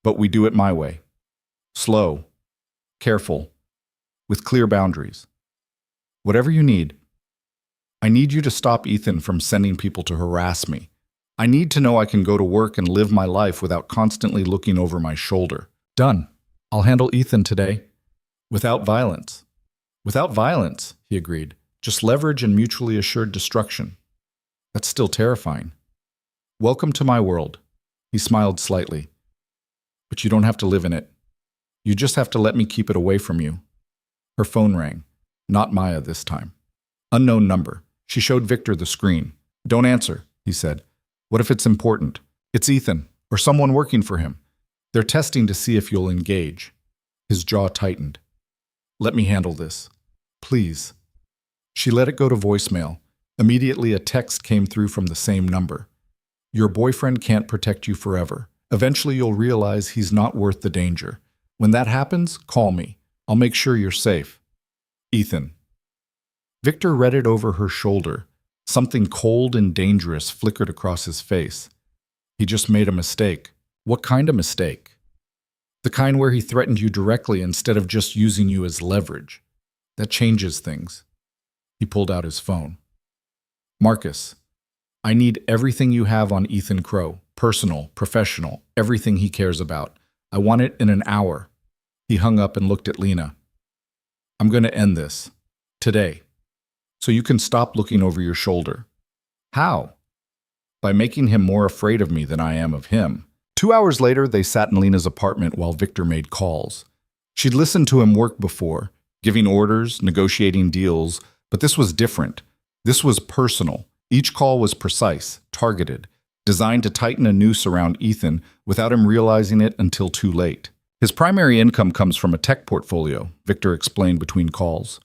But we do it my way. Slow. Careful. With clear boundaries. Whatever you need. I need you to stop Ethan from sending people to harass me. I need to know I can go to work and live my life without constantly looking over my shoulder. Done. I'll handle Ethan today. Without violence. Without violence, he agreed. Just leverage and mutually assured destruction. That's still terrifying. Welcome to my world. He smiled slightly. But you don't have to live in it. You just have to let me keep it away from you. Her phone rang. Not Maya this time. Unknown number. She showed Victor the screen. Don't answer, he said. What if it's important? It's Ethan, or someone working for him. They're testing to see if you'll engage. His jaw tightened. Let me handle this. Please. She let it go to voicemail. Immediately a text came through from the same number. Your boyfriend can't protect you forever. Eventually you'll realize he's not worth the danger. When that happens, call me. I'll make sure you're safe. Ethan. Victor read it over her shoulder. Something cold and dangerous flickered across his face. He just made a mistake. What kind of mistake? The kind where he threatened you directly instead of just using you as leverage. That changes things. He pulled out his phone. Marcus, I need everything you have on Ethan Crow. Personal, professional, everything he cares about. I want it in an hour. He hung up and looked at Lena. I'm going to end this. Today. So you can stop looking over your shoulder. How? By making him more afraid of me than I am of him. 2 hours later, they sat in Lena's apartment while Victor made calls. She'd listened to him work before, giving orders, negotiating deals, but this was different. This was personal. Each call was precise, targeted, designed to tighten a noose around Ethan without him realizing it until too late. His primary income comes from a tech portfolio, Victor explained between calls.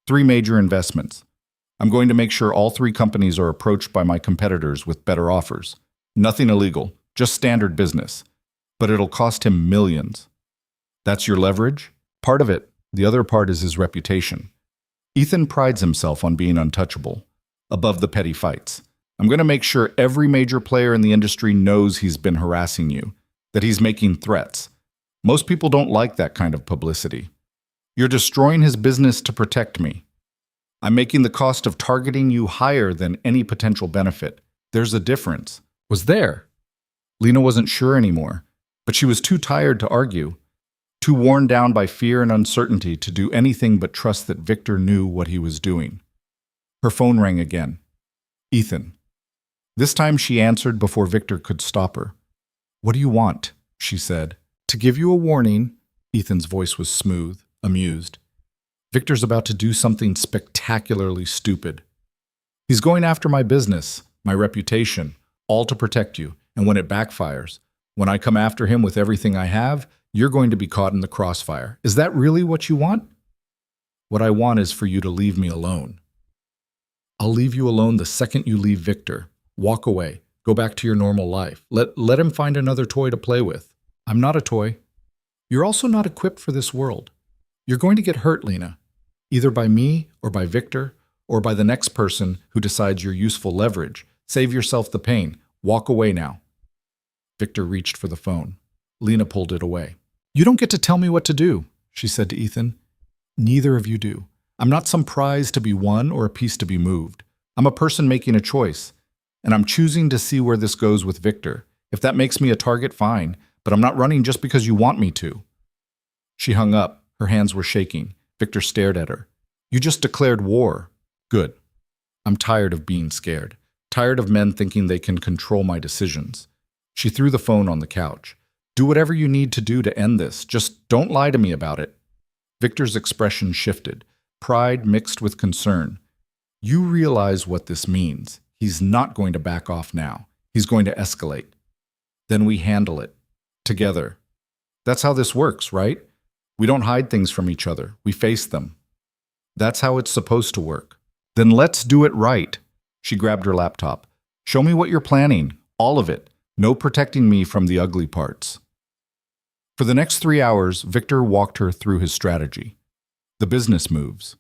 3 major investments. I'm going to make sure all three companies are approached by my competitors with better offers. Nothing illegal, just standard business. But it'll cost him millions. That's your leverage? Part of it. The other part is his reputation. Ethan prides himself on being untouchable, above the petty fights. I'm going to make sure every major player in the industry knows he's been harassing you, that he's making threats. Most people don't like that kind of publicity. You're destroying his business to protect me. I'm making the cost of targeting you higher than any potential benefit. There's a difference. Was there? Lena wasn't sure anymore, but she was too tired to argue, too worn down by fear and uncertainty to do anything but trust that Victor knew what he was doing. Her phone rang again. Ethan. This time she answered before Victor could stop her. What do you want? She said. To give you a warning. Ethan's voice was smooth, amused. Victor's about to do something spectacularly stupid. He's going after my business, my reputation, all to protect you, and when it backfires, when I come after him with everything I have, you're going to be caught in the crossfire. Is that really what you want? What I want is for you to leave me alone. I'll leave you alone the second you leave Victor. Walk away. Go back to your normal life. Let him find another toy to play with. I'm not a toy. You're also not equipped for this world. You're going to get hurt, Lena. Either by me or by Victor or by the next person who decides you're useful leverage. Save yourself the pain. Walk away now. Victor reached for the phone. Lena pulled it away. You don't get to tell me what to do, she said to Ethan. Neither of you do. I'm not some prize to be won or a piece to be moved. I'm a person making a choice, and I'm choosing to see where this goes with Victor. If that makes me a target, fine, but I'm not running just because you want me to. She hung up. Her hands were shaking. Victor stared at her. You just declared war. Good. I'm tired of being scared. Tired of men thinking they can control my decisions. She threw the phone on the couch. Do whatever you need to do to end this. Just don't lie to me about it. Victor's expression shifted, pride mixed with concern. You realize what this means. He's not going to back off now. He's going to escalate. Then we handle it. Together. That's how this works, right? We don't hide things from each other. We face them. That's how it's supposed to work. Then let's do it right. She grabbed her laptop. Show me what you're planning. All of it. No protecting me from the ugly parts. For the next 3 hours, Victor walked her through his strategy. The business moves.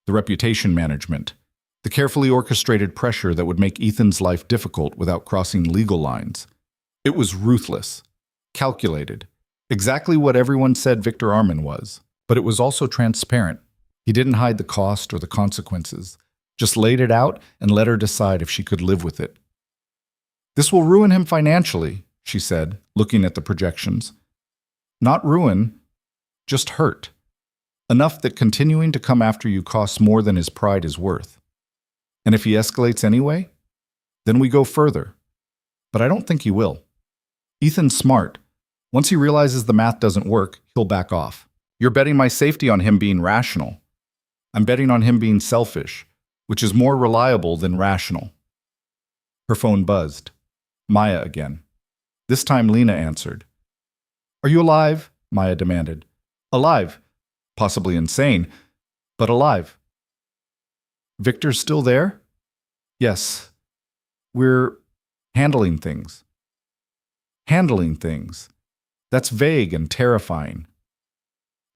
The reputation management. The carefully orchestrated pressure that would make Ethan's life difficult without crossing legal lines. It was ruthless. Calculated. Exactly what everyone said Victor Armin was. But it was also transparent. He didn't hide the cost or the consequences. Just laid it out and let her decide if she could live with it. This will ruin him financially, she said, looking at the projections. Not ruin, just hurt. Enough that continuing to come after you costs more than his pride is worth. And if he escalates anyway, then we go further. But I don't think he will. Ethan's smart. Once he realizes the math doesn't work, he'll back off. You're betting my safety on him being rational. I'm betting on him being selfish, which is more reliable than rational. Her phone buzzed. Maya again. This time Lena answered. Are you alive? Maya demanded. Alive. Possibly insane, but alive. Victor's still there? Yes. We're handling things. Handling things. That's vague and terrifying.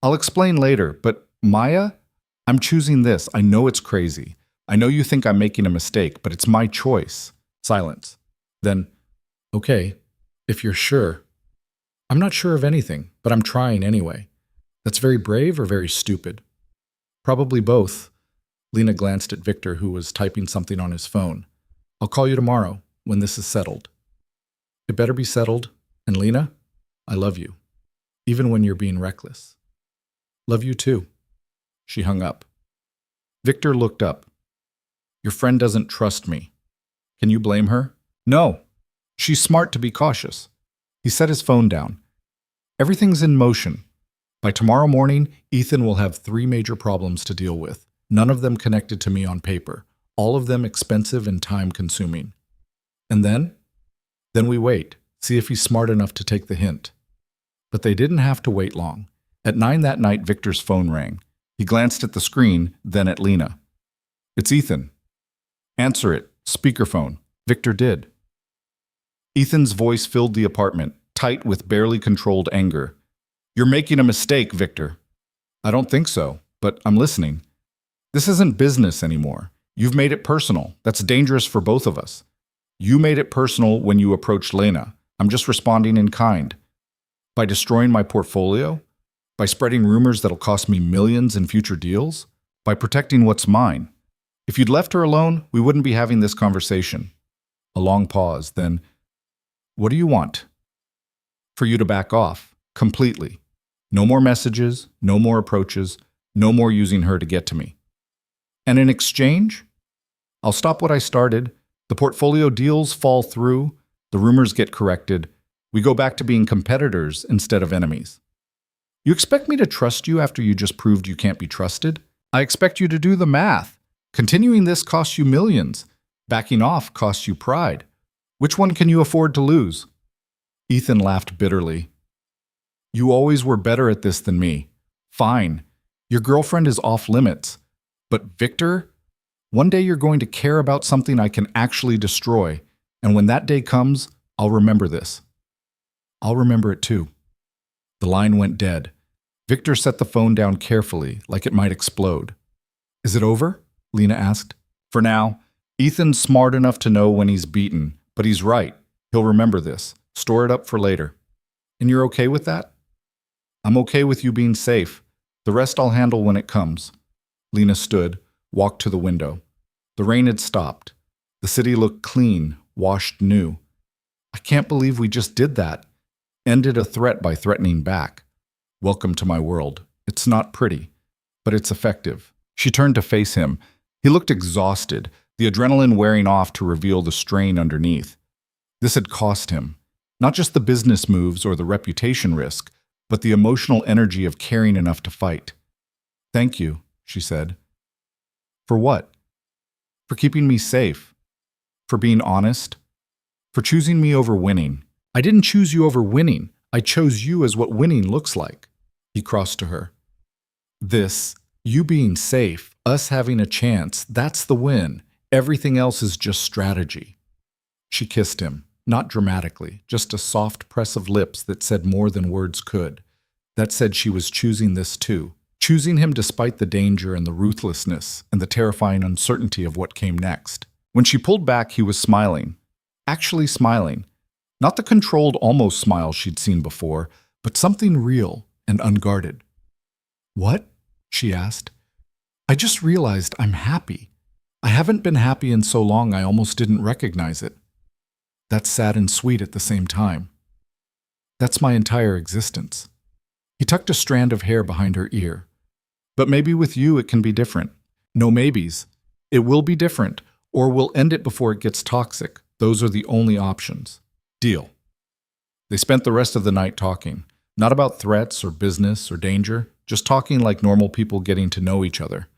I'll explain later, but Maya, I'm choosing this. I know it's crazy. I know you think I'm making a mistake, but it's my choice. Silence. Then, okay, if you're sure. I'm not sure of anything, but I'm trying anyway. That's very brave or very stupid? Probably both. Lena glanced at Victor, who was typing something on his phone. I'll call you tomorrow, when this is settled. It better be settled. And Lena, I love you, even when you're being reckless. Love you too. She hung up. Victor looked up. Your friend doesn't trust me. Can you blame her? No. She's smart to be cautious. He set his phone down. Everything's in motion. By tomorrow morning, Ethan will have 3 major problems to deal with, none of them connected to me on paper, all of them expensive and time-consuming. And then we wait, see if he's smart enough to take the hint. But they didn't have to wait long. At 9 that night, Victor's phone rang. He glanced at the screen, then at Lena. It's Ethan. Answer it. Speakerphone. Victor did. Ethan's voice filled the apartment, tight with barely controlled anger. You're making a mistake, Victor. I don't think so, but I'm listening. This isn't business anymore. You've made it personal. That's dangerous for both of us. You made it personal when you approached Lena. I'm just responding in kind. By destroying my portfolio? By spreading rumors that'll cost me millions in future deals? By protecting what's mine? If you'd left her alone, we wouldn't be having this conversation. A long pause, then, what do you want? For you to back off, completely. No more messages, no more approaches, no more using her to get to me. And in exchange, I'll stop what I started. The portfolio deals fall through, the rumors get corrected. We go back to being competitors instead of enemies. You expect me to trust you after you just proved you can't be trusted? I expect you to do the math. Continuing this costs you millions. Backing off costs you pride. Which one can you afford to lose? Ethan laughed bitterly. You always were better at this than me. Fine. Your girlfriend is off limits. But Victor, one day you're going to care about something I can actually destroy. And when that day comes, I'll remember this. I'll remember it too. The line went dead. Victor set the phone down carefully, like it might explode. Is it over? Lena asked. For now. Ethan's smart enough to know when he's beaten, but he's right. He'll remember this. Store it up for later. And you're okay with that? I'm okay with you being safe. The rest I'll handle when it comes. Lena stood, walked to the window. The rain had stopped. The city looked clean, washed new. I can't believe we just did that. Ended a threat by threatening back. Welcome to my world. It's not pretty, but it's effective. She turned to face him. He looked exhausted, the adrenaline wearing off to reveal the strain underneath. This had cost him. Not just the business moves or the reputation risk, but the emotional energy of caring enough to fight. Thank you, she said. For what? For keeping me safe. For being honest. For choosing me over winning. I didn't choose you over winning. I chose you as what winning looks like. He crossed to her. This, you being safe, us having a chance, that's the win. Everything else is just strategy. She kissed him, not dramatically, just a soft press of lips that said more than words could. That said she was choosing this too. Choosing him despite the danger and the ruthlessness and the terrifying uncertainty of what came next. When she pulled back, he was smiling. Actually smiling. Not the controlled almost smile she'd seen before, but something real and unguarded. What? She asked. I just realized I'm happy. I haven't been happy in so long I almost didn't recognize it. That's sad and sweet at the same time. That's my entire existence. He tucked a strand of hair behind her ear. But maybe with you it can be different. No maybes. It will be different, or we'll end it before it gets toxic. Those are the only options. Deal. They spent the rest of the night talking, not about threats or business or danger, just talking like normal people getting to know each other.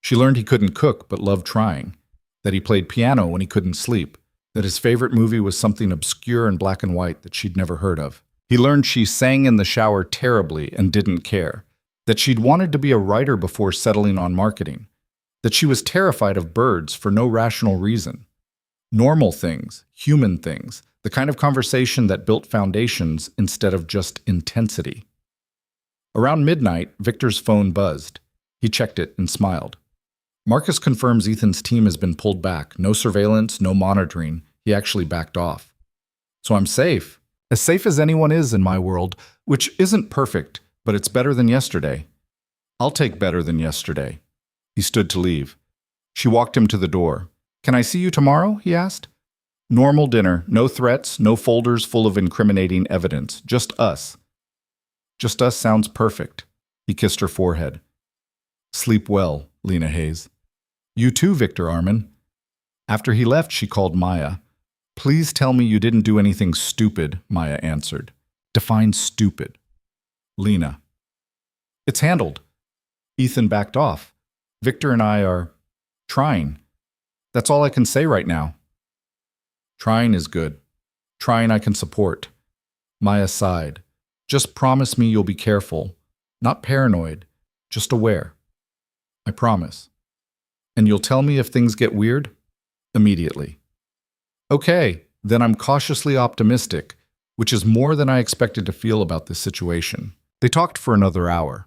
She learned he couldn't cook but loved trying, that he played piano when he couldn't sleep, that his favorite movie was something obscure and black and white that she'd never heard of. He learned she sang in the shower terribly and didn't care, that she'd wanted to be a writer before settling on marketing, that she was terrified of birds for no rational reason. Normal things, human things, the kind of conversation that built foundations instead of just intensity. Around midnight, Victor's phone buzzed. He checked it and smiled. Marcus confirms Ethan's team has been pulled back. No surveillance, no monitoring. He actually backed off. So I'm safe. As safe as anyone is in my world, which isn't perfect, but it's better than yesterday. I'll take better than yesterday. He stood to leave. She walked him to the door. Can I see you tomorrow? He asked. Normal dinner, no threats, no folders full of incriminating evidence, just us. Just us sounds perfect. He kissed her forehead. Sleep well, Lena Hayes. You too, Victor Armin. After he left, she called Maya. Please tell me you didn't do anything stupid, Maya answered. Define stupid. Lena. It's handled. Ethan backed off. Victor and I are trying. That's all I can say right now. Trying is good. Trying I can support. Maya sighed. Just promise me you'll be careful. Not paranoid, just aware. I promise. And you'll tell me if things get weird? immediately. Okay, then I'm cautiously optimistic, which is more than I expected to feel about this situation. They talked for another hour.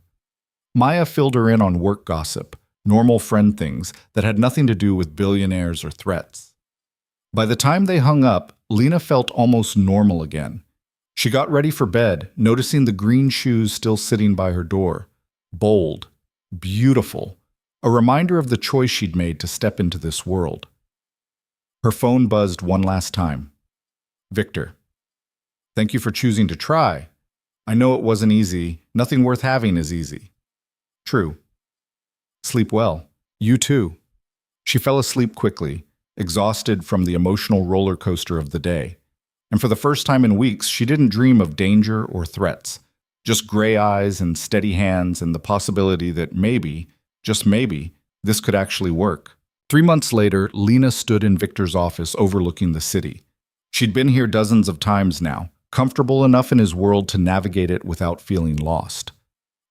Maya filled her in on work gossip, normal friend things that had nothing to do with billionaires or threats. By the time they hung up, Lena felt almost normal again. She got ready for bed, noticing the green shoes still sitting by her door. Bold, beautiful, a reminder of the choice she'd made to step into this world. Her phone buzzed one last time. Victor. Thank you for choosing to try. I know it wasn't easy. Nothing worth having is easy. True. Sleep well. You too. She fell asleep quickly, exhausted from the emotional roller coaster of the day. And for the first time in weeks, she didn't dream of danger or threats. Just gray eyes and steady hands and the possibility that maybe, just maybe, this could actually work. 3 months later, Lena stood in Victor's office overlooking the city. She'd been here dozens of times now, comfortable enough in his world to navigate it without feeling lost.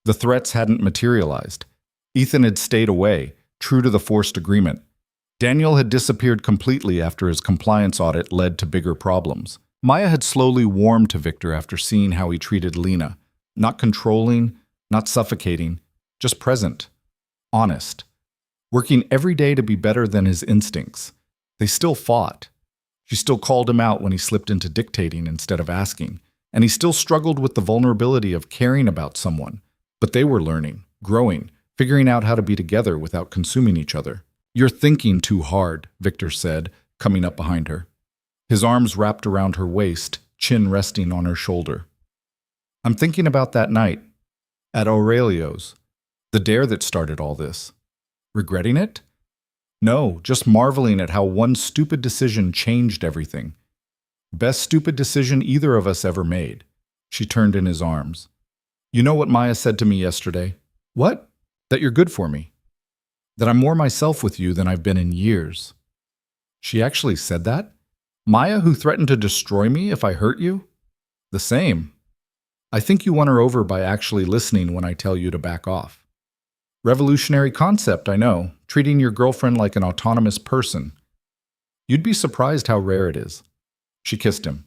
The threats hadn't materialized. Ethan had stayed away, true to the forced agreement. Daniel had disappeared completely after his compliance audit led to bigger problems. Maya had slowly warmed to Victor after seeing how he treated Lena. Not controlling, not suffocating, just present, honest. Working every day to be better than his instincts. They still fought. She still called him out when he slipped into dictating instead of asking, and he still struggled with the vulnerability of caring about someone. But they were learning, growing, figuring out how to be together without consuming each other. You're thinking too hard, Victor said, coming up behind her. His arms wrapped around her waist, chin resting on her shoulder. I'm thinking about that night, at Aurelio's, the dare that started all this. Regretting it? No, just marveling at how one stupid decision changed everything. Best stupid decision either of us ever made. She turned in his arms. You know what Maya said to me yesterday? What? That you're good for me. That I'm more myself with you than I've been in years. She actually said that? Maya, who threatened to destroy me if I hurt you? The same. I think you won her over by actually listening when I tell you to back off. Revolutionary concept, I know, treating your girlfriend like an autonomous person. You'd be surprised how rare it is. She kissed him.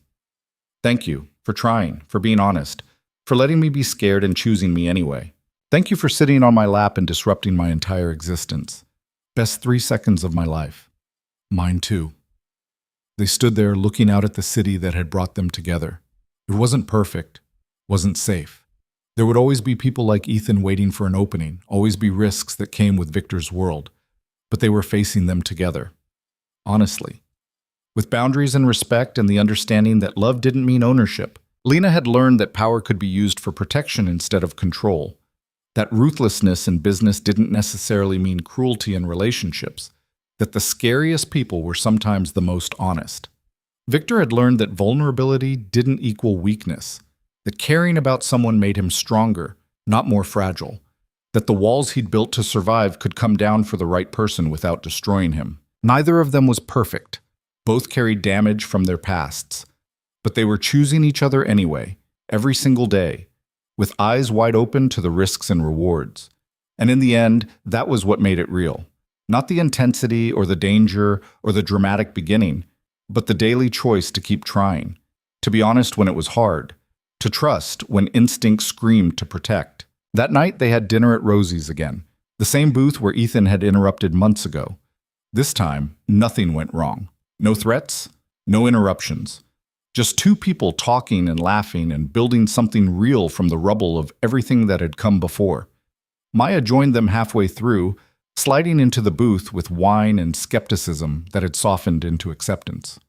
Thank you for trying, for being honest, for letting me be scared and choosing me anyway. Thank you for sitting on my lap and disrupting my entire existence. Best 3 seconds of my life. Mine too. They stood there looking out at the city that had brought them together. It wasn't perfect, wasn't safe. There would always be people like Ethan waiting for an opening, always be risks that came with Victor's world. But they were facing them together. Honestly. With boundaries and respect and the understanding that love didn't mean ownership. Lena had learned that power could be used for protection instead of control. That ruthlessness in business didn't necessarily mean cruelty in relationships. That the scariest people were sometimes the most honest. Victor had learned that vulnerability didn't equal weakness. That caring about someone made him stronger, not more fragile. That the walls he'd built to survive could come down for the right person without destroying him. Neither of them was perfect. Both carried damage from their pasts. But they were choosing each other anyway, every single day, with eyes wide open to the risks and rewards. And in the end, that was what made it real. Not the intensity or the danger or the dramatic beginning, but the daily choice to keep trying, to be honest when it was hard, to trust when instinct screamed to protect. That night they had dinner at Rosie's again, the same booth where Ethan had interrupted months ago. This time, nothing went wrong. No threats, no interruptions. Just two people talking and laughing and building something real from the rubble of everything that had come before. Maya joined them halfway through, sliding into the booth with wine and skepticism that had softened into acceptance.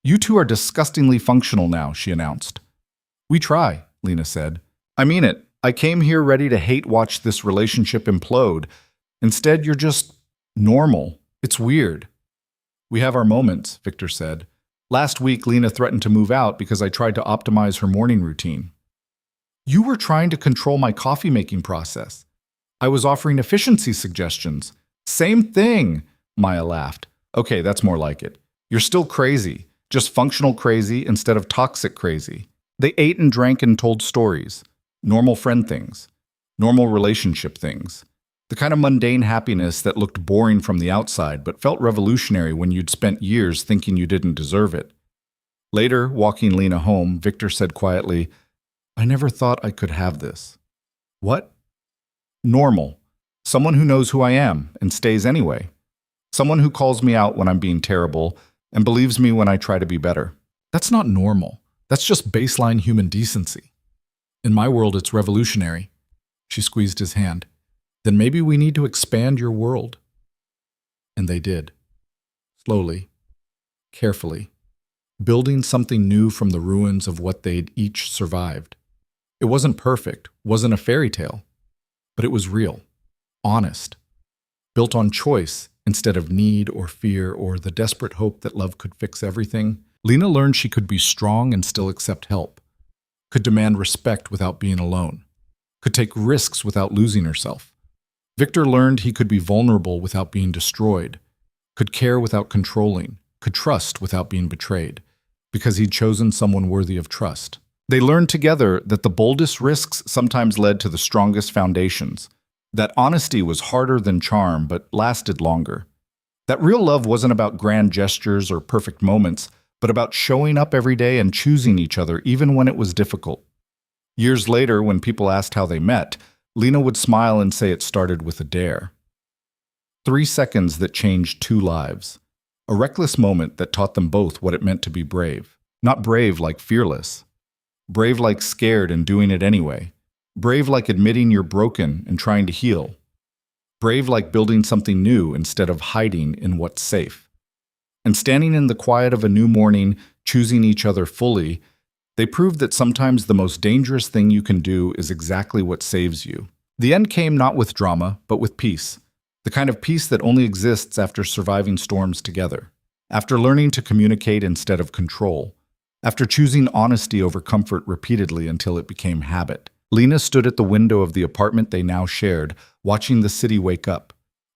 You two are disgustingly functional now, she announced. We try, Lena said. I mean it. I came here ready to hate watch this relationship implode. Instead, you're just normal. It's weird. We have our moments, Victor said. Last week, Lena threatened to move out because I tried to optimize her morning routine. You were trying to control my coffee-making process. I was offering efficiency suggestions. Same thing, Maya laughed. Okay, that's more like it. You're still crazy, just functional crazy instead of toxic crazy. They ate and drank and told stories. Normal friend things. Normal relationship things. The kind of mundane happiness that looked boring from the outside but felt revolutionary when you'd spent years thinking you didn't deserve it. Later, walking Lena home, Victor said quietly, "I never thought I could have this." "What?" "Normal. Someone who knows who I am and stays anyway. Someone who calls me out when I'm being terrible and believes me when I try to be better." "That's not normal. That's just baseline human decency." "In my world, it's revolutionary." She squeezed his hand. "Then maybe we need to expand your world." And they did. Slowly, carefully, building something new from the ruins of what they'd each survived. It wasn't perfect, wasn't a fairy tale, but it was real, honest, built on choice instead of need or fear or the desperate hope that love could fix everything. Lena learned she could be strong and still accept help, could demand respect without being alone, could take risks without losing herself. Victor learned he could be vulnerable without being destroyed, could care without controlling, could trust without being betrayed, because he'd chosen someone worthy of trust. They learned together that the boldest risks sometimes led to the strongest foundations, that honesty was harder than charm but lasted longer, that real love wasn't about grand gestures or perfect moments, but about showing up every day and choosing each other even when it was difficult. Years later, when people asked how they met, Lena would smile and say it started with a dare. 3 seconds that changed 2 lives. A reckless moment that taught them both what it meant to be brave. Not brave like fearless. Brave like scared and doing it anyway. Brave like admitting you're broken and trying to heal. Brave like building something new instead of hiding in what's safe. And standing in the quiet of a new morning, choosing each other fully, they proved that sometimes the most dangerous thing you can do is exactly what saves you. The end came not with drama, but with peace. The kind of peace that only exists after surviving storms together. After learning to communicate instead of control. After choosing honesty over comfort repeatedly until it became habit. Lena stood at the window of the apartment they now shared, watching the city wake up.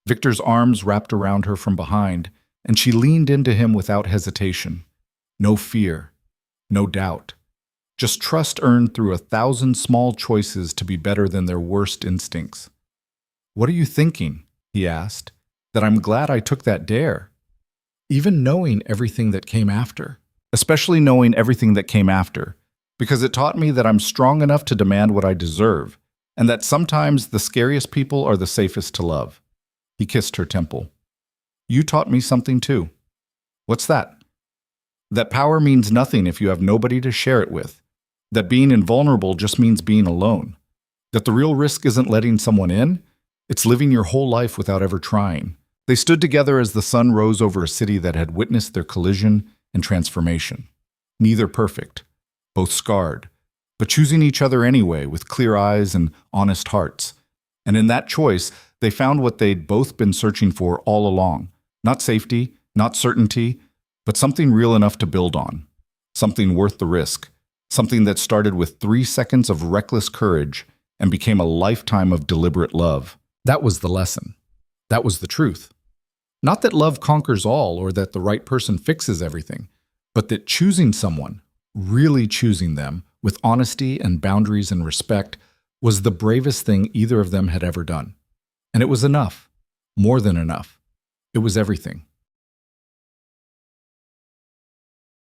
Victor's arms wrapped around her from behind, and she leaned into him without hesitation. No fear. No doubt. Just trust earned through 1,000 small choices to be better than their worst instincts. "What are you thinking?" he asked. "That I'm glad I took that dare." Even knowing everything that came after. Especially knowing everything that came after. Because it taught me that I'm strong enough to demand what I deserve, and that sometimes the scariest people are the safest to love. He kissed her temple. "You taught me something too." "What's that?" "That power means nothing if you have nobody to share it with. That being invulnerable just means being alone. That the real risk isn't letting someone in, it's living your whole life without ever trying." They stood together as the sun rose over a city that had witnessed their collision and transformation. Neither perfect, both scarred, but choosing each other anyway with clear eyes and honest hearts. And in that choice, they found what they'd both been searching for all along. Not safety, not certainty, but something real enough to build on. Something worth the risk. Something that started with 3 seconds of reckless courage and became a lifetime of deliberate love. That was the lesson. That was the truth. Not that love conquers all or that the right person fixes everything, but that choosing someone, really choosing them, with honesty and boundaries and respect, was the bravest thing either of them had ever done. And it was enough. More than enough. It was everything.